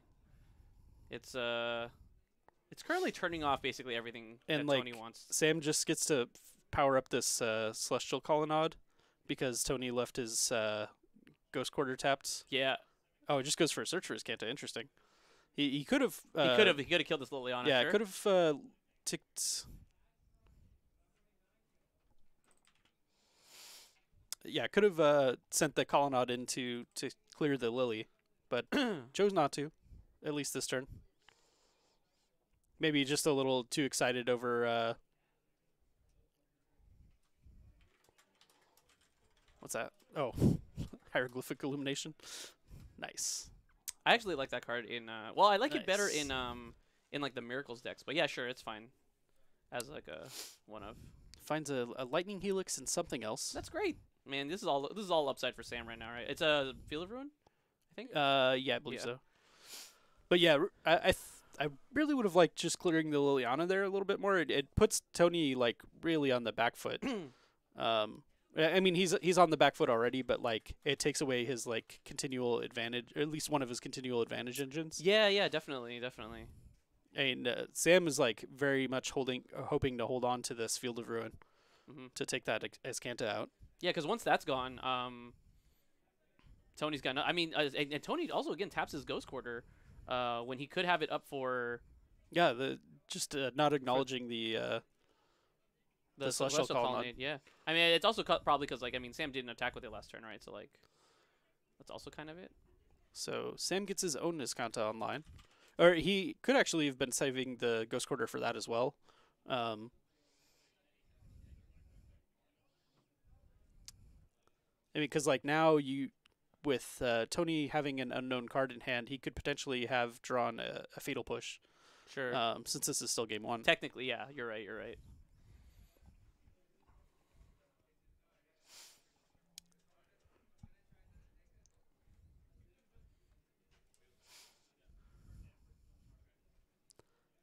It's currently turning off basically everything and that Tony wants. Sam just gets to power up this Celestial Colonnade because Tony left his Ghost Quarter tapped. Yeah. Oh, it just goes for a search for his Kanta. Interesting. He could have. He could have killed this Liliana. Yeah, sure. could have ticked. Yeah, could have sent the Colonnade in to clear the Lily, but chose not to, at least this turn. Maybe just a little too excited over. What's that? Oh, Hieroglyphic Illumination. Nice. I actually like that card in. Well, I like it better in like the Miracles decks, but yeah, sure, it's fine. As like a one of. Finds a Lightning Helix and something else. That's great, man. This is all upside for Sam right now, right? It's a Field of Ruin, I think. Yeah, I believe so. But yeah, I really would have liked just clearing the Liliana there a little bit more. It puts Tony like really on the back foot. I mean, he's on the back foot already, but like it takes away his like continual advantage, or at least one of his continual advantage engines. Yeah, definitely. And Sam is like very much hoping to hold on to this Field of Ruin to take that as Kanta out. Yeah, because once that's gone, Tony's got. And Tony also again taps his Ghost Quarter when he could have it up for. Yeah, not acknowledging the Celestial Colonnade. Yeah, I mean it's also probably because like Sam didn't attack with it last turn, right? So like that's also kind of it. So Sam gets his own Niskanta online. Or he could actually have been saving the Ghost Quarter for that as well. I mean, because like now with Tony having an unknown card in hand, he could potentially have drawn a Fatal Push. Sure. Since this is still game 1. Technically, yeah, you're right.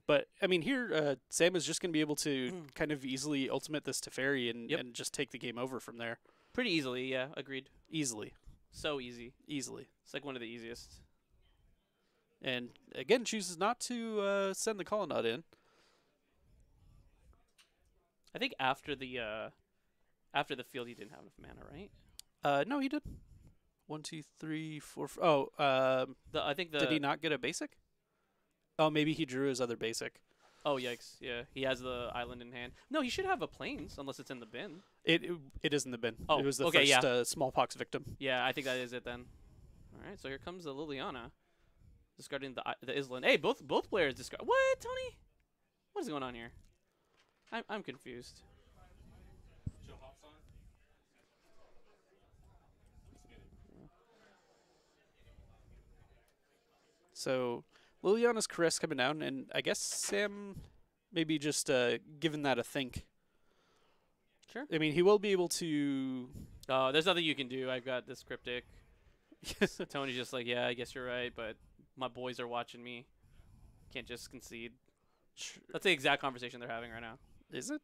But, I mean, here, Sam is just going to be able to kind of easily ultimate this Teferi and just take the game over from there. Pretty easily, yeah, agreed. Easily. So easy. Easily. It's like one of the easiest. And, again, chooses not to send the Colonnade in. I think after the field, he didn't have enough mana, right? No, he did. 1, 2, 3, 4. I think did he not get a basic? Oh, maybe he drew his other basic. Oh, yikes. Yeah, he has the island in hand. No, he should have a plains, unless it's in the bin. It is in the bin. Oh, it was the first smallpox victim. Yeah, I think that is it then. All right, so here comes the Liliana. Discarding the Island. Hey, both players discard. What, Tony? What is going on here? I'm confused. So Liliana's Caress coming down, and I guess Sam maybe just giving that a think. Sure. I mean, he will be able to... Oh, there's nothing you can do. I've got this Cryptic. Tony's just like, yeah, I guess you're right, but my boys are watching me. Can't just concede. That's the exact conversation they're having right now. Is it?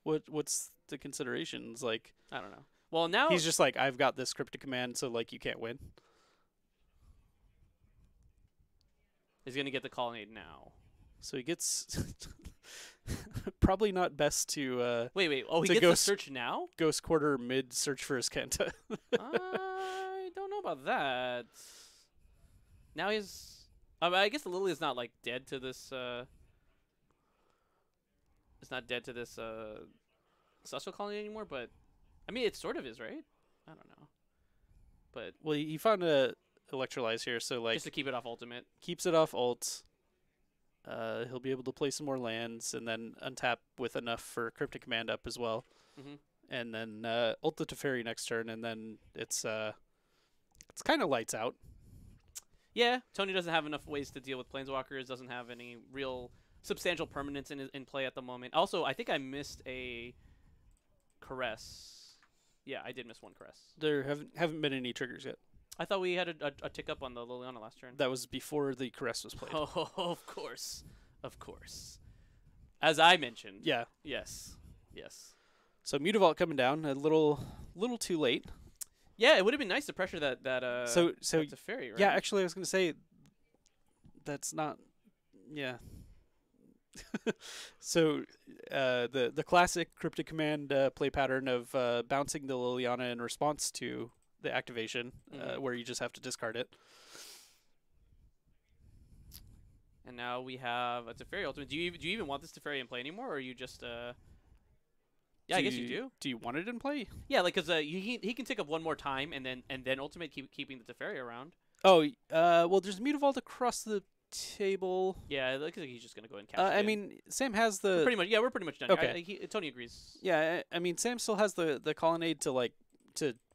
What's the considerations? Like, I don't know. Well, now he's just like, I've got this cryptic command, so like you can't win. He's gonna get the colonnade now. So he gets probably not best to wait. Oh, he gets the search now? Ghost quarter mid search for his Kenta. I don't know about that. Now he's I guess the Lily is not like dead to this it's not dead to this celestial colony anymore, but I mean it sort of is, right? I don't know. But well, he found a electrolyze here, so like just to keep it off ultimate. Keeps it off ult. He'll be able to play some more lands and then untap with enough for Cryptic Command up as well. And then ult the Teferi next turn, and then it's kind of lights out. Yeah, Tony doesn't have enough ways to deal with Planeswalkers, doesn't have any real substantial permanence in play at the moment. Also, I think I missed a Caress. Yeah, I did miss one Caress. There haven't been any triggers yet. I thought we had a tick up on the Liliana last turn. That was before the Caress was played. Oh, of course. Of course. As I mentioned. Yeah. Yes. So Mutavault coming down a little too late. Yeah, it would have been nice to pressure that so Teferi, right? Yeah, actually I was going to say that's not So the classic Cryptic Command play pattern of bouncing the Liliana in response to the activation, where you just have to discard it. And now we have a Teferi ultimate. Do you even want this Teferi in play anymore, or are you just Yeah, I guess you do. Do you want it in play? Yeah, like because he can take up one more time and then ultimate keeping the Teferi around. Oh, well, there's Mutavault across the table. Yeah, it looks like he's just gonna go and catch it. I mean, Sam has the we're pretty much done. Okay. Tony agrees. Yeah, I mean, Sam still has the colonnade to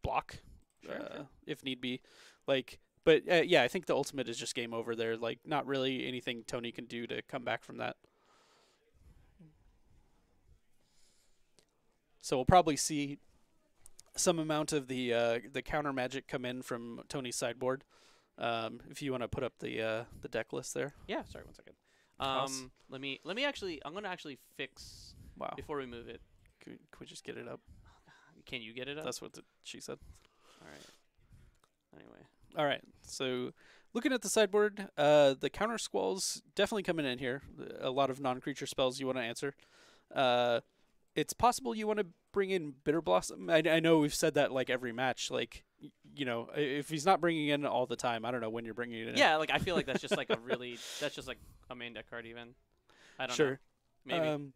block, sure. if need be, like. But yeah, I think the ultimate is just game over there. Like, not really anything Tony can do to come back from that. So we'll probably see some amount of the counter magic come in from Tony's sideboard. If you want to put up the deck list there. Yeah, sorry, 1 second. Let me actually. I'm gonna actually fix. Wow. Before we move it. Can we just get it up? Can you get it up? That's what she said. All right. Anyway. All right. So looking at the sideboard, the counter squalls definitely coming in here. A lot of non-creature spells you want to answer. It's possible you want to bring in Bitter Blossom. I know we've said that like every match. Like, you know, if he's not bringing it in all the time, I don't know when you're bringing it in. Yeah, like I feel like that's just like that's just like a main deck card even. I don't know. Maybe.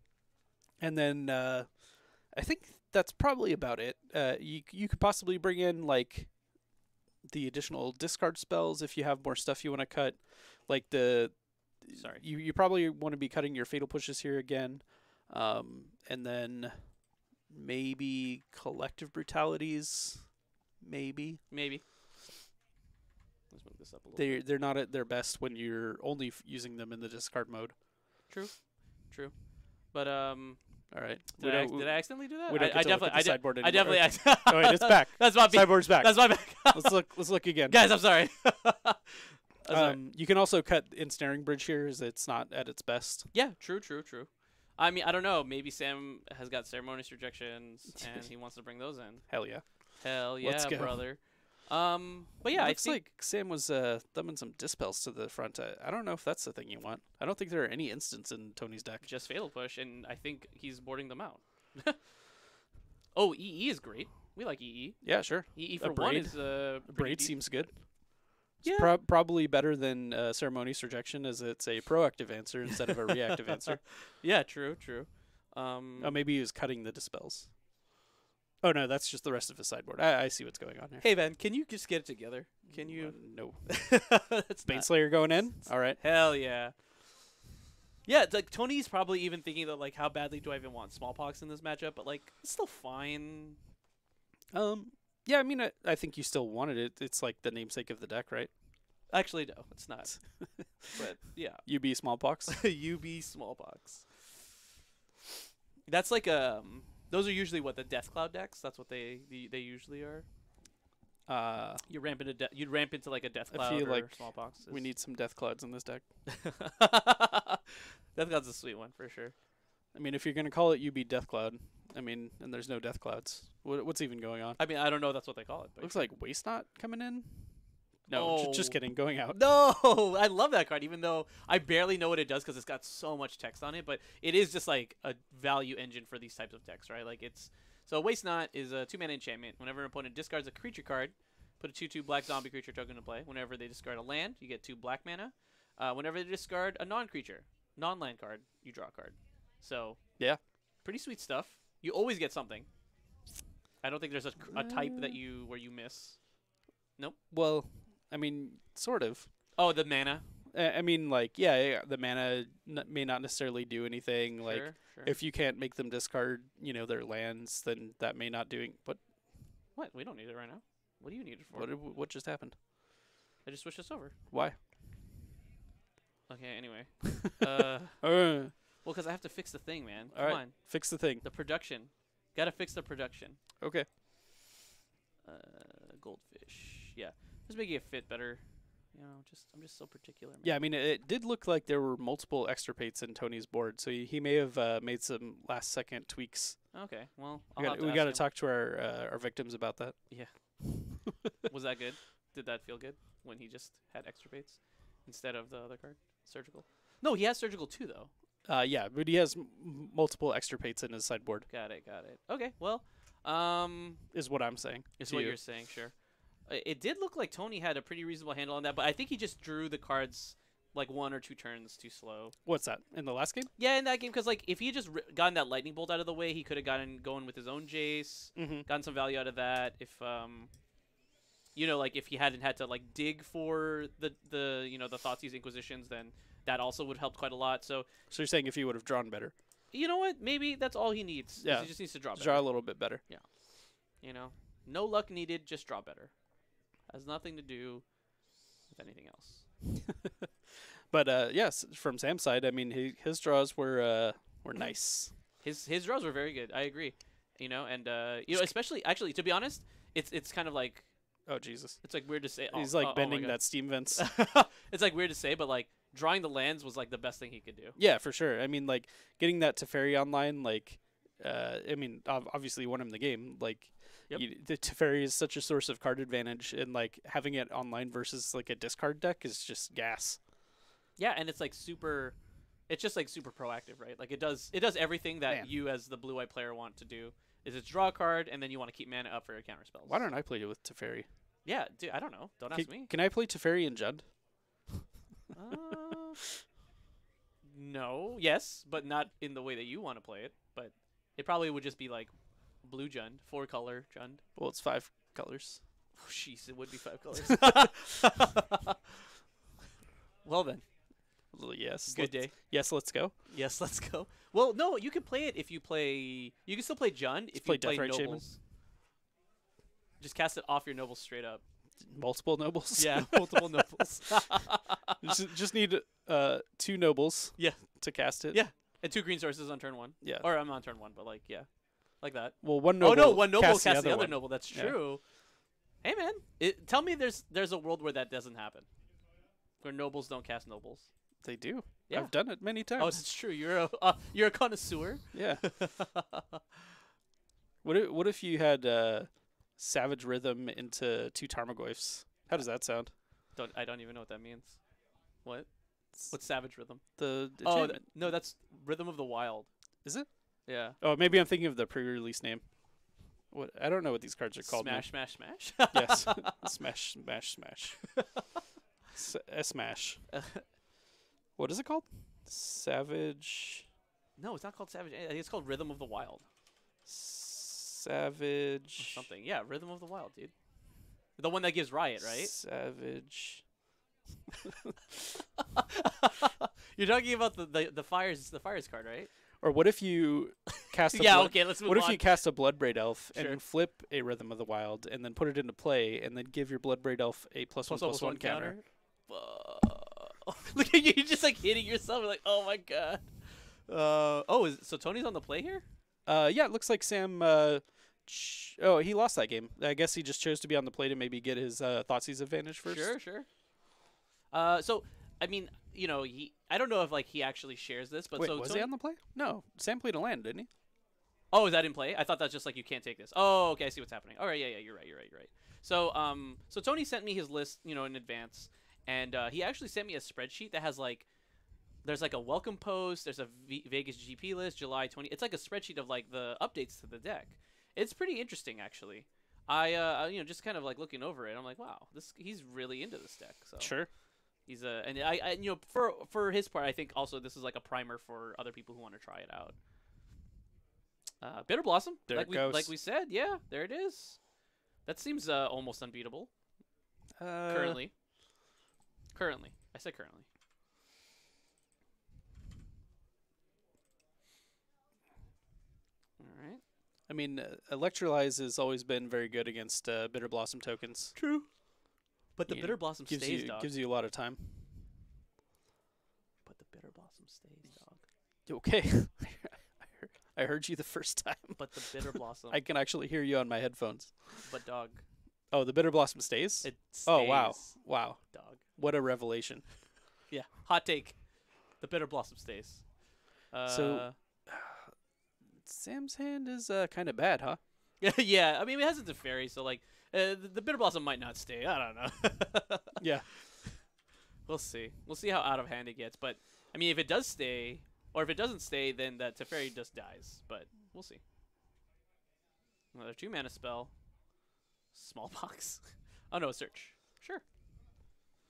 And then I think that's probably about it. You could possibly bring in like the additional discard spells if you have more stuff you want to cut. Like you probably want to be cutting your Fatal Pushes here again. And then maybe Collective Brutalities. Maybe. Let's move this up a little. They're not at their best when you're only using them in the discard mode. True. But all right. Did I accidentally do that? We don't I definitely I definitely. Oh wait, it's back. That's my sideboard's back. That's my back. Let's look again, guys. I'm sorry. You can also cut Ensnaring Bridge here, as it's not at its best. Yeah. True. I mean, I don't know. Maybe Sam has got ceremonious rejections and he wants to bring those in. Hell yeah. Let's go, brother. But yeah, looks like Sam was thumbing some dispels to the front. I don't know if that's the thing you want. I don't think there are any instants in Tony's deck. Just Fatal Push, and I think he's boarding them out. Oh, EE is great. We like EE. Yeah, sure. EE for one is Braid seems good. It's yeah. Probably better than Ceremonious Rejection, as it's a proactive answer instead of a reactive answer. Yeah, true. Oh, maybe he was cutting the dispels. Oh, no, that's just the rest of his sideboard. I see what's going on here. Hey, man, can you just get it together? Can you? No. Baneslayer going in? All right. Hell yeah. Yeah, it's like Tony's probably even thinking that, like, how badly do I even want Smallpox in this matchup? But, like, it's still fine. Yeah, I mean, I think you still wanted it. It's like the namesake of the deck, right? Actually, no, it's not. But, yeah. UB Smallpox? UB Smallpox. That's like, those are usually, what, the Death Cloud decks? That's what they usually are? You ramp into you'd ramp into like a death cloud I feel or like smallpox. we need some death clouds in this deck. Death cloud's a sweet one for sure. I mean, if you're gonna call it UB Death Cloud, I mean, and there's no death clouds. What's even going on? I mean, I don't know if that's what they call it. But Looks like Waste Not coming in. No, Oh. just kidding. Going out. No, I love that card, even though I barely know what it does because it's got so much text on it. But it is just like a value engine for these types of decks, right? Like it's so Waste Not is a 2-mana enchantment. Whenever an opponent discards a creature card, put a 2/2 black zombie creature token into play. Whenever they discard a land, you get 2 black mana. Whenever they discard a non-creature, non-land card, you draw a card. So Yeah. pretty sweet stuff. You always get something. I don't think there's a type that where you miss. Nope. Well, I mean, sort of. Oh, the mana. I mean, like, yeah, the mana may not necessarily do anything. Like, Sure. if you can't make them discard, their lands, then that may not doing. But What? We don't need it right now. What do you need it for? what just happened? I just switched this over. Why? Okay, anyway. Uh, Well, because I have to fix the thing, man. all Come right, on. fix the thing. The production. Gotta fix the production. Okay. Goldfish. Yeah. Just making it fit better. I'm just so particular, man. Yeah, I mean, it did look like there were multiple extirpates in Tony's board, so he may have made some last-second tweaks. Okay, well, We got to talk to our victims about that. Yeah. Was that good? Did that feel good when he just had extirpates instead of the other card? Surgical? No, he has surgical too, though. Yeah, but he has multiple extirpates in his sideboard. Got it. Okay, well, Is what I'm saying. is to what you. you're saying, sure. It did look like Tony had a pretty reasonable handle on that, but I think he just drew the cards like 1 or 2 turns too slow. What's that? In the last game? Yeah, in that game, because like if he just gotten that lightning bolt out of the way, he could have gotten going with his own Jace, gotten some value out of that. If like if he hadn't had to like dig for the Thoughtseize Inquisitions, then that also would help quite a lot. So you're saying if he would have drawn better? you know what? Maybe that's all he needs. Yeah. He just needs to draw better. Draw a little bit better. No luck needed. Just draw better. Has nothing to do with anything else. But yes, from Sam's side, I mean, his draws were nice. His draws were very good. I agree. And especially actually, to be honest, it's kind of like, Oh Jesus! it's like weird to say. He's oh, like oh my bending God. that steam vents. It's like weird to say, but like drawing the lands was like the best thing he could do. Yeah, for sure. I mean, like getting that Teferi online, like, I mean, obviously you won him the game. Like, Yep. the Teferi is such a source of card advantage, and like having it online versus like a discard deck is just gas. Yeah, and it's like super. It's just like super proactive, right? Like it does everything that Man. you as the blue-white player want to do. Is it's draw a card, and then you want to keep mana up for your counter spells. Why don't I play it with Teferi? Yeah, dude, I don't know. Don't ask me. Can I play Teferi and Jund? No, yes, but not in the way that you want to play it. But it probably would just be like blue Jund, 4-color Jund. Well, it's 5 colors. Oh, jeez, it would be 5 colors. Well then, Well, yes. good day. Yes, let's go. Yes, let's go. Well, no, you can play it if you play. You can still play Jund if play you play Deathrite Shaman. Nobles. Just cast it off your Nobles straight up. Multiple nobles. Yeah, multiple Nobles. just need 2 nobles. Yeah. To cast it. Yeah, and 2 green sources on turn 1. Yeah. Or I'm on turn 1, but like like that. Well, one noble. Oh no, one noble casts casts the other one. noble. That's Yeah. true. Hey man, tell me there's a world where that doesn't happen, where nobles don't cast nobles. They do. Yeah. I've done it many times. Oh, it's true. You're a connoisseur. Yeah. What if you had Savage Rhythm into 2 Tarmogoyfs? How does that sound? I don't even know what that means. What? What's Savage Rhythm? The Oh enchantment. no, that's Rhythm of the Wild. Is it? Yeah. Oh, maybe I'm thinking of the pre-release name. What? I don't know what these cards are called. Smash, smash, smash. Yes. Smash, smash, smash. Smash. What is it called? Savage. No, it's not called Savage. I think it's called Rhythm of the Wild. Savage. Or something. Yeah, Rhythm of the Wild, dude. The one that gives Riot, right? Savage. You're talking about the fires card, right? Or what if you cast a Yeah, okay, let's move What on. if you cast a Bloodbraid Elf Sure. and flip a Rhythm of the Wild and then put it into play and then give your Bloodbraid Elf a +1/+1 counter? Look at you, you're just like hitting yourself. You're like, oh my god. So Tony's on the play here? Yeah, it looks like Sam Oh, he lost that game. I guess he just chose to be on the play to maybe get his Thoughtseize advantage first. Sure. So, I mean, you know, I don't know if, like, he actually shares this, but Wait, so was he on the play? No. Sam played a land, didn't he? Oh, is that in play? I thought that's just like, you can't take this. Oh, okay, I see what's happening. All right, yeah, you're right. So, so Tony sent me his list, you know, in advance, and he actually sent me a spreadsheet that has, like, there's, like, a welcome post, there's a Vegas GP list, July 20. It's like a spreadsheet of, like, the updates to the deck. It's pretty interesting, actually. I you know, just kind of, like, looking over it, I'm like, wow, he's really into this deck. So Sure. He's and I you know, for his part, I think also this is like a primer for other people who want to try it out. Bitter Blossom, There like it goes. like we said, yeah, there it is. That seems almost unbeatable. Currently, I said currently. All right. I mean, Electrolyze has always been very good against Bitter Blossom tokens. True. But the Bitter Blossom stays, dog. Gives you a lot of time. But the Bitter Blossom stays, dog. Okay. I heard you the first time. But the Bitter Blossom. I can actually hear you on my headphones. But, dog. Oh, the Bitter Blossom stays? It stays. Oh, wow. Wow. Dog. What a revelation. Yeah. Hot take. The Bitter Blossom stays. So, Sam's hand is kind of bad, huh? Yeah. I mean, it has a Teferi, so, like, the Bitter Blossom might not stay. I don't know. Yeah. We'll see. We'll see how out of hand it gets. But, I mean, if it does stay, or if it doesn't stay, then that Teferi just dies. But we'll see. Another 2-mana spell. Smallpox. Oh, no, search. Sure.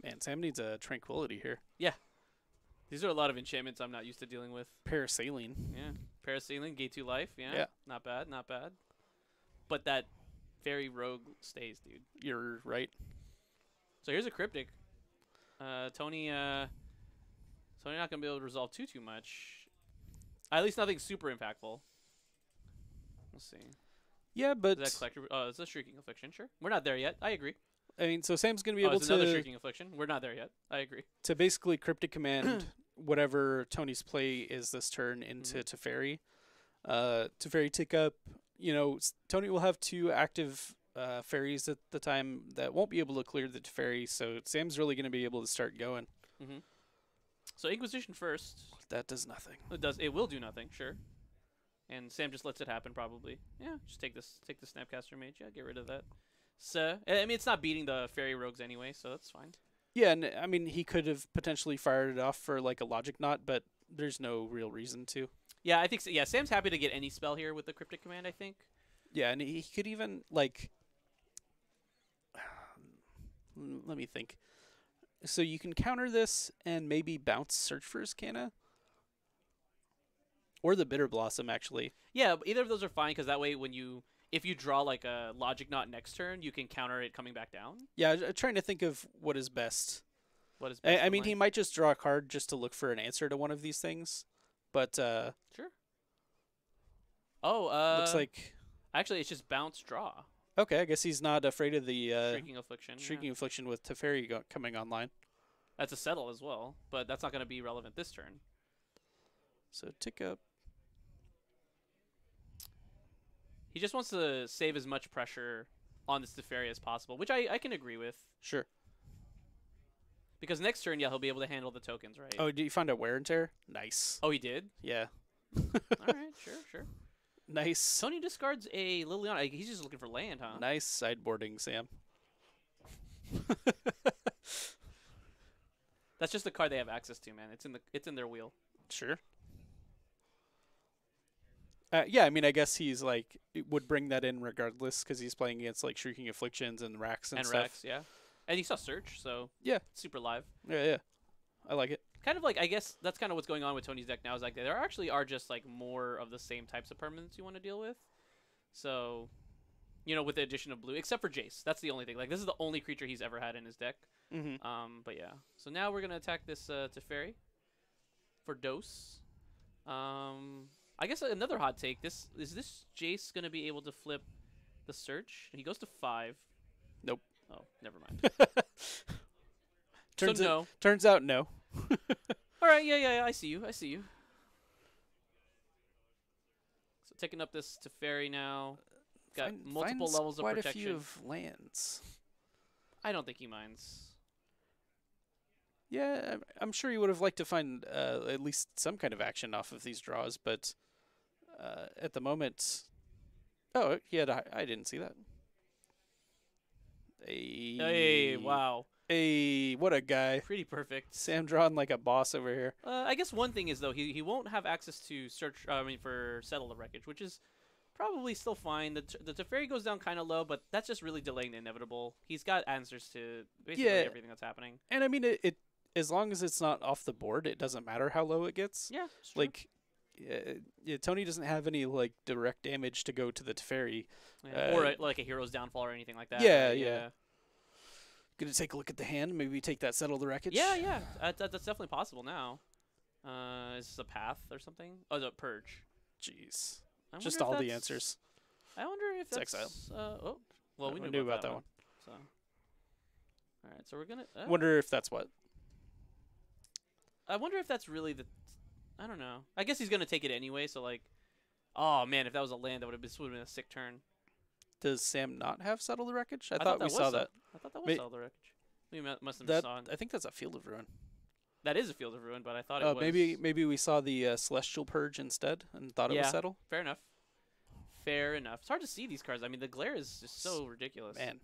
Man, Sam needs a Tranquility here. Yeah. These are a lot of enchantments I'm not used to dealing with. Parasailing. Yeah. Parasailing, Gate 2 life. Yeah. Not bad, not bad. But that Fairy Rogue stays, dude. You're right. So here's a Cryptic. Tony not going to be able to resolve too much. At least nothing super impactful. We'll see. Yeah, but... Is that Collector? Oh, it's a Shrieking Affliction, sure. We're not there yet. I agree. I mean, so Sam's going to be able it's to... another Shrieking Affliction. We're not there yet. I agree. To basically Cryptic Command whatever Tony's play is this turn into Teferi. Teferi tick up. You know, Tony will have 2 active fairies at the time that won't be able to clear the Teferi, so Sam's really going to be able to start going. Mm-hmm. So Inquisition first. That does nothing. It will do nothing, sure. And Sam just lets it happen, probably. Yeah, just take the Snapcaster Mage. Yeah, get rid of that. So, I mean, it's not beating the Fairy Rogues anyway, so that's fine. Yeah, and I mean, he could have potentially fired it off for like a Logic Knot, but there's no real reason to. Yeah, I think so. Yeah, Sam's happy to get any spell here with the Cryptic Command, I think. Yeah, and he could even, like... Let me think. So you can counter this and maybe bounce Search for Iscana? Or the Bitter Blossom, actually. Yeah, either of those are fine, because that way if you draw like a Logic Knot next turn, you can counter it coming back down. Yeah, I'm trying to think of what is best. What is best? I mean, he might just draw a card just to look for an answer to one of these things. But, sure. Oh, looks like... Actually, it's just bounce draw. Okay, I guess he's not afraid of the... Shrieking Affliction. Shrieking Affliction with Teferi coming online. That's a settle as well, but that's not going to be relevant this turn. So, tick up. He just wants to save as much pressure on this Teferi as possible, which I can agree with. Sure. Because next turn, yeah, he'll be able to handle the tokens, right? Oh, did you find a Wear and Tear? Nice. Oh, he did? Yeah. All right, sure. Nice. Tony discards a Liliana. He's just looking for land, huh? Nice sideboarding, Sam. That's just the card they have access to, man. It's in their wheel. Sure. Yeah, I mean, I guess he's like would bring that in regardless because he's playing against like Shrieking Afflictions and Racks and stuff. Racks, yeah. And he saw Search, so yeah, super live. Yeah, I like it. Kind of like, I guess that's kind of what's going on with Tony's deck now. Is like there actually are just like more of the same types of permanents you want to deal with. So, you know, with the addition of blue, except for Jace, that's the only thing. Like this is the only creature he's ever had in his deck. Mm-hmm. But yeah. So now we're gonna attack this Teferi for dose. I guess another hot take. Is this Jace gonna be able to flip the Search? He goes to 5. Nope. Oh, never mind. No. Turns out no. All right. Yeah. I see you. So taking up this Teferi now. got multiple levels of quite protection. a few of lands. I don't think he minds. Yeah, I'm sure he would have liked to find at least some kind of action off of these draws, but at the moment... Oh, he had I didn't see that. Hey, wow. Hey, what a guy. Pretty perfect. Sam drawing like a boss over here. I guess one thing is, though, he won't have access to for Settle the Wreckage, which is probably still fine. The Teferi goes down kind of low, but that's just really delaying the inevitable. He's got answers to basically everything that's happening. And I mean, it as long as it's not off the board, it doesn't matter how low it gets. Yeah, it's true. Like, Tony doesn't have any like direct damage to go to the Teferi. Or like a hero's downfall or anything like that. Yeah, right? Yeah. Gonna take a look at the hand. Maybe take that Settle the Wreckage. Yeah. That's definitely possible now. Is this a path or something? Oh, it's a purge. Jeez. Just all the answers. I wonder if that's exile. Well, we knew about that one. So, all right. So we're gonna. Wonder if that's what. I wonder if that's really the. I don't know. I guess he's gonna take it anyway. So like, oh man, if that was a land, that would have been a sick turn. Does Sam not have Settle the Wreckage? I thought we saw that. I thought that was Settle the Wreckage. We must have saw it. I think that's a Field of Ruin. That is a Field of Ruin, but I thought it was. Maybe we saw the Celestial Purge instead and thought it was Settle. Fair enough. Fair enough. It's hard to see these cards. I mean, the glare is just so ridiculous. Man.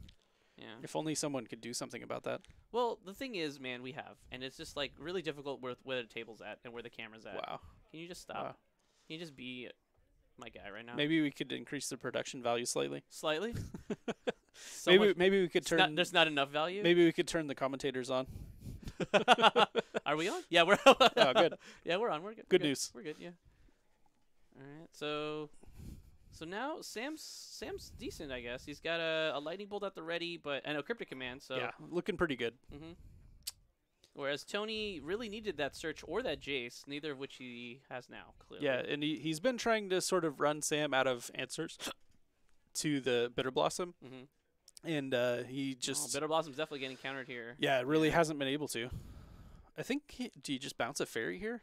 Yeah. If only someone could do something about that. Well, the thing is, man, we have, and it's just like really difficult where the table's at and where the camera's at. Wow. Can you just stop? Wow. Can you just be my guy right now? Maybe we could increase the production value slightly. Slightly. Maybe we could turn. There's not enough value. Maybe we could turn the commentators on. Are we on? Yeah, we're. Oh, good. Yeah, we're on. We're good. Good news. We're good. Yeah. All right. So now Sam's decent, I guess. He's got a lightning bolt at the ready, and a cryptic command. So yeah, looking pretty good. Whereas Tony really needed that search or that Jace, neither of which he has now. Clearly. Yeah, and he's been trying to sort of run Sam out of answers to the Bitter Blossom, and he just Bitter Blossom's definitely getting countered here. Yeah, it really hasn't been able to. I think do you just bounce a fairy here,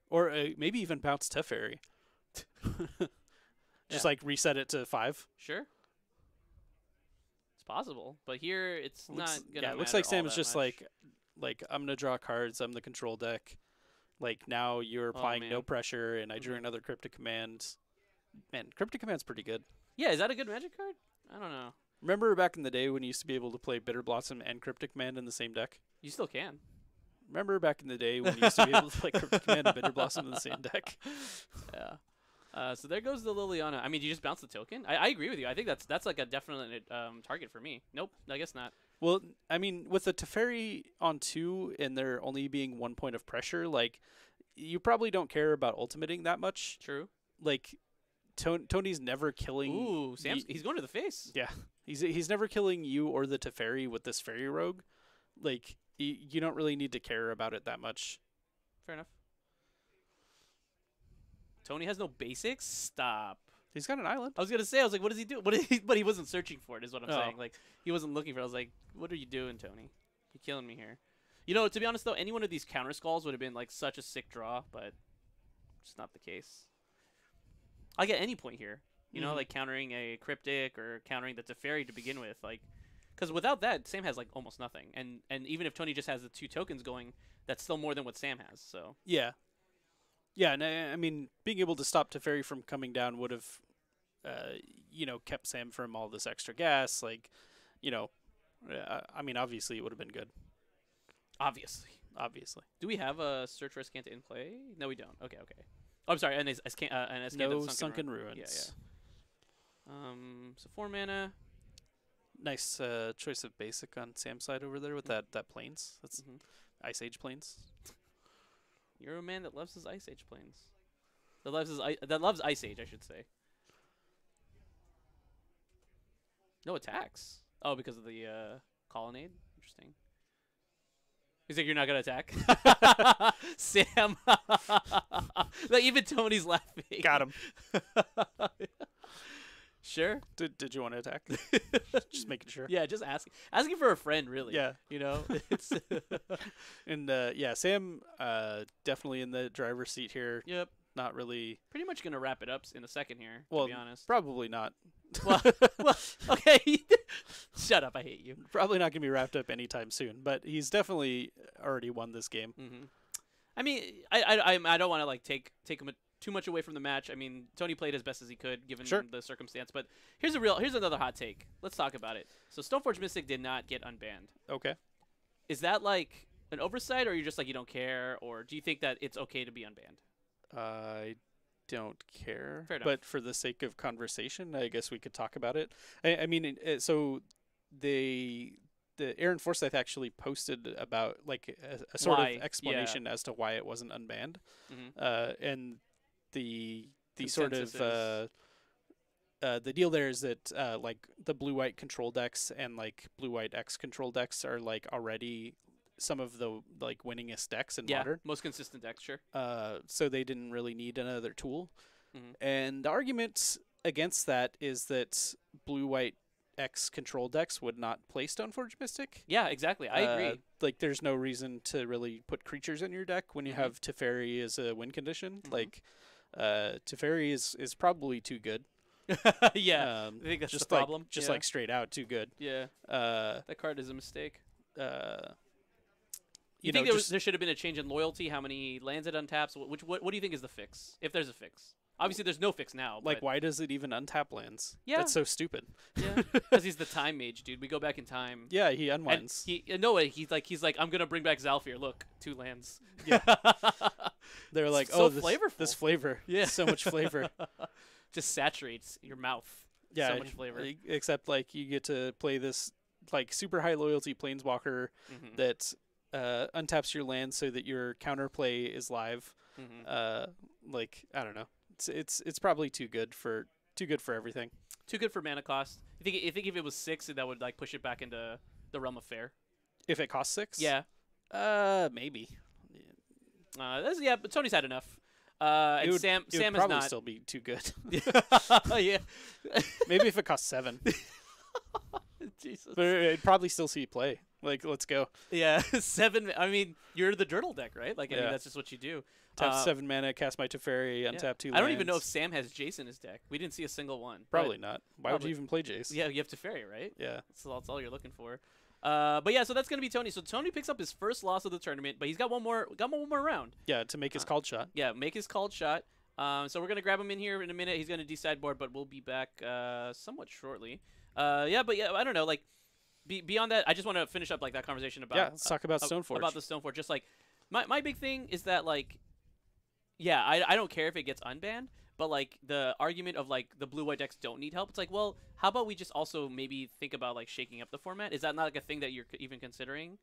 or maybe even bounce Teferi? Just like reset it to 5. Sure. It's possible, but here it's not gonna. Yeah, it looks like Sam is just like I'm gonna draw cards. I'm the control deck. Like now you're applying no pressure, and I drew another Cryptic Command. Man, Cryptic Command's pretty good. Yeah, is that a good Magic card? I don't know. Remember back in the day when you used to be able to play Bitter Blossom and Cryptic Command in the same deck? You still can. Remember back in the day when you used to be able to play Cryptic Command and Bitter Blossom in the same deck? Yeah. So there goes the Liliana. I mean, you just bounce the token? I agree with you. I think that's like a definite target for me. Nope, I guess not. Well, I mean, with the Teferi on 2 and there only being 1 point of pressure, like, you probably don't care about ultimating that much. True. Like, Tony's never killing... Ooh, he's going to the face. Yeah. He's never killing you or the Teferi with this Fairy Rogue. Like, you don't really need to care about it that much. Fair enough. Tony has no basics? Stop. He's got an island. I was going to say, what does he do? But he wasn't searching for it, is what I'm saying. Like, he wasn't looking for it. I was like, what are you doing, Tony? You're killing me here. You know, to be honest, though, any one of these counter skulls would have been, like, such a sick draw, but it's not the case. I get any point here. You know, like, countering a Cryptic or countering the Teferi to begin with. Like, because without that, Sam has, like, almost nothing. And even if Tony just has the 2 tokens going, that's still more than what Sam has, so. Yeah. Yeah, and I mean, being able to stop Teferi from coming down would have, kept Sam from all this extra gas. Like, I mean, obviously it would have been good. Obviously. Do we have a Search for Azcanta in play? No, we don't. Okay. Oh, I'm sorry, and Azcanta no Sunken Ruins. Yeah. So 4 mana. Nice choice of basic on Sam's side over there with that Plains. That's Ice Age Plains. You're a man that loves his Ice Age planes. That loves Ice Age, I should say. No attacks. Oh, because of the colonnade? Interesting. He's like, you're not going to attack? Sam. Like, even Tony's laughing. Got him. Sure. Did you want to attack? Just making sure. Yeah, just asking for a friend, really. Yeah. You know? It's and, Sam definitely in the driver's seat here. Yep. not really... Pretty much going to wrap it up in a second here, well, to be honest. Probably not. well, okay. Shut up, I hate you. Probably not going to be wrapped up anytime soon, but he's definitely already won this game. Mm-hmm. I mean, I don't want to like take him too much away from the match. I mean, Tony played as best as he could given the circumstance. But here's another hot take. Let's talk about it. So Stoneforge Mystic did not get unbanned. Okay. Is that like an oversight, or you're just like you don't care, or do you think that it's okay to be unbanned? I don't care. Fair enough. But for the sake of conversation, I guess we could talk about it. I mean, so the Aaron Forsyth actually posted about like a sort of explanation as to why it wasn't unbanned, and the sort of the deal there is that like the blue-white control decks and like blue-white X control decks are like already some of the like winningest decks in Modern. Most consistent decks, sure. So they didn't really need another tool. And the argument against that is that blue-white X control decks would not play Stoneforge Mystic. Yeah, exactly. I agree. Like, there's no reason to really put creatures in your deck when you have Teferi as a win condition. Like, Teferi is probably too good. Yeah, I think that's just the problem. Just like straight out too good. Yeah. That card is a mistake. You think there should have been a change in loyalty? How many lands it untaps? What do you think is the fix? If there's a fix. Obviously, there's no fix now. Like, why does it even untap lands? Yeah. That's so stupid. Yeah, because he's the time mage, dude. We go back in time. Yeah, he unwinds. He's like, I'm going to bring back Zalfir. Look, 2 lands. Yeah. They're like, so flavorful. This flavor. Yeah. So much flavor. Just saturates your mouth. Yeah. So much flavor. Except, like, you get to play this, like, super high loyalty Planeswalker that untaps your land so that your counterplay is live. Like, I don't know. It's probably too good for everything. Too good for mana cost. You think if it was 6, that would like push it back into the realm of fair? If it costs 6? Yeah. Maybe. But Tony's had enough. And Sam would has probably not. Still be too good. Yeah. Maybe if it costs 7. Jesus. But it'd probably still see play. Like, let's go. Yeah, 7. I mean, you're the Dirtle deck, right? Like, I mean, that's just what you do. Tap 7 mana, cast my Teferi, untap 2 lands. I don't even know if Sam has Jace in his deck. We didn't see a single one. Probably not. Why would you even play Jace? Yeah, you have Teferi, right? Yeah. That's all you're looking for. But yeah, so that's gonna be Tony. So Tony picks up his first loss of the tournament, but he's got one more round. Yeah, to make his called shot. Yeah, make his called shot. So we're gonna grab him in here in a minute. He's gonna decide board, but we'll be back somewhat shortly. I don't know, like. Beyond that, I just want to finish up like that conversation about. Yeah, let's talk about Stoneforge. About the Stoneforge, just like my big thing is that like, yeah, I don't care if it gets unbanned, but like the argument of like the blue-white decks don't need help. It's like, well, how about we just also maybe think about like shaking up the format? Is that not like a thing that you're even considering?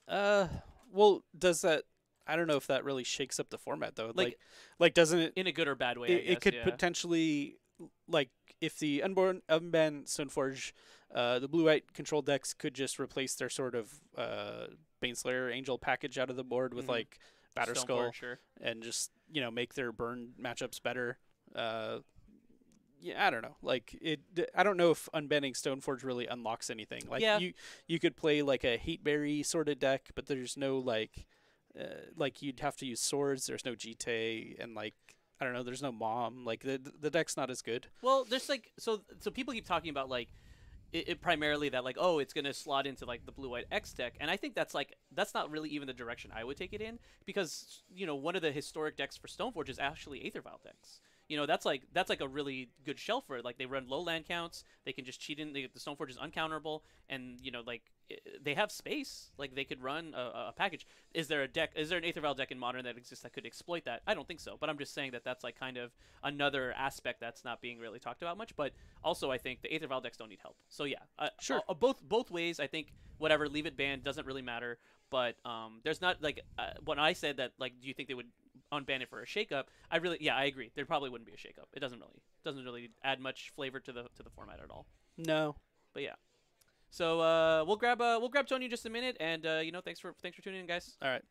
Well, does that? I don't know if that really shakes up the format though. Like doesn't it in a good or bad way? It could potentially. Like, if the unbanned Stoneforge, the blue-white control decks could just replace their sort of Baneslayer Angel package out of the board with, like, Batterskull and just, make their burn matchups better. I don't know. Like, I don't know if unbanning Stoneforge really unlocks anything. Like, you could play, like, a Hateberry sort of deck, but there's no, like, you'd have to use swords. There's no GT and, like, I don't know. There's no mom. Like the deck's not as good. Well, there's like so people keep talking about like it primarily that like it's gonna slot into like the blue-white X deck, and I think that's not really even the direction I would take it in because one of the historic decks for Stoneforge is actually Aether Vial decks. That's like a really good shell for it. Like they run low land counts, they can just cheat in. The Stoneforge is uncounterable, and they have space. Like they could run a package. Is there an Aether Vial deck in Modern that exists that could exploit that? I don't think so. But I'm just saying that that's like kind of another aspect that's not being really talked about much. But also I think the Aether Vial decks don't need help. So yeah, sure. Both ways. I think whatever, leave it banned, doesn't really matter. But there's not like when I said that like, do you think they would unban it for a shakeup? I agree. There probably wouldn't be a shakeup. It doesn't really add much flavor to the format at all. No. But yeah. So we'll grab Tony in just a minute, and thanks for tuning in, guys. All right.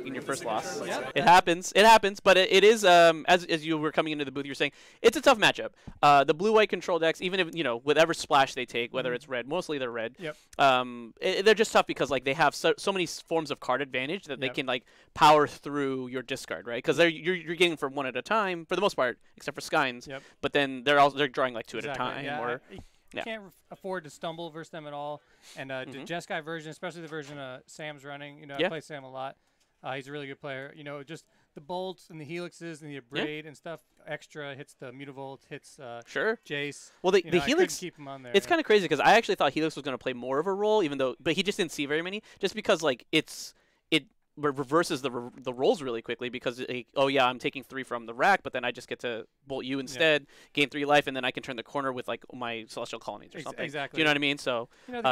In your first loss. Yeah. It happens. It happens, but it is as you were coming into the booth, you were saying it's a tough matchup. The blue-white control decks, even if whatever splash they take, whether it's red, mostly they're red. Yep. They're just tough because like they have so many forms of card advantage that they can like power through your discard, right? Because you're getting from one at a time for the most part, except for Skynes. Yep. But then they're drawing like two at a time. Yeah. Or you can't afford to stumble versus them at all. And the Jeskai version, especially the version Sam's running, I play Sam a lot. He's a really good player. Just the bolts and the helixes and the abrade and stuff extra hits the Mutavolt, hits Jace. Well, the helix, keep him on there. It's kind of crazy because I actually thought helix was going to play more of a role, but he just didn't see very many, just because like it reverses the rolls really quickly because I'm taking 3 from the rack, but then I just get to bolt you instead, gain 3 life, and then I can turn the corner with like my celestial colonies or something. Exactly. Do you know what I mean? So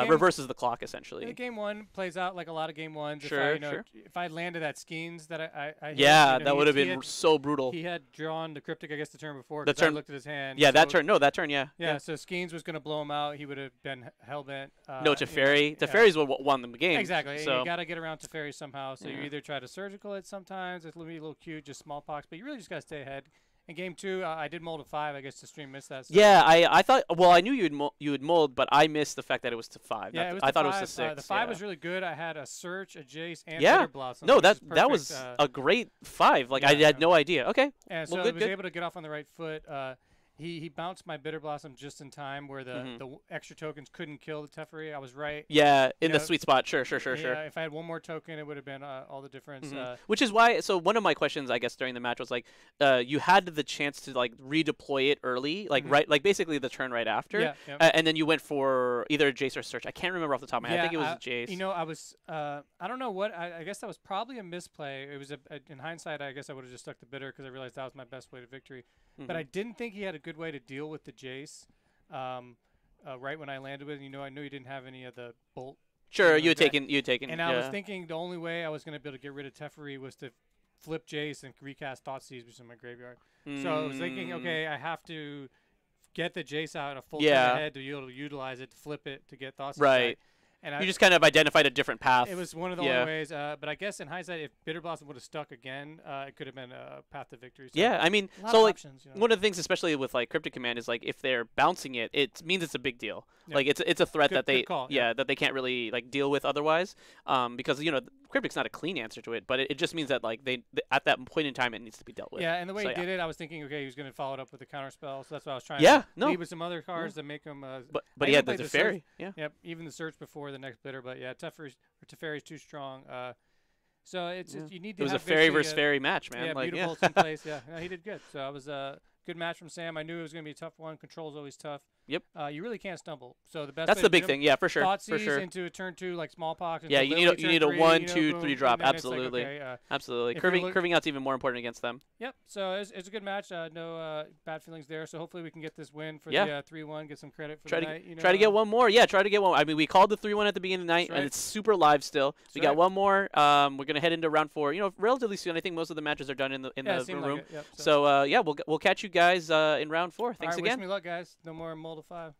reverses the clock essentially. The game 1 plays out like a lot of game 1s. Sure, if I landed that Skeens that I hit, that would have been so brutal. He had drawn the Cryptic, I guess, the turn before. I looked at his hand. Yeah, that turn. No, that turn. Yeah. So Skeens was going to blow him out. He would have been hellbent. No, Teferi. Teferi's what won the game. Exactly. So you got to get around Teferi somehow. So you either try to surgical it sometimes. It's a little cute, just smallpox. But you really just got to stay ahead. In game 2, I did mold a 5. I guess the stream missed that. Yeah, I thought. Well, I knew you would mold, but I missed the fact that it was to 5. Yeah, I thought it was to 6. The 5 was really good. I had a Search, a Jace, and Bitter Blossom. No, that was a great 5. Like I had no idea. Okay. Yeah, so I was able to get off on the right foot. He bounced my Bitter Blossom just in time where the extra tokens couldn't kill the Teferi. I was right. Yeah, in the sweet spot. Sure. Yeah, if I had one more token, it would have been all the difference. Which is why, so one of my questions, I guess, during the match was like, you had the chance to like redeploy it early, like basically the turn right after, and then you went for either Jace or Search. I can't remember off the top of my head. I think it was Jace. I was, I don't know what. I guess that was probably a misplay. It was in hindsight, I guess I would have just stuck the Bitter because I realized that was my best way to victory. But I didn't think he had a good way to deal with the Jace right when I landed with it. I knew he didn't have any of the bolt. Sure, you had taken. And I was thinking the only way I was going to be able to get rid of Teferi was to flip Jace and recast Thoughtseize, which is in my graveyard. So I was thinking, okay, I have to get the Jace out a full turn ahead to be able to utilize it, to flip it, to get Thoughtseize back. And you just kind of identified a different path. It was one of the only ways. But I guess in hindsight, if Bitter Blossom would have stuck again, it could have been a path to victory. So I mean, so like options, one of the things, especially with like Cryptic Command, is like if they're bouncing it, it means it's a big deal. Like it's a threat that they that they can't really like deal with otherwise. Because Cryptic's not a clean answer to it, but it just means that like they at that point in time it needs to be dealt with. Yeah, and the way he did it, I was thinking, okay, he was going to follow it up with a counter spell, so that's what I was trying to leave with some other cards to make him. But he had the Teferi. Yep, even the Search before the next Bitter, but Teferi's too strong. So it's just, you need to. It was a fairy versus fairy match, man. Yeah, like, beautiful in place. Yeah, no, he did good. So I was good match from Sam. I knew it was going to be a tough one. Control's always tough. Yep. You really can't stumble. So the best. That's the big thing. Yeah, for sure. Thoughtseize for sure. into a turn 2 like smallpox. Yeah, you need a 1, 2, 3 drop. Like, Absolutely. okay, absolutely. Curving out's even more important against them. Yep. So it's a good match. No bad feelings there. So hopefully we can get this win for the 3-1. Get some credit for the night. Try to get one more. Yeah, try to get one. I mean, we called the 3-1 at the beginning of the night, and it's super live still. We got one more. We're gonna head into round 4. Relatively soon. I think most of the matches are done in the room. Like yep, so yeah, we'll catch you guys in round 4. Thanks again. Wish me luck, guys. No more Mold of 5.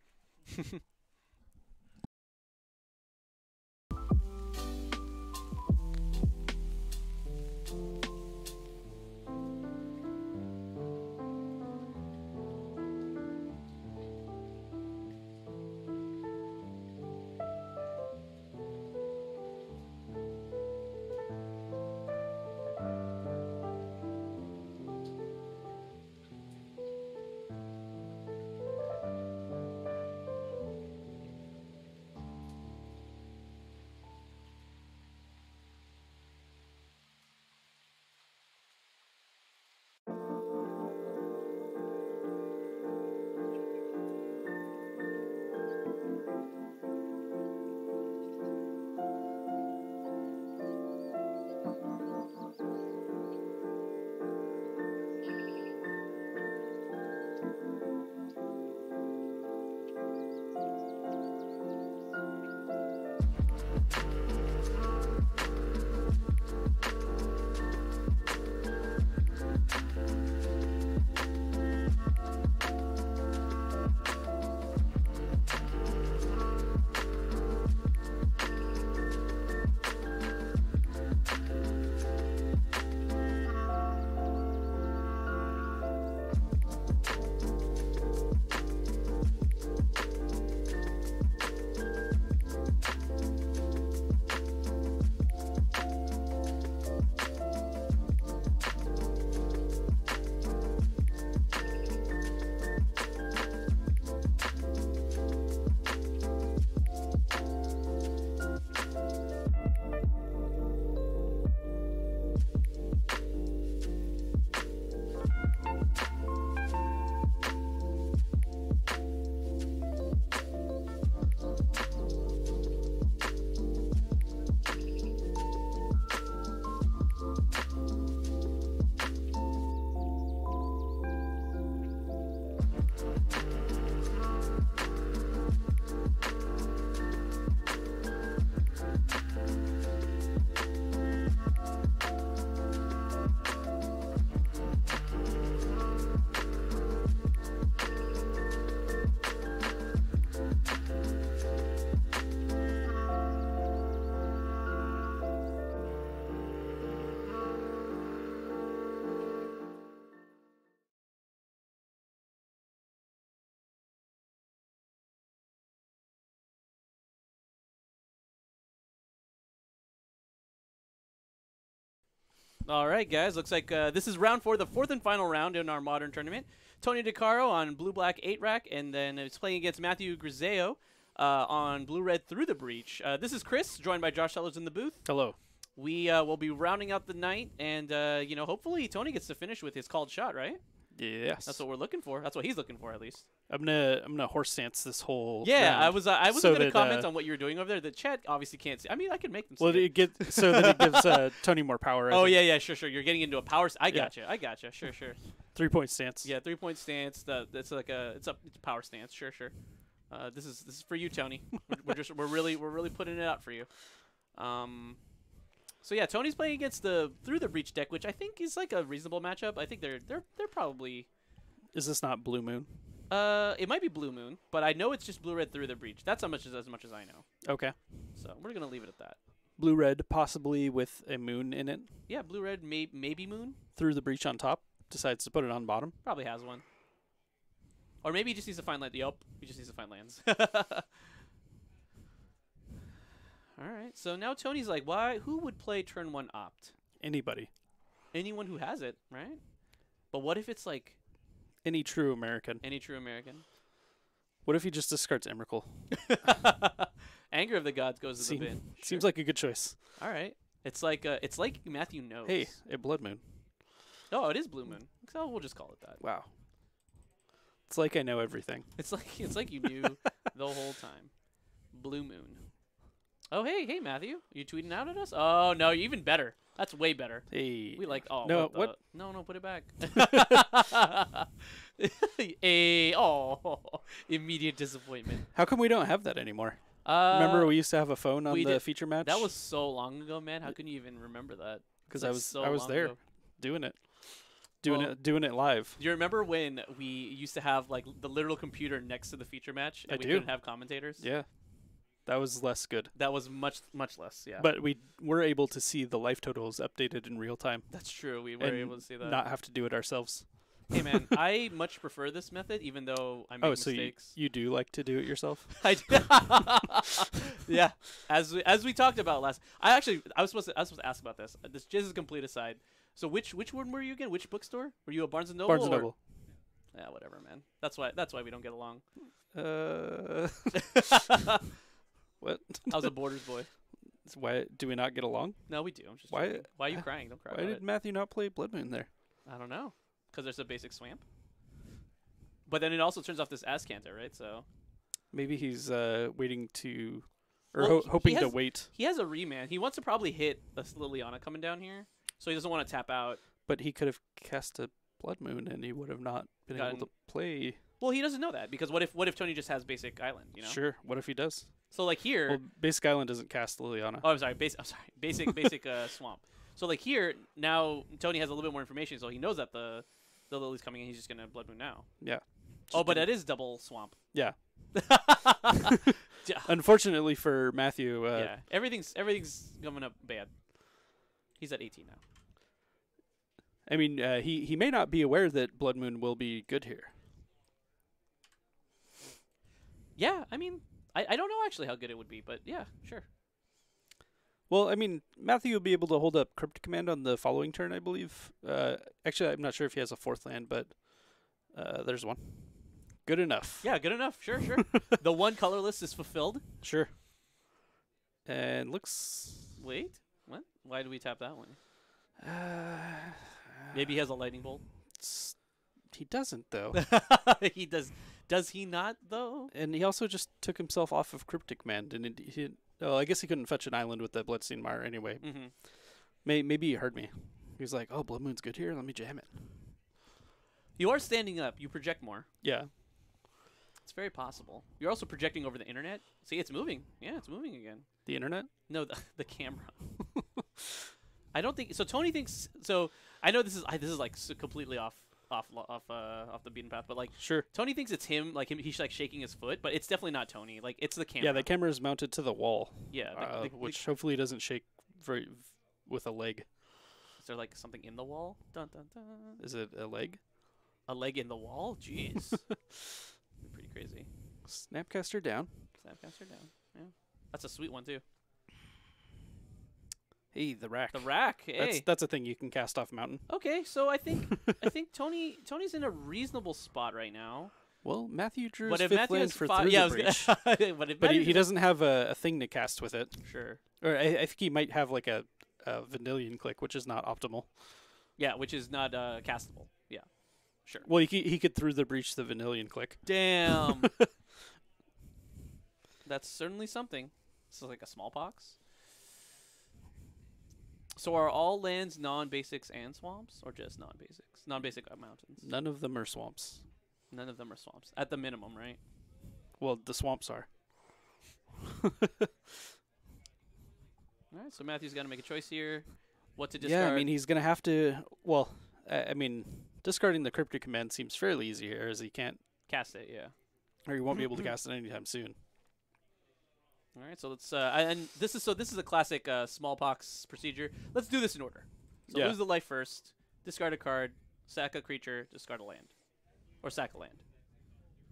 All right, guys. Looks like this is round 4, the 4th and final round in our modern tournament. Tony DeCaro on blue-black 8-rack, and then it's playing against Matthew Griseo on blue-red through the breach. This is Chris, joined by Josh Sellers in the booth. Hello. We will be rounding out the night, and hopefully Tony gets to finish with his called shot, right? Yes. That's what we're looking for. That's what he's looking for, at least. I'm gonna horse stance this whole. Yeah, round I was so going to comment on what you were doing over there. The chat obviously can't see. I mean, I can make them see. Well, it gives Tony more power. Yeah, sure. You're getting into a power. I gotcha. Sure. 3-point stance. Yeah, 3-point stance. That's like it's a power stance. Sure. This is for you, Tony. we're really putting it out for you. So yeah, Tony's playing against the through the breach deck, which I think is like a reasonable matchup. I think they're probably. Is this not Blue Moon? It might be Blue Moon, but I know it's just blue-red through the breach. That's as much as I know. Okay. So we're gonna leave it at that. Blue-red, possibly with a moon in it. Yeah, blue-red, maybe moon. Through the breach on top. Decides to put it on bottom. Probably has one. Or maybe he just needs to find land. Yup, he just needs to find lands. All right. So now Tony's like, why? Who would play turn 1 opt? Anybody. Anyone who has it, right? But what if it's like any true American? Any true American. What if he just discards Emrakul? Anger of the Gods goes to the bin. Seems like a good choice. All right. It's like Matthew knows. Hey, a blood moon. Oh, it is Blue Moon. So we'll just call it that. Wow. It's like I know everything. It's like you knew the whole time. Blue Moon. Oh, hey, Matthew. Are you tweeting out at us? Oh, no, even better. That's way better. Hey. We like, oh, no, what? No, put it back. Immediate disappointment. How come we don't have that anymore? Remember we used to have a phone on the feature match? That was so long ago, man. How can you even remember that? Because I was there doing it. Doing it live. Do you remember when we used to have like the literal computer next to the feature match and we couldn't have commentators? Yeah. That was less good. That was much less, yeah. But we were able to see the life totals updated in real time. That's true. We were able to see that. Not have to do it ourselves. Hey, man, I much prefer this method, even though I make mistakes. So you do like to do it yourself? I do. Yeah. As we talked about last, I was supposed to ask about this. This just is a complete aside. So which one were you again? Which bookstore? Were you a Barnes and Noble? Barnes and Noble. Yeah, whatever, man. That's why we don't get along. What? I was a Borders boy. Why do we not get along? No, we do. I'm just joking. Why are you crying? Don't cry. Why did Matthew not play Blood Moon there? I don't know. Because there's a basic swamp. But then it also turns off this Ascanter, right? So maybe he's waiting to, or hoping to wait. He has a remand. He wants to probably hit a Liliana coming down here, so he doesn't want to tap out. But he could have cast a Blood Moon, and he would have not been able to play. Well, he doesn't know that because what if Tony just has basic island? You know. Sure. What if he does? So like here. Well, basic island doesn't cast Liliana. Oh, I'm sorry. Basic swamp. So like here now, Tony has a little bit more information, so he knows that the Lily's coming in. He's just gonna Blood Moon now. Yeah. Oh, but that is double swamp. Yeah. Unfortunately for Matthew. Yeah. Everything's coming up bad. He's at 18 now. I mean, he may not be aware that Blood Moon will be good here. Yeah, I mean, I don't know actually how good it would be, but yeah, sure. Well, I mean, Matthew will be able to hold up Crypt Command on the following turn, I believe. Actually, I'm not sure if he has a fourth land, but there's one. Good enough. Yeah, good enough. Sure. The one colorless is fulfilled. Sure. And looks... Wait, what? Why do we tap that one? Maybe he has a lightning bolt. He doesn't, though. He does. Does he not, though? And he also just took himself off of Cryptic Command. And I guess he couldn't fetch an island with the Bloodstained Mire anyway. Mm-hmm. Maybe he heard me. He was like, oh, Blood Moon's good here. Let me jam it. You are standing up. You project more. Yeah. It's very possible. You're also projecting over the internet. See, it's moving. Yeah, it's moving again. The internet? No, the camera. I don't think so. Tony thinks so. I know this is like completely off the beaten path, but like sure. Tony thinks it's him. Like he's like shaking his foot, but it's definitely not Tony. Like it's the camera. Yeah, the camera is mounted to the wall. Yeah, which hopefully doesn't shake with a leg. Is there like something in the wall? Dun dun dun. Is it a leg? A leg in the wall? Jeez. Pretty crazy. Snapcaster down. Snapcaster down. Yeah, that's a sweet one too. Hey, the rack. The rack. Hey. That's a thing you can cast off mountain. Okay, so I think Tony's in a reasonable spot right now. Well, Matthew drew his fifth land for Through the Breach. But he doesn't have a thing to cast with it. Sure. Or I think he might have like a Vanillion click, which is not optimal. Yeah, which is not castable. Yeah. Sure. Well, he could Through the Breach the Vanillion click. Damn. That's certainly something. This is like a smallpox. So are all lands non-basics and swamps, or just non-basics? Non-basic mountains. None of them are swamps. None of them are swamps. At the minimum, right? Well, the swamps are. All right, so Matthew's got to make a choice here. What to discard? Yeah, I mean, he's going to have to... Well, I mean, discarding the Cryptic Command seems fairly easy here, as he can't... Cast it, yeah. Or he won't be able to cast it anytime soon. All right, so let's and this is a classic smallpox procedure. Let's do this in order. So lose the life first, discard a card, sack a creature, discard a land, or sack a land.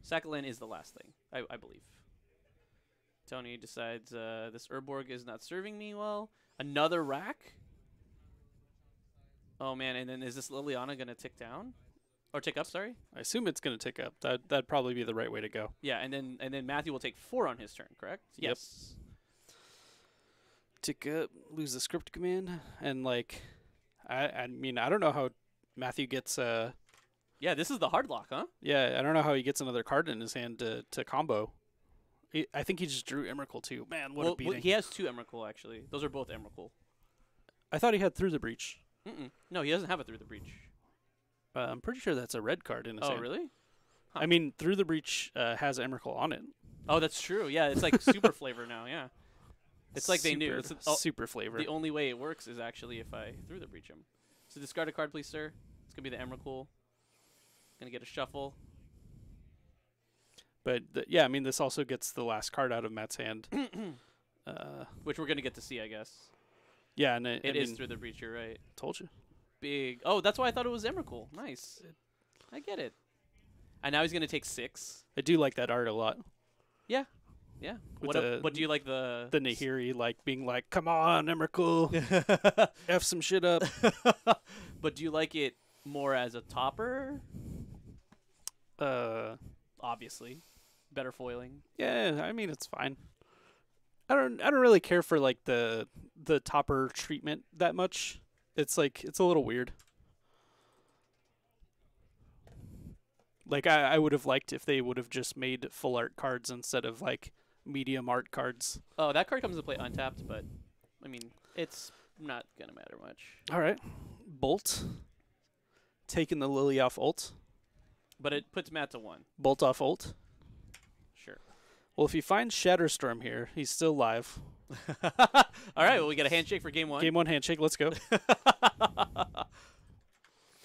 Sack a land is the last thing, I believe. Tony decides this Urborg is not serving me well. Another rack. Oh man, and then is this Liliana gonna tick down? Or tick up, sorry. I assume it's going to tick up. That'd probably be the right way to go. Yeah, and then Matthew will take 4 on his turn, correct? Yep. Yes. Tick up, lose the script command, and like, I mean, I don't know how Matthew gets Yeah, this is the hard lock, huh? Yeah, I don't know how he gets another card in his hand to combo. I think he just drew Emrakul too. Man, what a beating. Well, he has 2 Emrakul, actually. Those are both Emrakul. I thought he had Through the Breach. No, he doesn't have it Through the Breach. I'm pretty sure that's a red card in his hand. Oh, really? Huh. I mean, Through the Breach has Emrakul on it. Oh, that's true. Yeah, it's like super flavor now, yeah. It's like they knew. It's super flavor. The only way it works is actually if I Through the Breach him. So discard a card, please, sir. It's going to be the Emrakul. Going to get a shuffle. But, yeah, I mean, this also gets the last card out of Matt's hand. Which we're going to get to see, I guess. Yeah, and it is Through the Breach, you're right. Told you. Big. Oh, that's why I thought it was Emrakul. Nice. I get it. And now he's going to take 6. I do like that art a lot. Yeah. Yeah. What do you like the Nahiri, like, being like, come on, Emrakul. F some shit up. But do you like it more as a topper? Obviously. Better foiling. Yeah, I mean, it's fine. I don't really care for, like, the topper treatment that much. It's like, it's a little weird. Like, I would have liked if they would have just made full art cards instead of, like, medium art cards. Oh, that card comes into play untapped, but, I mean, it's not going to matter much. All right. Bolt. Taking the Lily off ult. But it puts Matt to 1. Bolt off ult. Sure. Well, if he finds Shatterstorm here, he's still live. All right, well, we got a handshake for game 1. Game 1 handshake, let's go.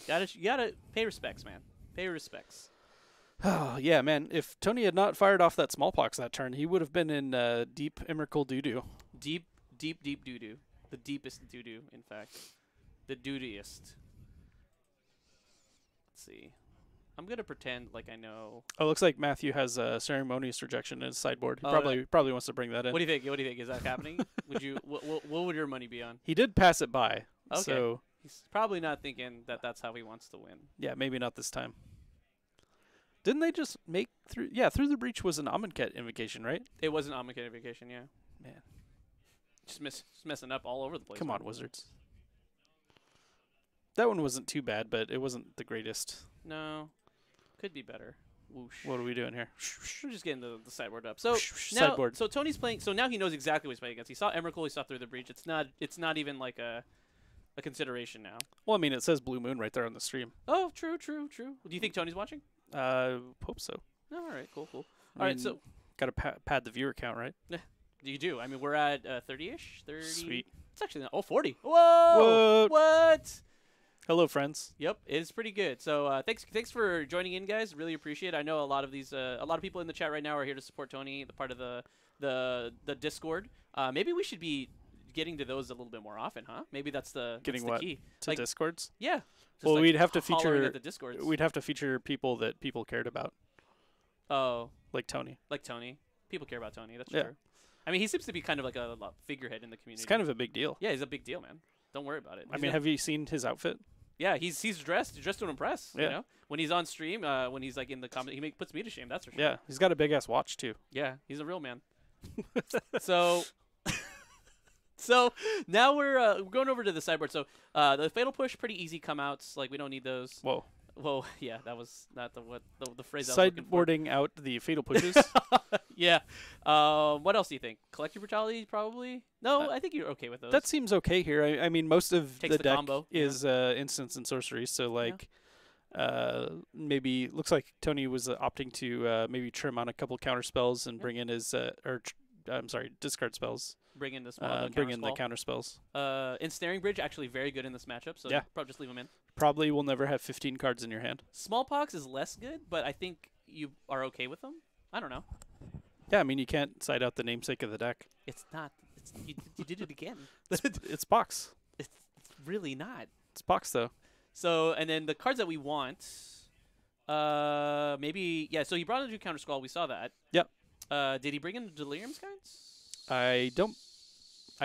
You gotta pay respects, man. Pay respects. Oh, yeah, man. If Tony had not fired off that smallpox that turn, he would have been in deep Emrakul doo-doo. Deep doo-doo. The deepest doo-doo, in fact. The doo-dooiest. Let's see. I'm going to pretend like I know. Oh, looks like Matthew has Ceremonious Rejection in his sideboard. He probably wants to bring that in. What do you think? What do you think? Is that happening? What would your money be on? He did pass it by. Okay. So he's probably not thinking that that's how he wants to win. Yeah, maybe not this time. Didn't they just make Through the Breach was an Amonkhet invocation, right? It was an Amonkhet invocation, yeah. Man. Just messing up all over the place. Come on, Wizards. That one wasn't too bad, but it wasn't the greatest. No. Could be better. Whoosh. What are we doing here? We're just getting the sideboard up. So now, sideboard. So Tony's playing. So now he knows exactly what he's playing against. He saw Emrakul. He saw Through the Breach. It's not even like a consideration now. Well, I mean, it says Blue Moon right there on the stream. Oh, true. Do you think Tony's watching? Hope so. Oh, all right, cool. All right, so got to pad the viewer count, right? Yeah, you do. I mean, we're at 30-ish. 30. Sweet. It's actually not. Oh, 40. Whoa! What? Hello, friends. Yep, it's pretty good. So thanks for joining in, guys. Really appreciate it. I know a lot of people in the chat right now are here to support Tony, the part of the Discord. Maybe we should be getting to those a little bit more often, huh? Maybe that's the key. To Discords? Yeah. Well, we'd have to feature at the Discords. We'd have to feature people that people cared about. Oh, like Tony. People care about Tony. That's true. I mean, he seems to be kind of like a figurehead in the community. It's kind of a big deal. Yeah, he's a big deal, man. Don't worry about it. I mean, have you seen his outfit? Yeah, he's dressed to impress. Yeah. You know? When he's on stream, when he's like in the comment, he puts me to shame. That's for sure. Yeah, he's got a big ass watch too. Yeah, he's a real man. So now we're going over to the sideboard. So the Fatal Push, pretty easy come outs. Like we don't need those. Whoa. Whoa, yeah, that was not the phrase I was looking for. Sideboarding out the Fatal Pushes. Yeah. What else do you think? Collective Brutality, probably? No, I think you're okay with those. That seems okay here. I mean, most of Takes the deck combo. is instants and sorceries, so like maybe looks like Tony was opting to maybe trim on a couple counter spells and bring in his discard spells. Bring in the bring in the counter spells. Ensnaring Bridge actually very good in this matchup, so probably just leave him in. Probably will never have 15 cards in your hand. Smallpox is less good, but I think you are okay with them. I don't know. Yeah, I mean you can't side out the namesake of the deck. It's not. You did it again. It's box. It's really not. It's box though. So and then the cards that we want, maybe So he brought in a counter scroll. We saw that. Yep. Did he bring in the Delirium Skies? I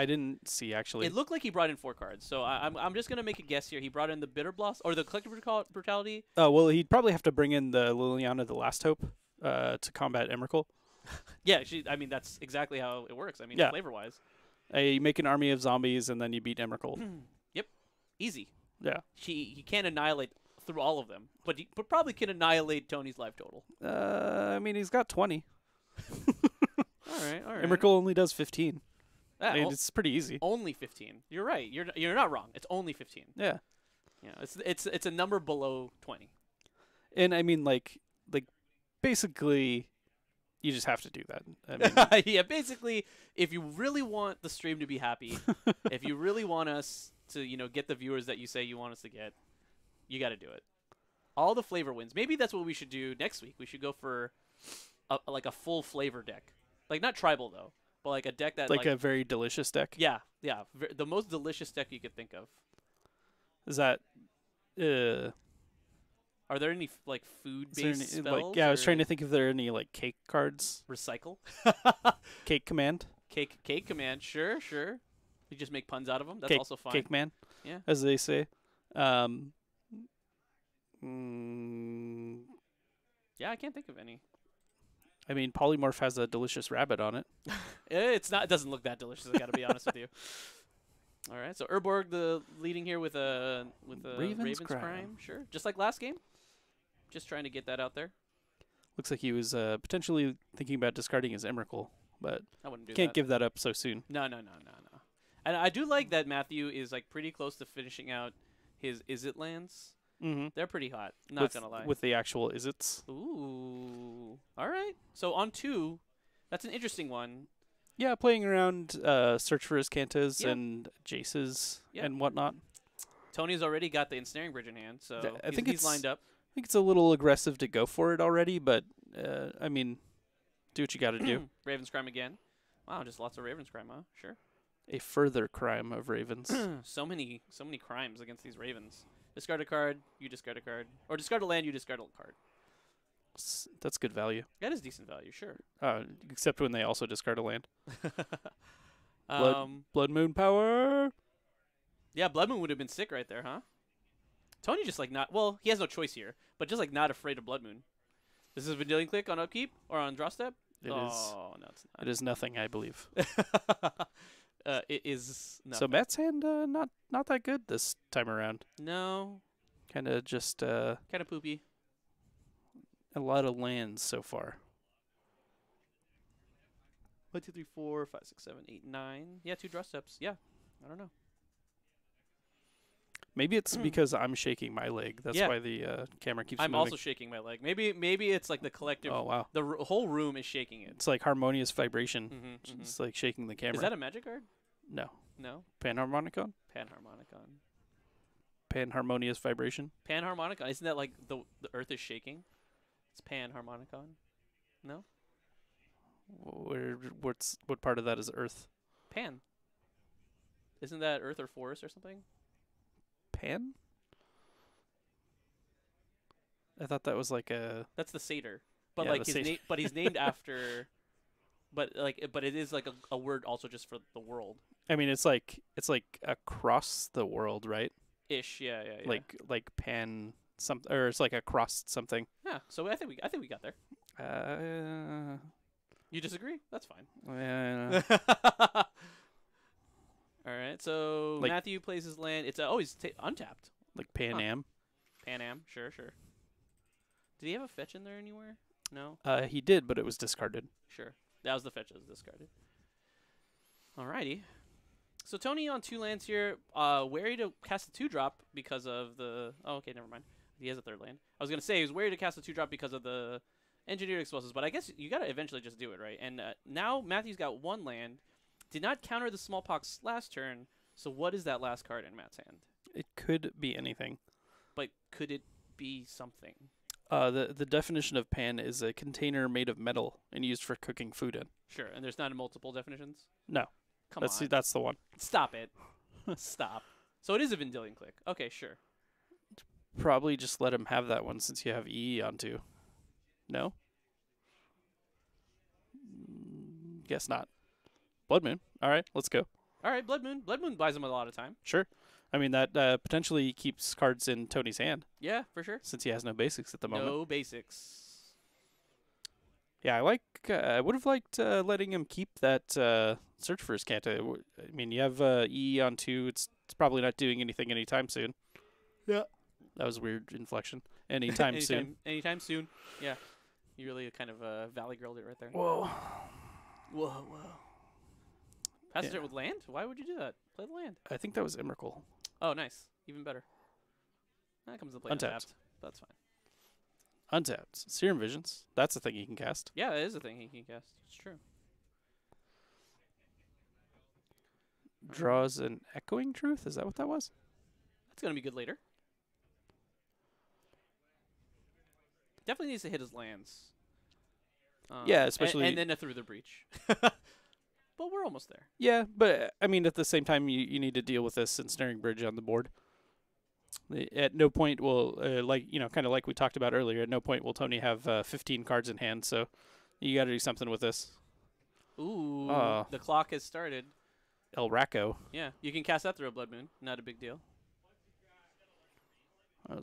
didn't see actually. It looked like he brought in 4 cards, so I'm just gonna make a guess here. He brought in the Bitter Blossom or the Collective Brutality. Oh well, he'd probably have to bring in the Liliana, the Last Hope, to combat Emrakul. Yeah, I mean that's exactly how it works. I mean, flavor wise, you make an army of zombies and then you beat Emrakul. Yep, easy. Yeah, he can't annihilate through all of them, but probably can annihilate Tony's life total. I mean, he's got 20. All right. Emrakul only does 15. I mean, it's pretty easy. Only 15. You're right. You're not wrong. It's only 15. Yeah. Yeah. It's a number below 20. And I mean, like basically, you just have to do that. I mean, yeah. Basically, if you really want the stream to be happy, if you really want us to, get the viewers that you say you want us to get, you got to do it. All the flavor wins. Maybe that's what we should do next week. We should go for a full flavor deck. Like, not tribal, though, but like a deck that like a very delicious deck. Yeah. The most delicious deck you could think of. Is that... Are there any like food-based spells? I was trying to think if there are any like cake cards. Recycle. Cake command. Cake command. Sure. You just make puns out of them. That's also fine. Cake man. Yeah. As they say. Yeah, I can't think of any. I mean, Polymorph has a delicious rabbit on it. It doesn't look that delicious. I got to be honest with you. All right, so Urborg leading here with a Raven's Crime. Sure, just like last game. Just trying to get that out there. Looks like he was potentially thinking about discarding his Emrakul, but I wouldn't do can't give that up so soon. No. And I do like that Matthew is like pretty close to finishing out his Izzet lands. Mm-hmm. They're pretty hot. Not gonna lie. With the actual Izzets. Ooh. All right. So on 2, that's an interesting one. Yeah, playing around Search for Iskantas and Jaces and whatnot. Tony's already got the Ensnaring Bridge in hand, so I think he's lined up. I think it's a little aggressive to go for it already, but I mean, do what you got to do. Raven's Crime again. Wow, just lots of Raven's Crime, huh? Sure. A further crime of Ravens. so many crimes against these Ravens. Discard a card, you discard a card. Or discard a land, you discard a card. That's good value. That is decent value, sure. Except when they also discard a land. Blood Moon power. Yeah, Blood Moon would have been sick right there, huh? Tony just like not... Well, he has no choice here, but just like not afraid of Blood Moon. This is Vendilion Click on upkeep or on draw step? It is. Oh, no, it's not. It is nothing, I believe. It is nothing. So Matt's hand not that good this time around. No. Kind of just... kind of poopy. A lot of lands so far. 1, 2, 3, 4, 5, 6, 7, 8, 9. Yeah, 2 draw steps. Yeah. I don't know. Maybe it's because I'm shaking my leg. That's why the camera keeps moving. I'm also shaking my leg. Maybe it's like the collective... Oh, wow. The whole room is shaking it. It's like harmonious vibration. It's like shaking the camera. Is that a magic card? No. No? Panharmonicon? Panharmonicon. Panharmonious vibration? Panharmonicon. Isn't that like the earth is shaking? It's Panharmonicon. No? What part of that is earth? Pan. Isn't that earth or forest or something? Pan? I thought that was like a... That's the satyr. But like but he's named after... But it is like a word also just for the world. I mean, it's like across the world, right? Ish, yeah. Like pan something, or it's like across something. Yeah. So I think we got there. You disagree? That's fine. All right. So like, Matthew plays his land. It's always untapped. Like Pan Am. Pan Am. Sure. Did he have a fetch in there anywhere? No. He did, but it was discarded. Sure. That was the fetch that was discarded. Alrighty. So Tony on 2 lands here. Wary to cast a 2-drop because of the... Oh, okay, never mind. He has a 3rd land. I was going to say he was wary to cast a 2-drop because of the engineered explosives, but I guess you got to eventually just do it, right? And now Matthew's got 1 land. Did not counter the smallpox last turn, so what is that last card in Matt's hand? It could be anything. But could it be something? The definition of pan is a container made of metal and used for cooking food in. Sure, and there's not multiple definitions? No. Come on. That's the one. Stop it. Stop. So it is a Vendilion Click. Okay, sure. Probably just let him have that one since you have EE on 2. No? Guess not. Blood Moon. All right, let's go. All right, Blood Moon. Blood Moon buys him a lot of time. Sure. I mean, that potentially keeps cards in Tony's hand. Yeah, for sure. Since he has no basics at the moment. No basics. Yeah, I would have liked letting him keep that Search for Iskanta. I mean, you have EE on 2. It's probably not doing anything anytime soon. Yeah. That was a weird inflection. Anytime soon. Anytime soon. Yeah. You really kind of Valley Girled it right there. Whoa. Whoa. Pass it with land? Why would you do that? Play the land. I think that was Emrakul. Oh, nice. Even better. That comes to play untapped. That's fine. Untapped. Serum Visions. That's a thing he can cast. Yeah, that is a thing he can cast. It's true. Draws an Echoing Truth? Is that what that was? That's going to be good later. Definitely needs to hit his lands. Yeah, especially... And then Through the Breach. But we're almost there. Yeah, but, I mean, at the same time, you need to deal with this Ensnaring Bridge on the board. At no point will, kind of like we talked about earlier, at no point will Tony have 15 cards in hand, so you got to do something with this. Ooh, the clock has started. El Racco. Yeah, you can cast that through a Blood Moon. Not a big deal.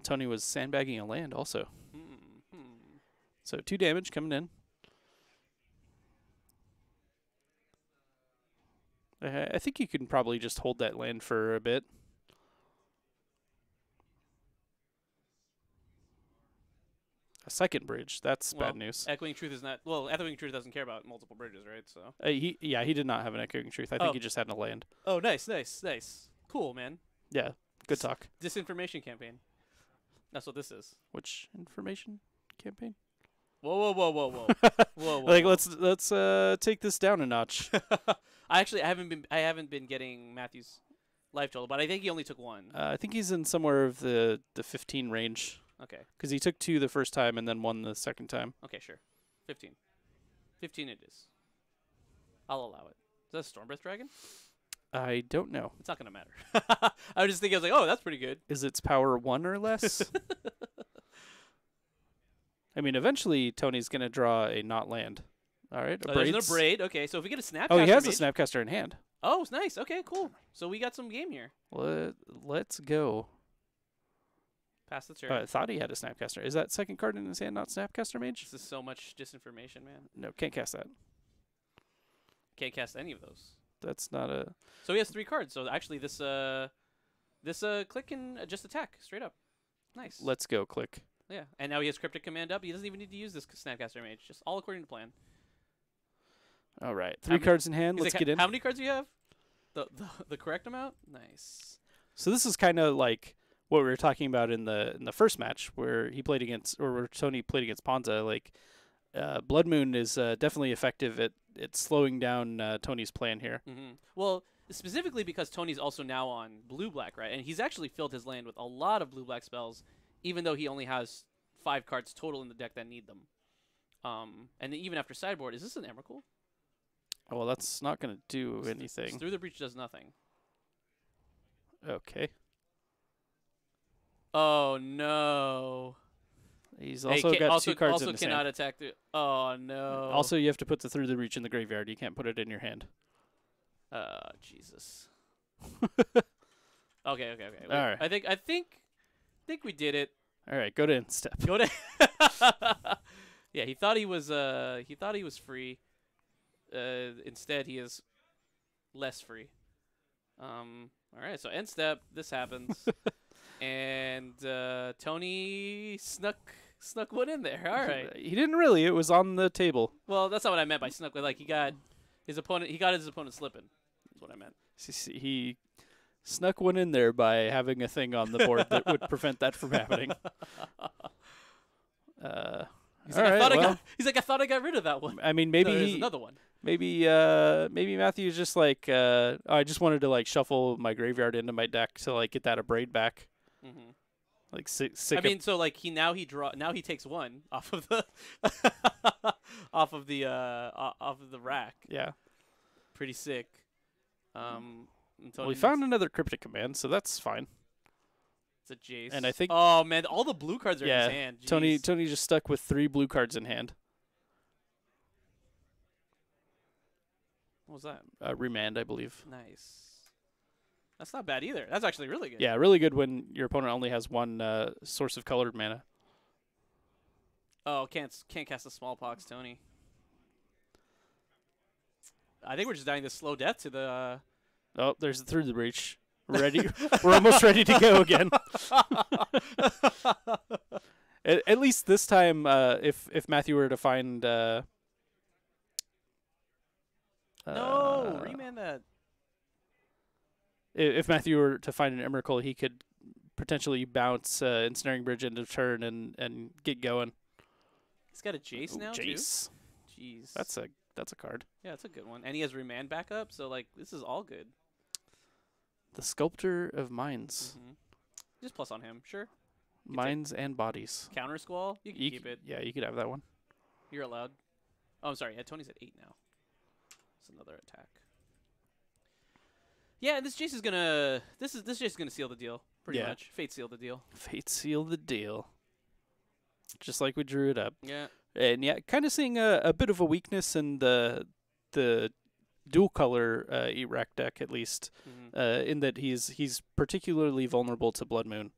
Tony was sandbagging a land also. Mm-hmm. So 2 damage coming in. I think you can probably just hold that land for a bit. A second bridge. That's bad news. Echoing Truth is not... Well, Echoing Truth doesn't care about multiple bridges, right? So he did not have an Echoing Truth. I think he just had a land. Oh, nice. Cool, man. Yeah, good talk. Disinformation campaign. That's what this is. Which information campaign? Whoa. Whoa. Like, let's take this down a notch. I haven't been getting Matthew's life total, but I think he only took 1. I think he's in somewhere of the 15 range. Okay. Because he took 2 the first time and then 1 the second time. Okay, sure. 15. 15 it is. I'll allow it. Is that a Stormbreath Dragon? I don't know. It's not going to matter. I was just thinking, I was like, oh, that's pretty good. Is its power 1 or less? I mean, eventually Tony's going to draw a not land. All right. There's no Braid. Okay, so if we get a Snapcaster... Oh, he has a Snapcaster in hand. Oh, nice. Okay, cool. So we got some game here. Let's go. Pass the turn. I thought he had a Snapcaster. Is that second card in his hand not Snapcaster Mage? This is so much disinformation, man. No, can't cast that. Can't cast any of those. That's not a... So he has 3 cards. So actually this click can just attack straight up. Nice. Let's go, click. Yeah, and now he has Cryptic Command up. He doesn't even need to use this Snapcaster Mage. Just all according to plan. All right. 3 cards in hand. Let's get in. How many cards do you have? The correct amount? Nice. So this is kind of like what we were talking about in the first match where he played against, or where Tony played against Ponza. Like, Blood Moon is definitely effective at slowing down Tony's plan here. Mm-hmm. Well, specifically because Tony's also now on blue-black, right? And he's actually filled his land with a lot of blue-black spells, even though he only has 5 cards total in the deck that need them. And then even after sideboard, is this an Emrakul? Oh, well, that's not going to do anything. Through the Breach does nothing. Okay. Oh, no. He's also got 2 cards in his hand. Also cannot attack through... Oh, no. Also, you have to put the Through the Breach in the graveyard. You can't put it in your hand. Jesus. Okay. All right. I think we did it. All right, go to end step. Go to... Yeah, he thought he was free. Instead, he is less free. All right, so end step. This happens, and Tony snuck one in there. All right. He didn't really. It was on the table. Well, that's not what I meant by snuck. Like he got his opponent slipping. That's what I meant. He snuck one in there by having a thing on the board that would prevent that from happening. He's like, I thought I got rid of that one. I mean, maybe there's another one. Maybe Matthew's just like, I just wanted to like shuffle my graveyard into my deck to like get that Abrade back. Mm-hmm. Like sick. I mean, so like he takes 1 off of the off of the rack. Yeah, pretty sick. We found another Cryptic Command, so that's fine. It's a Jace. And I think... Oh, man, all the blue cards are in his hand. Jeez. Tony just stuck with 3 blue cards in hand. What was that? Remand, I believe. Nice. That's not bad either. That's actually really good. Yeah, really good when your opponent only has 1 source of colored mana. Oh, can't cast a Smallpox, Tony. I think we're just dying this slow death to the... Oh, there's the Through the Breach. Ready? We're almost ready to go again. At least this time, if Matthew were to find No, remand that. If Matthew were to find an Emrakul, he could potentially bounce Ensnaring Bridge into turn and get going. He's got a Jace now, Jace. Too? Jeez. That's a card. Yeah, that's a good one. And he has remand backup, so like this is all good. The Sculptor of Minds. Just plus on him, sure. Minds and bodies. Counter Squall, you can keep it. Yeah, you could have that one. You're allowed. Oh, I'm sorry. Yeah, Tony's at 8 now. It's another attack. Yeah, this Jace is gonna. This Jace is gonna seal the deal. Pretty much. Fate seal the deal. Fate seal the deal. Just like we drew it up. Yeah. And yeah, kind of seeing a bit of a weakness in the dual color Rack deck, at least, in that he's particularly vulnerable to Blood Moon.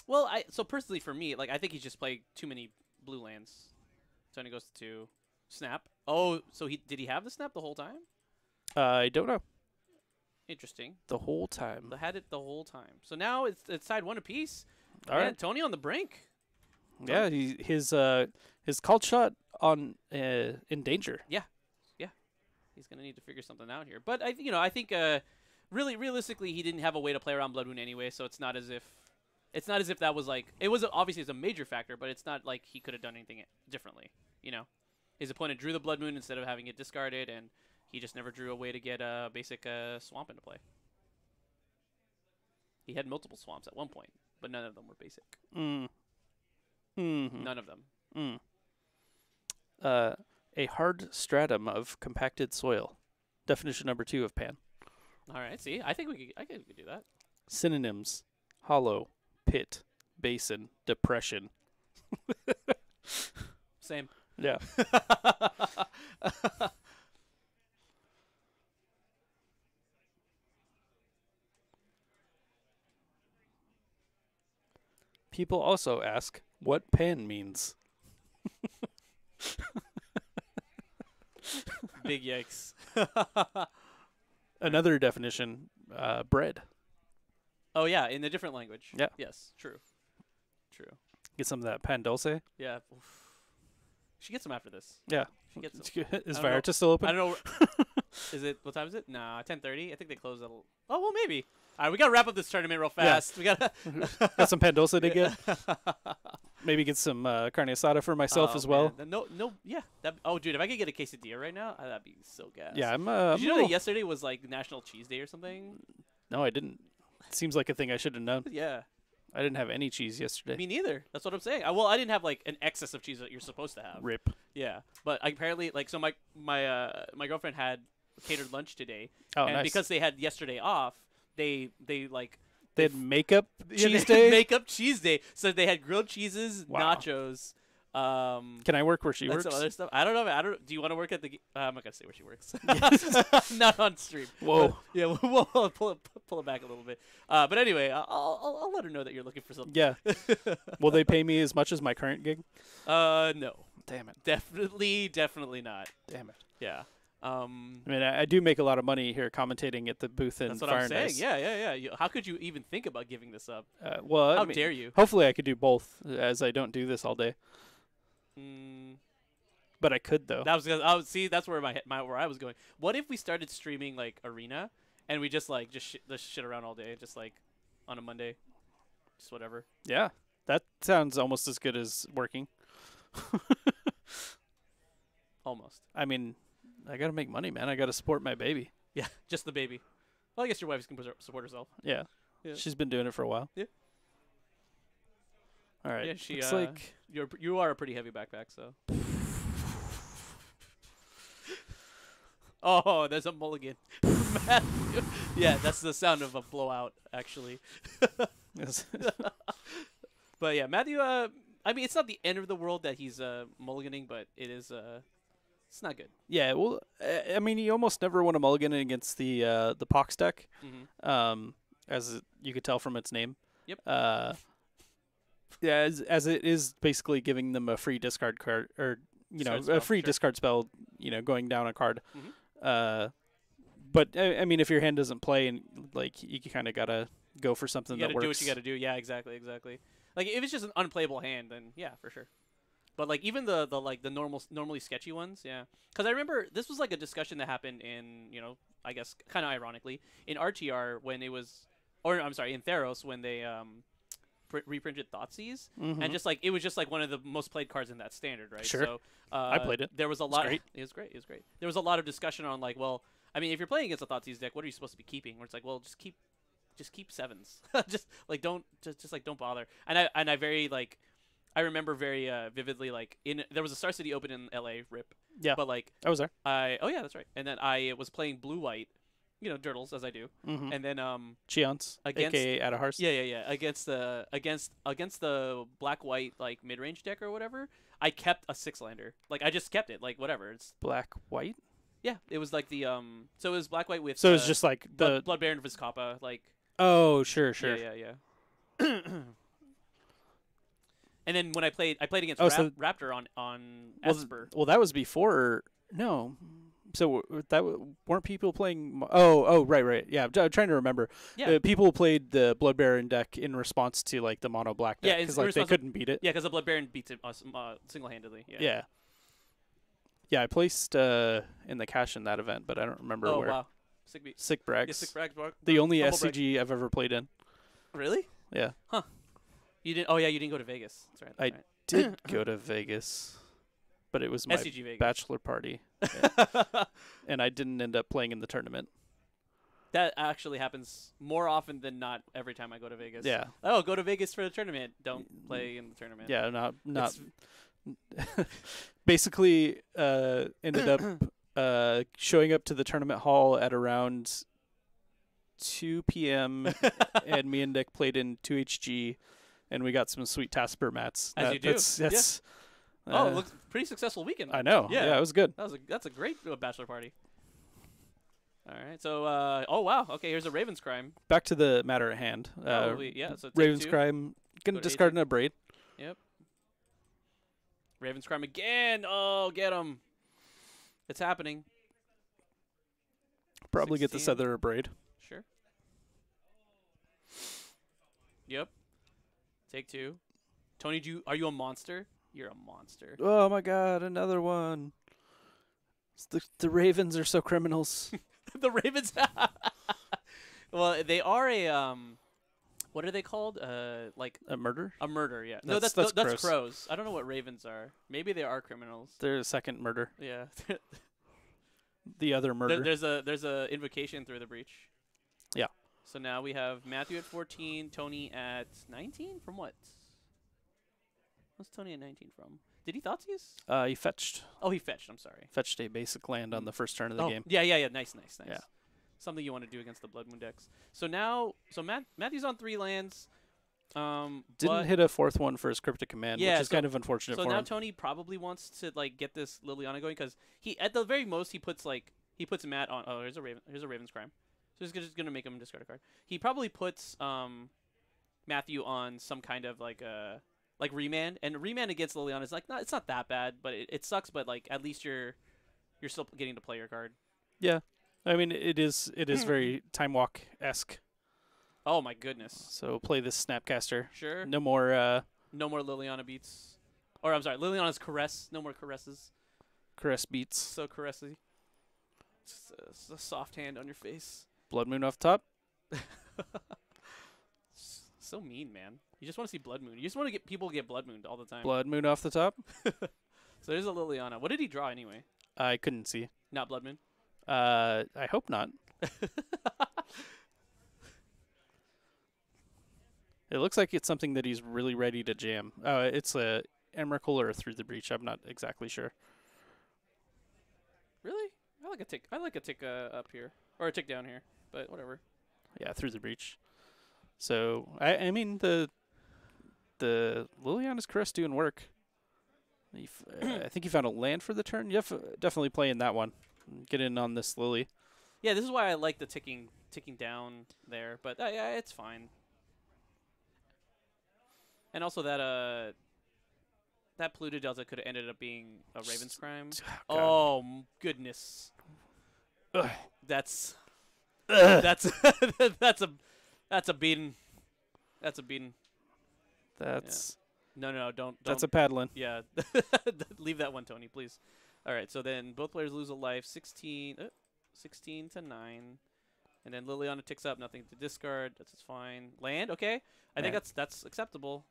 Well, so personally for me, like I think he's just played too many blue lands. Tony goes to 2. Snap. Oh, so did he have the snap the whole time? I don't know. Interesting. The whole time. They had it the whole time. So now it's side 1 apiece. All right. Tony on the brink. Yeah, his called shot on in danger. Yeah. He's gonna need to figure something out here. But I think really realistically he didn't have a way to play around Blood Moon anyway. So it's not as if that was like it was obviously it's a major factor, but it's not like he could have done anything differently. You know, his opponent drew the Blood Moon instead of having it discarded, and he just never drew a way to get a basic swamp into play. He had multiple swamps at one point, but none of them were basic. None of them. A hard stratum of compacted soil. Definition number 2 of pan. All right, see, I think we could do that. Synonyms: hollow, pit, basin, depression. Same. Yeah. People also ask what pan means. Big yikes. Another definition, bread. Oh, yeah, in a different language. Yeah. Yes, true. Get some of that pan dulce. Yeah. Oof. She gets some after this. Yeah. She gets some. Is Vallarta still open? I don't know. Is it, what time is it? Nah, 10:30. I think they close at, oh, well, maybe. All right, we got to wrap up this tournament real fast. Yeah. We got Got some pan dulce to get. Maybe get some carne asada for myself as well. Yeah. Dude, if I could get a quesadilla right now, that'd be so gas. Yeah, Did you know that yesterday was like National Cheese Day or something? No, I didn't. It seems like a thing I should have known. Yeah. I didn't have any cheese yesterday. Me neither. That's what I'm saying. I didn't have like an excess of cheese that you're supposed to have. Rip. Yeah, but apparently, like, so my girlfriend had catered lunch today, Oh, and nice. because they had yesterday off, they had makeup cheese they day? had makeup cheese day. So they had grilled cheeses, Wow. nachos. Can I work where she and works? some other stuff. I don't know. Do you want to work at the? I'm not gonna say where she works. Not on stream. Whoa. Yeah, we'll pull it back a little bit. But anyway, I'll let her know that you're looking for something. Yeah. Will they pay me as much as my current gig? No. Damn it. Definitely not. Damn it. Yeah. I mean, I do make a lot of money here commentating at the booth in That's what Fire I'm and saying. Ice. Yeah. How could you even think about giving this up? Well, How I mean, dare you? Hopefully I could do both, as I don't do this all day. But I could, though. That was see. That's where where I was going. What if we started streaming like Arena, and we just shit around all day, just like on a Monday, just whatever. Yeah. That sounds almost as good as working. Almost. I mean, I got to make money, man. I got to support my baby. Yeah, just the baby. Well, I guess your wife can support herself. Yeah. She's been doing it for a while. Yeah. All right. Yeah, she. Looks like you are a pretty heavy backpack, so. Oh, there's a mulligan. Matthew. Yeah, that's the sound of a blowout, actually. But yeah, Matthew. I mean, it's not the end of the world that he's mulliganing, but it is. It's not good. Yeah, well, I mean, you almost never want to mulligan against the Pox deck, as you could tell from its name. Yep. Yeah, as it is basically giving them a free discard card, or a free discard spell, going down a card. But I mean, if your hand doesn't play, and like you kind of gotta go for something You that gotta works. do what you gotta do. Yeah, exactly. Like if it's just an unplayable hand, then yeah, for sure. But like even the normally sketchy ones, yeah. Because I remember this was like a discussion that happened in I guess kind of ironically in RTR when it was, or I'm sorry, in Theros when they reprinted Thoughtseize, and just like it was just like one of the most played cards in that standard, right? Sure. So I played it. There was a lot. Great. It was great. It was great. There was a lot of discussion on like, well, I mean, if you're playing against a Thoughtseize deck, what are you supposed to be keeping? Where it's like, well, just keep sevens. just like don't bother. And I very like. I remember very vividly, like there was a Star City Open in LA, RIP. Yeah. But like I was there. oh yeah, that's right. And then I was playing blue white, Dirtles as I do. And then Cheonce, against aka Adahars. Yeah. Against the black white like mid range deck or whatever, I kept a 6-lander. Like I just kept it, like whatever. It's Black white. yeah. It was like the so it was black white with So it's just like the Blood Baron Vizcapa, like. Oh sure. Yeah. And then when I played against Raptor on Esper. Well, that was before. No, so weren't people playing? Oh, right. Yeah, I'm trying to remember. Yeah, people played the Blood Baron deck in response to like the mono black deck because like they couldn't beat it. Yeah, because the Blood Baron beats it single handedly. Yeah. I placed in the cash in that event, but I don't remember where. Oh wow, Sick Brags. Yeah, Sick Brags. The only SCG I've ever played in. Really? Yeah. Huh. You didn't? Oh yeah, you didn't go to Vegas. That's right. I did go to Vegas, but it was my SCG Vegas. bachelor party, and I didn't end up playing in the tournament. That actually happens more often than not. Every time I go to Vegas. Yeah. Oh, go to Vegas for the tournament. Don't play in the tournament. Yeah, not. Basically, ended up showing up to the tournament hall at around 2 p.m. and me and Nick played in 2HG. And we got some sweet Tasper mats. As you do. That's, yeah. It looks pretty successful weekend. I know. Yeah, it was good. That's a great bachelor party. All right. So, oh wow. Okay, here's a Raven's Crime. Back to the matter at hand. Probably, yeah. So Raven's Crime. Gonna discard an Abrade. Yep. Raven's Crime again. Oh, get him. It's happening. Probably 16. Get this other Abrade. Sure. Yep. Take 2. Tony, are you a monster? You're a monster. Oh my god, another one. The Ravens are so criminals. The Ravens. Well, they are a what are they called? Like a murder? A murder, yeah. That's crows. I don't know what ravens are. Maybe they are criminals. They're a second murder. Yeah. The other murder. There's a invocation through the breach. Yeah. So now we have Matthew at 14, Tony at 19. From what? What's Tony at 19 from? Did he Thoughtseize? He fetched. Oh, he fetched. I'm sorry. Fetched a basic land on the first turn of the game. Yeah. Nice. Yeah. Something you want to do against the Blood Moon decks. So now, Matthew's on 3 lands. Didn't hit a 4th one for his Cryptic Command, which is kind of unfortunate for him. So now Tony probably wants to like get this Liliana going because at the very most he puts Matt on. Oh, here's a Raven's Crime. So he's just gonna make him discard a card. He probably puts Matthew on some kind of like remand, and remand against Liliana is like it's not that bad, but it sucks. But like at least you're still getting to play your card. Yeah, I mean it is very Time Walk-esque. Oh my goodness! So play this Snapcaster. Sure. No more Liliana beats, or I'm sorry, Liliana's Caress. No more caresses. Caress beats. So caressy. It's a soft hand on your face. Blood Moon off top. So mean, man. You just want to see Blood Moon. You just want to get people to get Blood Mooned all the time. Blood Moon off the top. So there's a Liliana. What did he draw anyway? I couldn't see. Not Blood Moon? I hope not. It looks like it's something that he's really ready to jam. It's a Emrakul or a Through the Breach. I'm not exactly sure. Really? I like a tick up here. Or a tick down here. But whatever. Yeah, Through the Breach. So, I mean, the Liliana's Caress doing work. I think he found a land for the turn. You have definitely play in that one. Get in on this Lily. Yeah, this is why I like the ticking down there. But yeah, it's fine. And also that Polluted Delta could have ended up being a Raven's Crime. God. Oh, goodness. That's that's that's a beating. That's a beating. That's no, don't. That's a paddling. Yeah, leave that one, Tony, please. All right, so then both players lose a life. 16 to 9, and then Liliana ticks up. Nothing to discard. That's fine. Land. Okay, I think that's acceptable.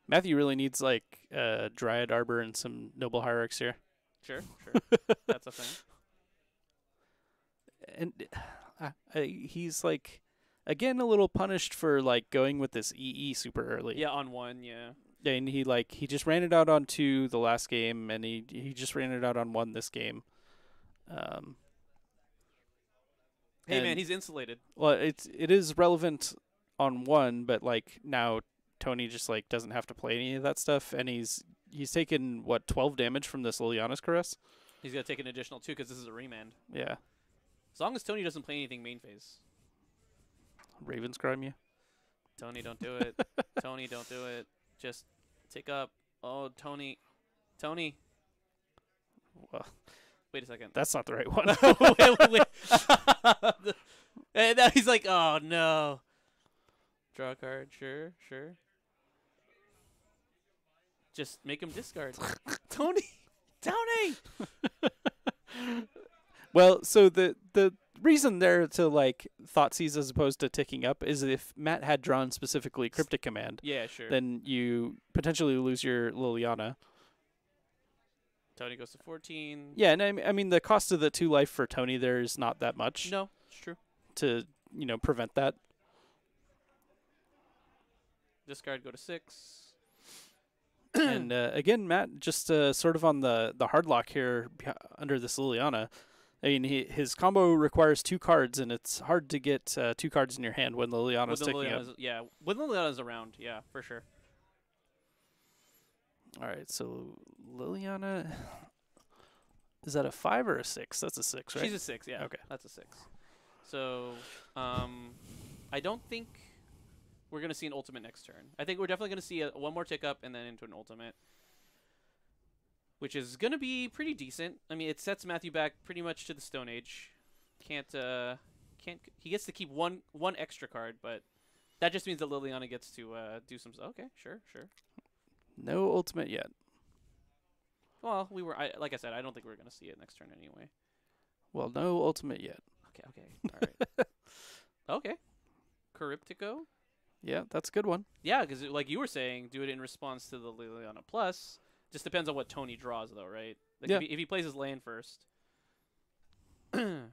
Matthew really needs like Dryad Arbor and some Noble Hierarchs here. Sure. That's a thing. And he's like, again, a little punished for like going with this EE super early. Yeah, on 1, yeah. And he just ran it out on 2 the last game, and he just ran it out on 1 this game. Hey man, he's insulated. Well, it is relevant on 1, but like now Tony just like doesn't have to play any of that stuff, and he's taken 12 damage from this Liliana's Caress. He's gonna take an additional 2 because this is a remand. Yeah. As long as Tony doesn't play anything main phase. Ravens crime you. Tony, don't do it. Tony, don't do it. Just tick up. Oh, Tony. Well, wait a second. That's not the right one. wait. And now he's like, oh no. Draw a card. Sure. Just make him discard. Tony. Well, so the reason there to like Thoughtseize as opposed to ticking up is if Matt had drawn specifically Cryptic Command. Yeah, sure. Then you potentially lose your Liliana. Tony goes to 14. Yeah, and I mean the cost of the 2 life for Tony there is not that much. No, it's true. To prevent that. Discard, go to 6. And again, Matt just sort of on the hard lock here under this Liliana. I mean, his combo requires 2 cards, and it's hard to get 2 cards in your hand when Liliana's ticking up. Yeah, when Liliana's around, yeah, for sure. All right, so Liliana, is that a 5 or a 6? That's a 6, right? She's a 6, yeah. Okay. That's a 6. So, I don't think we're going to see an ultimate next turn. I think we're definitely going to see one more tick up and then into an ultimate, which is going to be pretty decent. I mean, it sets Matthew back pretty much to the Stone Age. He gets to keep one extra card, but that just means that Liliana gets to do some. Okay, sure. No ultimate yet. Well, like I said, I don't think we're going to see it next turn anyway. Well, no ultimate yet. Okay, all right. Okay, Charybdico. Yeah, that's a good one. Yeah, because like you were saying, do it in response to the Liliana Plus. Just depends on what Tony draws, though, right? Like yeah. If he plays his land first. Looks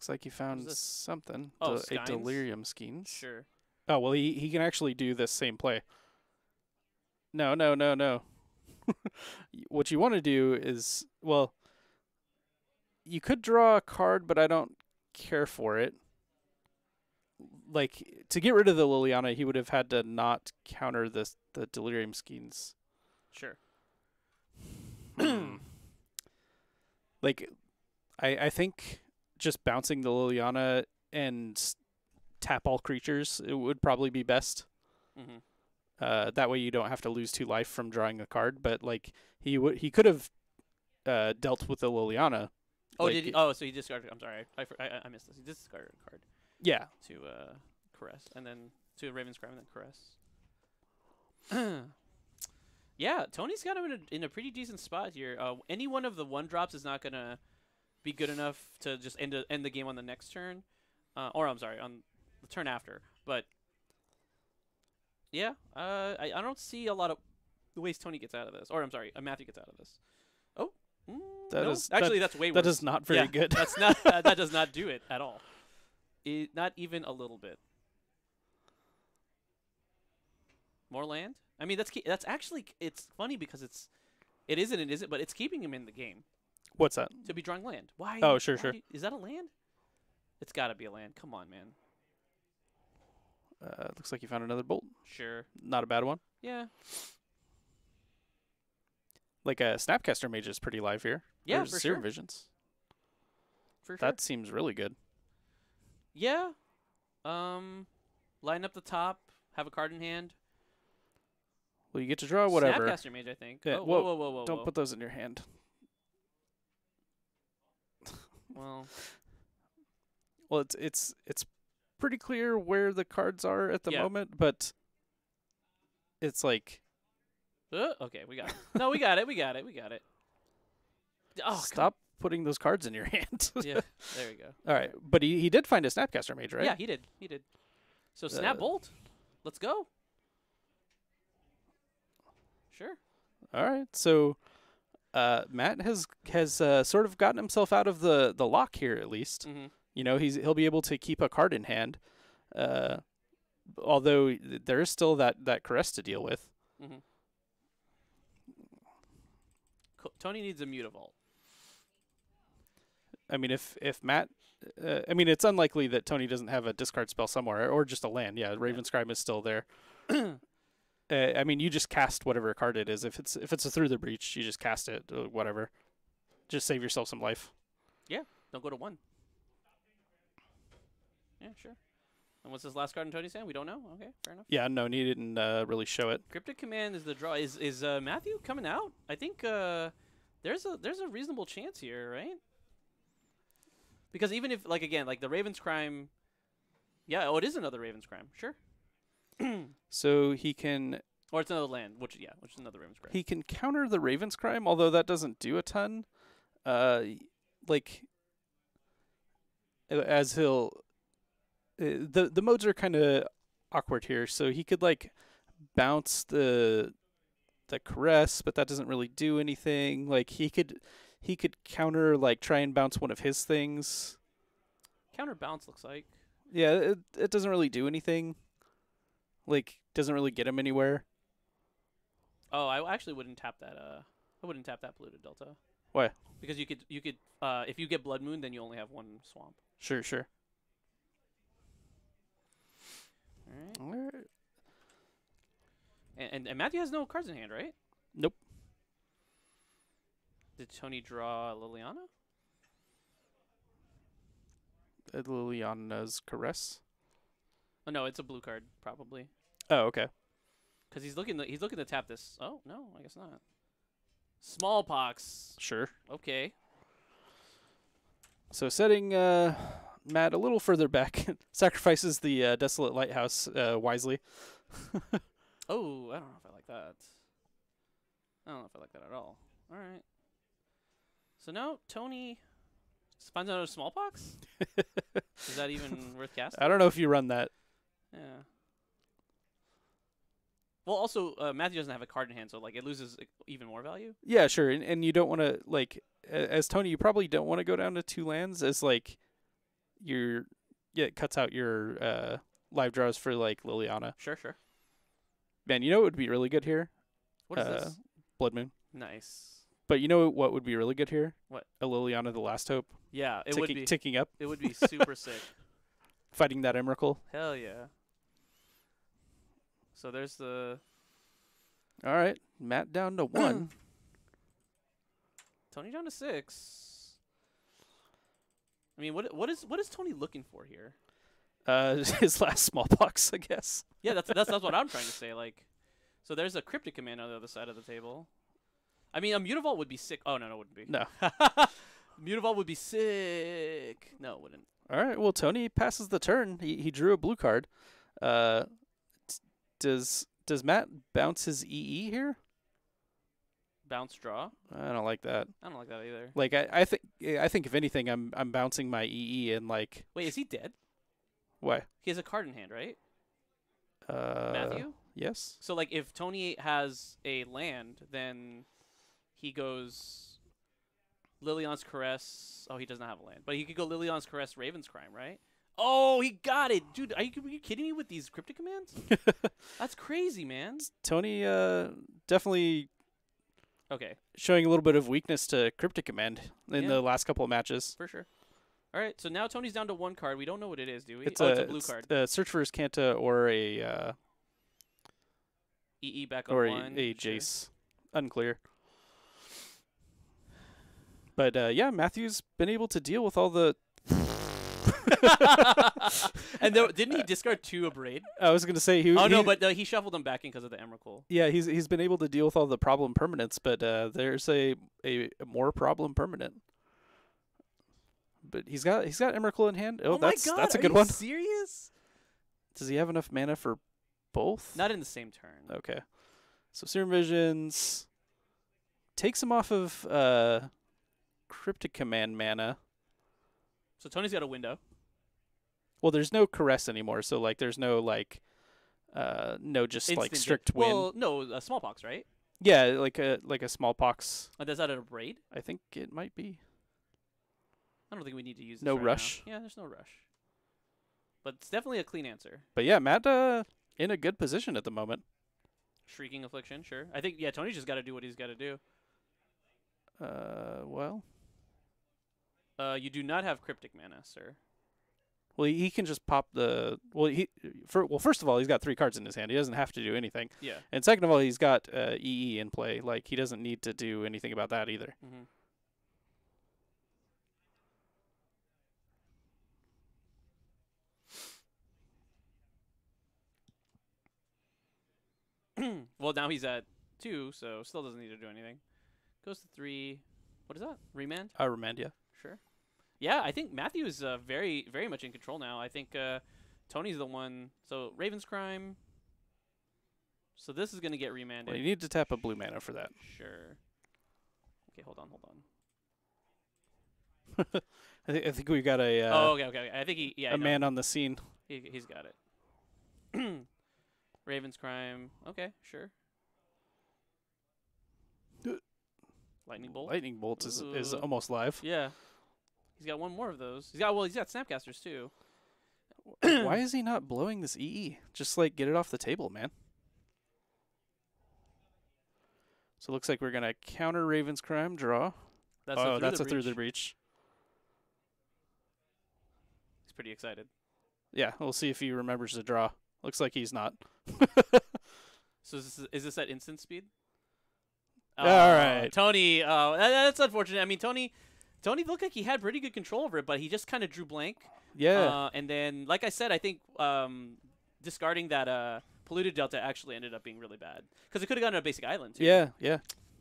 like he found something. Oh, a Delirium Skeins. Sure. Oh, well, he can actually do this same play. No. What you want to do is, well, you could draw a card, but I don't care for it. Like, to get rid of the Liliana, he would have had to not counter the Delirium Skeins. Sure. Like, I think just bouncing the Liliana and tap all creatures, it would probably be best. Mm-hmm. That way you don't have to lose 2 life from drawing a card. But like he could have dealt with the Liliana. Oh, like, did he? Oh, so he discarded. I'm sorry, I missed this. He discarded a card. Yeah. To Caress, and then to Raven's Crime, and then Caress. Yeah, Tony's got him in a pretty decent spot here. Any one of the 1-drops is not gonna be good enough to just end the game on the next turn, or I'm sorry, on the turn after. But yeah, I don't see a lot of ways Tony gets out of this, or I'm sorry, Matthew gets out of this. Oh, that's way worse. That is not very good. That's not that does not do it at all. Not even a little bit. More land? I mean, that's actually, it's funny because it isn't, but it's keeping him in the game. What's that? To be drawing land. Why? Oh, sure. Is that a land? It's got to be a land. Come on, man. Looks like you found another bolt. Sure. Not a bad one. Yeah. Like a Snapcaster Mage is pretty live here. Yeah, There's for Serum sure. Visions. For sure. That seems really good. Yeah. Line up the top. Have a card in hand. Well, you get to draw whatever. Snapcaster Mage, I think. Yeah, whoa. Don't put those in your hand. Well, it's pretty clear where the cards are at the moment, but it's like. Okay, we got it. No, we got it. Oh, stop putting those cards in your hand. Yeah, there we go. All right, but he did find a Snapcaster Mage, right? Yeah, he did. So Snap Bolt, let's go. Sure. All right, so Matt has sort of gotten himself out of the lock here at least. Mm-hmm. You know, he'll be able to keep a card in hand, although there is still that Caress to deal with. Mm-hmm. Tony needs a Mutavault. I mean, if Matt, I mean, it's unlikely that Tony doesn't have a discard spell somewhere or just a land. Yeah, Raven Scribe is still there. I mean, you just cast whatever card it is. If it's a Through the Breach, you just cast it. Whatever, just save yourself some life. Yeah, don't go to 1. Yeah, sure. And what's his last card in Tony's hand? We don't know. Okay, fair enough. Yeah, no, he didn't really show it. Cryptic Command is the draw. Is Matthew coming out? I think there's a reasonable chance here, right? Because even if again the Raven's Crime, it is another Raven's Crime, sure. So he can, or it's another land, which is another Raven's Crime. He can counter the Raven's Crime, although that doesn't do a ton. As he'll. The modes are kind of awkward here, so he could bounce the Caress, but that doesn't really do anything. He could counter try and bounce one of his things. Counter bounce looks like. Yeah, it doesn't really do anything. Doesn't really get him anywhere. Oh, I actually wouldn't tap that. I wouldn't tap that polluted Delta. Why? Because you could if you get Blood Moon, then you only have 1 swamp. Sure. All right. And Matthew has no cards in hand, right? Nope. Did Tony draw Liliana? Liliana's Caress? Oh no, it's a blue card probably. Oh, okay. Because he's looking to tap this. Oh no, I guess not. Smallpox. Sure. Okay. So setting Matt a little further back, sacrifices the Desolate Lighthouse wisely. Oh, I don't know if I like that. I don't know if I like that at all. All right. So now Tony finds out a Smallpox? Is that even worth casting? I don't know if you run that. Yeah. Well, also, Matthew doesn't have a card in hand, so it loses even more value. Yeah, sure. And you don't want to, as Tony, you probably don't want to go down to 2 lands as, it cuts out your live draws for, Liliana. Sure. Man, you know what would be really good here? What is this? Blood Moon. Nice. But you know what would be really good here? What? A Liliana the Last Hope. Yeah, it would be. Ticking up. It would be super sick. Fighting that Emrakul. Hell yeah. So there's the... All right. Matt down to 1. Tony down to 6. I mean, what is Tony looking for here? His last Smallpox, I guess. Yeah, that's what I'm trying to say. So there's a Cryptic Command on the other side of the table. I mean, a Mutavault would be sick. Oh, no, it wouldn't be. No. Mutavault would be sick. No, it wouldn't. All right. Well, Tony passes the turn. He drew a blue card. Does Matt bounce his EE here? Bounce draw? I don't like that. I don't like that either. I think if anything, I'm bouncing my EE and Wait, is he dead? Why? He has a card in hand, right? Matthew? Yes. So if Tony has a land, then he goes Liliana's Caress. Oh, he does not have a land, but he could go Liliana's Caress, Raven's Crime, right? Oh, he got it, dude. Are you kidding me with these Cryptic Commands? That's crazy, man. Tony definitely showing a little bit of weakness to Cryptic Command in the last couple of matches. For sure. All right, so now Tony's down to 1 card. We don't know what it is, do we? It's a blue card. Search for his Kanta or a EE back on or 1. a Jace. Unclear. But yeah, Matthew's been able to deal with all the. And didn't he discard 2 Abrade? I was gonna say he. Oh no, but he shuffled them back in because of the Emrakul. Yeah, he's been able to deal with all the problem permanents, but there's a more problem permanent. but he's got Emrakul in hand. Oh, my God, that's a are good you one. Serious? Does he have enough mana for both? Not in the same turn. Okay. So Serum Visions takes him off of Cryptic Command mana. So Tony's got a window. Well, there's no Caress anymore, so like there's no like no just Instant like strict win. Well, no, Smallpox, right? Yeah, like a Smallpox. Does that a braid? I think it might be. I don't think we need to use this No right rush. now. Yeah, there's no rush. But it's definitely a clean answer. But yeah, Matt in a good position at the moment. Shrieking Affliction, sure. I think, yeah, Tony's just got to do what he's got to do. Well. You do not have Cryptic mana, sir. Well, he can just pop the. Well, first of all, he's got 3 cards in his hand. He doesn't have to do anything. Yeah. And second of all, he's got EE in play. Like he doesn't need to do anything about that either. Well, now he's at 2, so still doesn't need to do anything. Goes to 3. What is that? Remand? Remand, yeah. Sure. Yeah, I think Matthew is very, very much in control now. I think Tony's the one. So Raven's Crime. So this is going to get remanded. Well, you need to tap a blue mana for that. Sure. Okay, hold on. I think we got a. Okay. I think a man on the scene. He's got it. Raven's Crime. Okay, sure. Lightning Bolt. Lightning Bolt is almost live. Yeah. He's got one more of those. He's got Snapcasters too. Why is he not blowing this EE? Just like get it off the table, man. So it looks like we're gonna counter Raven's Crime, draw. That's a through the breach. He's pretty excited. Yeah, we'll see if he remembers to draw. Looks like he's not. So is this at instant speed? All right, Tony. That's unfortunate. I mean, Tony looked like he had pretty good control over it, but he just kind of drew blank. Yeah. And then, like I said, I think discarding that polluted delta actually ended up being really bad because it could have gone to a basic island too. Yeah.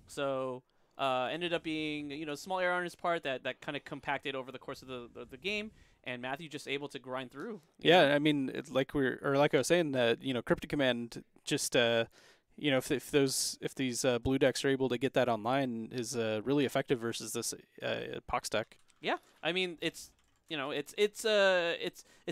So ended up being small error on his part that kind of compacted over the course of the game, and Matthew just able to grind through. Yeah, I mean, like I was saying, Cryptic Command just if these blue decks are able to get that online is really effective versus this Pox deck. Yeah, I mean it's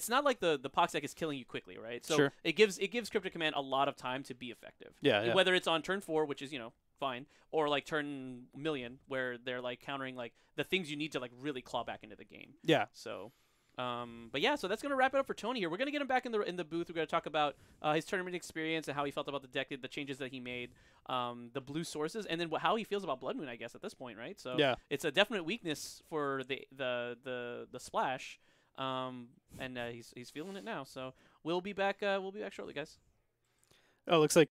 not like the Pox deck is killing you quickly, right? So sure. it gives Cryptic Command a lot of time to be effective. Yeah. Whether it's on turn 4, which is fine, or like turn million where they're like countering like the things you need to like really claw back into the game. Yeah. So. But yeah, so that's gonna wrap it up for Tony here. We're gonna get him back in the booth. We're gonna talk about his tournament experience and how he felt about the deck, the changes that he made, the blue sources, and then how he feels about Blood Moon. I guess at this point, right? So yeah, it's a definite weakness for the splash, and he's feeling it now. So we'll be back. We'll be back shortly, guys. Oh, looks like.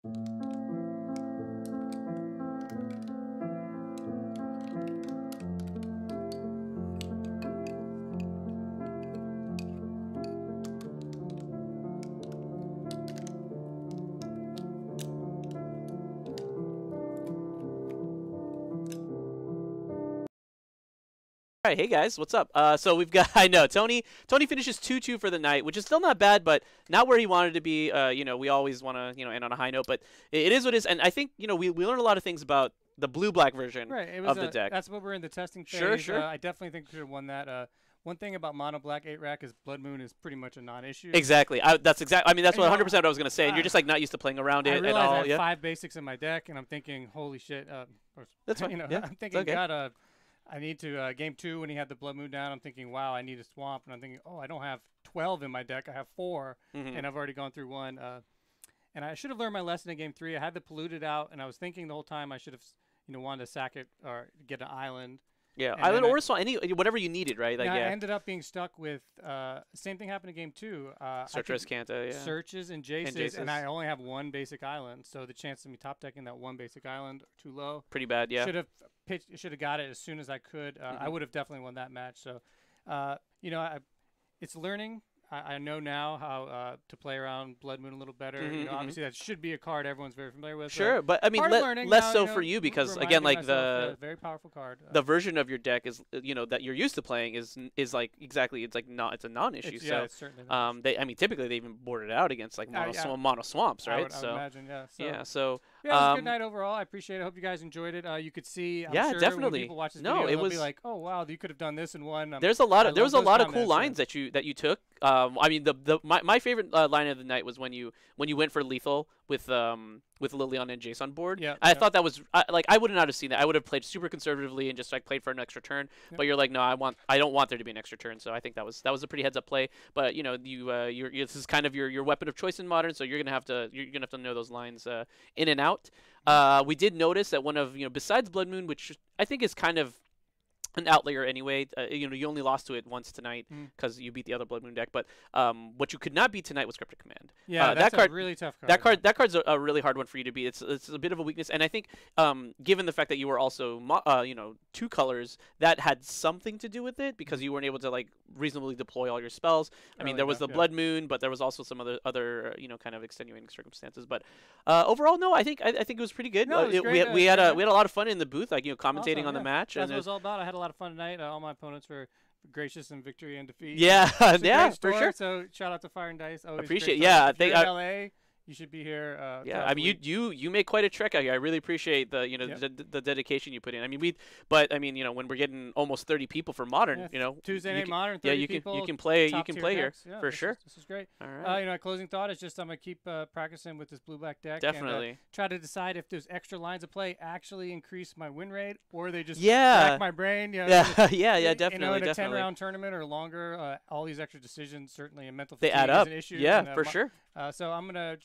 All right, hey guys, what's up? So we've got, I know, Tony finishes 2-2 for the night, which is still not bad, but not where he wanted to be. You know, we always want to, you know, end on a high note, but it is what it is. And I think, you know, we learned a lot of things about the blue-black version of the deck. That's what we're in the testing phase. Sure, sure. I definitely think we should have won that. One thing about mono black 8-rack is Blood Moon is pretty much a non-issue. Exactly. That's exactly. I mean, that's what 100% what I was gonna say. And you're just like not used to playing around it at all. I have 5 basics in my deck, and I'm thinking, holy shit. That's fine. You know, yeah. I'm thinking, okay. God, I need to game 2 when he had the Blood Moon down. I'm thinking, wow, I need a swamp, and I'm thinking, oh, I don't have 12 in my deck. I have 4, and I've already gone through 1. And I should have learned my lesson in game 3. I had the polluted out, and I was thinking the whole time I should have, you know, wanted to sack it or get an island. Yeah, island or swamp, whatever you needed, right? Like, I ended up being stuck with same thing happened in game 2. Searchers, Canta, yeah. Searches and Jaces, and I only have 1 basic island, so the chance of me top decking that 1 basic island are too low. Pretty bad, yeah. Should have got it as soon as I could. I would have definitely won that match. So, you know, it's learning. I know now how to play around Blood Moon a little better. You know, obviously that should be a card everyone's very familiar with. Sure, but I mean, less so for you because again, like the very powerful card. The version of your deck is, you know, that you're used to playing is like exactly it's a non-issue. So it's certainly I mean, typically they even board it out against like mono swamps, right? I would imagine, yeah. So, yeah, so yeah, it was a good night overall. I appreciate it. I hope you guys enjoyed it. You could see, I'm sure definitely. When people watch this video, they'll be like, oh wow, you could have done this in one. There was a lot of cool lines that you took. I mean, my favorite line of the night was when you went for lethal with Liliana and Jace on board. Yeah, I thought that was like I would not have seen that. I would have played super conservatively and just like played for an extra turn. Yeah. But you're like, no, I don't want there to be an extra turn. So I think that was a pretty heads up play. But you know, this is kind of your weapon of choice in Modern. So you're gonna have to know those lines in and out. We did notice that one of, you know, besides Blood Moon, which I think is kind of an outlier anyway. You know, you only lost to it once tonight because you beat the other Blood Moon deck. But what you could not beat tonight was Cryptic Command. Yeah, that's a really tough card. That card's a really hard one for you to beat. It's a bit of a weakness, and I think given the fact that you were also you know, 2 colors, that had something to do with it because you weren't able to like reasonably deploy all your spells. I mean, there was the Blood Moon, but there was also some other you know, kind of extenuating circumstances. But overall, no, I think it was pretty good. No, it was great. We had a lot of fun in the booth, like, you know, commentating on the match. That's what it was all about. I had a lot of fun tonight. All my opponents were gracious in victory and defeat. Yeah, yeah, for sure. So shout out to Fire and Dice. Always appreciate. Great yeah, if you're in LA, you should be here. Yeah, I mean, you make quite a trek out here. I really appreciate the, you know, the dedication you put in. I mean, but I mean, you know, when we're getting almost 30 people for Modern, you know, Tuesday night Modern, 30 people, you can play here for sure. This is great. All right. You know, closing thought is just I'm gonna keep practicing with this blue-black deck. Definitely. And, try to decide if those extra lines of play actually increase my win rate or they just rack rack my brain. You know, yeah, definitely. You know, in a 10-round tournament or longer, all these extra decisions certainly and mental fatigue they add up. Is an issue. Yeah, and, for sure. So I'm gonna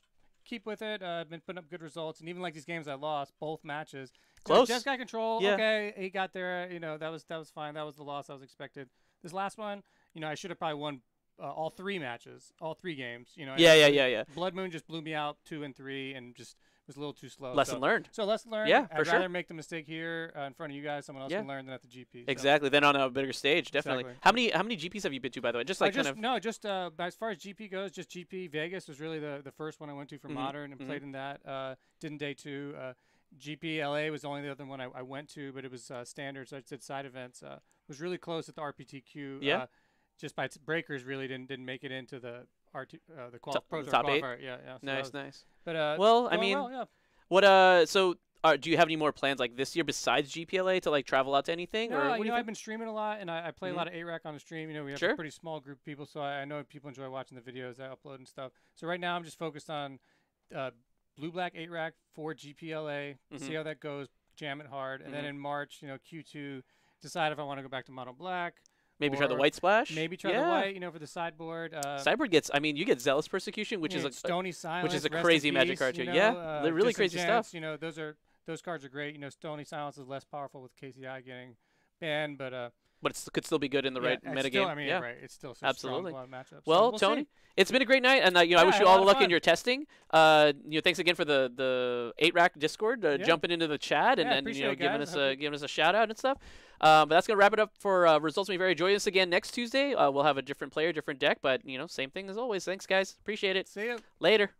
keep with it. I've been putting up good results, and even like these games I lost, both matches. Close. Just got control. Yeah. Okay, he got there. You know, that was fine. That was the loss I was expected. This last one, you know, I should have probably won all 3 matches, all 3 games. You know. Yeah. Blood Moon just blew me out 2 and 3, and just was a little too slow. Lesson learned. So lesson learned. Yeah, I'd rather make the mistake here in front of you guys. Someone else can learn than at the GP. So. Exactly. Then on a bigger stage, definitely. Exactly. How many GPs have you been to, by the way? Just like as far as GP goes, just GP Vegas was really the first one I went to for Modern and played in that. Did in day 2. GP LA was only the other one I went to, but it was standard, so I did side events. Was really close at the RPTQ. Yeah. Just by its breakers, really didn't make it into the Pro Tour top 8. Yeah. So Nice. But well, I mean, what so. Do you have any more plans like this year besides GPLA to like travel out to anything? No, or you know, I've been streaming a lot, and I play a lot of 8-rack on the stream. You know, we have a pretty small group of people, so I know people enjoy watching the videos I upload and stuff. So right now I'm just focused on blue-black 8-rack for GPLA, see how that goes, jam it hard, and then in March, you know, Q2, decide if I want to go back to mono black. Maybe try the white splash. Maybe try the white, you know, for the sideboard. Sideboard gets, I mean, you get Zealous Persecution, which is a Stony Silence, which is a crazy Magic card too. You know, yeah, really crazy stuff. You know, those cards are great. You know, Stony Silence is less powerful with KCI getting But it could still be good in the right metagame. Still, I mean, right. It's still so absolutely strong matchups. Well, so Tony, see. It's been a great night, and I wish you all the luck in your testing. Thanks again for the 8-Rack Discord jumping into the chat and giving us a shout out and stuff. But that's gonna wrap it up for results. May very join us again next Tuesday. We'll have a different player, different deck, but same thing as always. Thanks, guys. Appreciate it. See you later.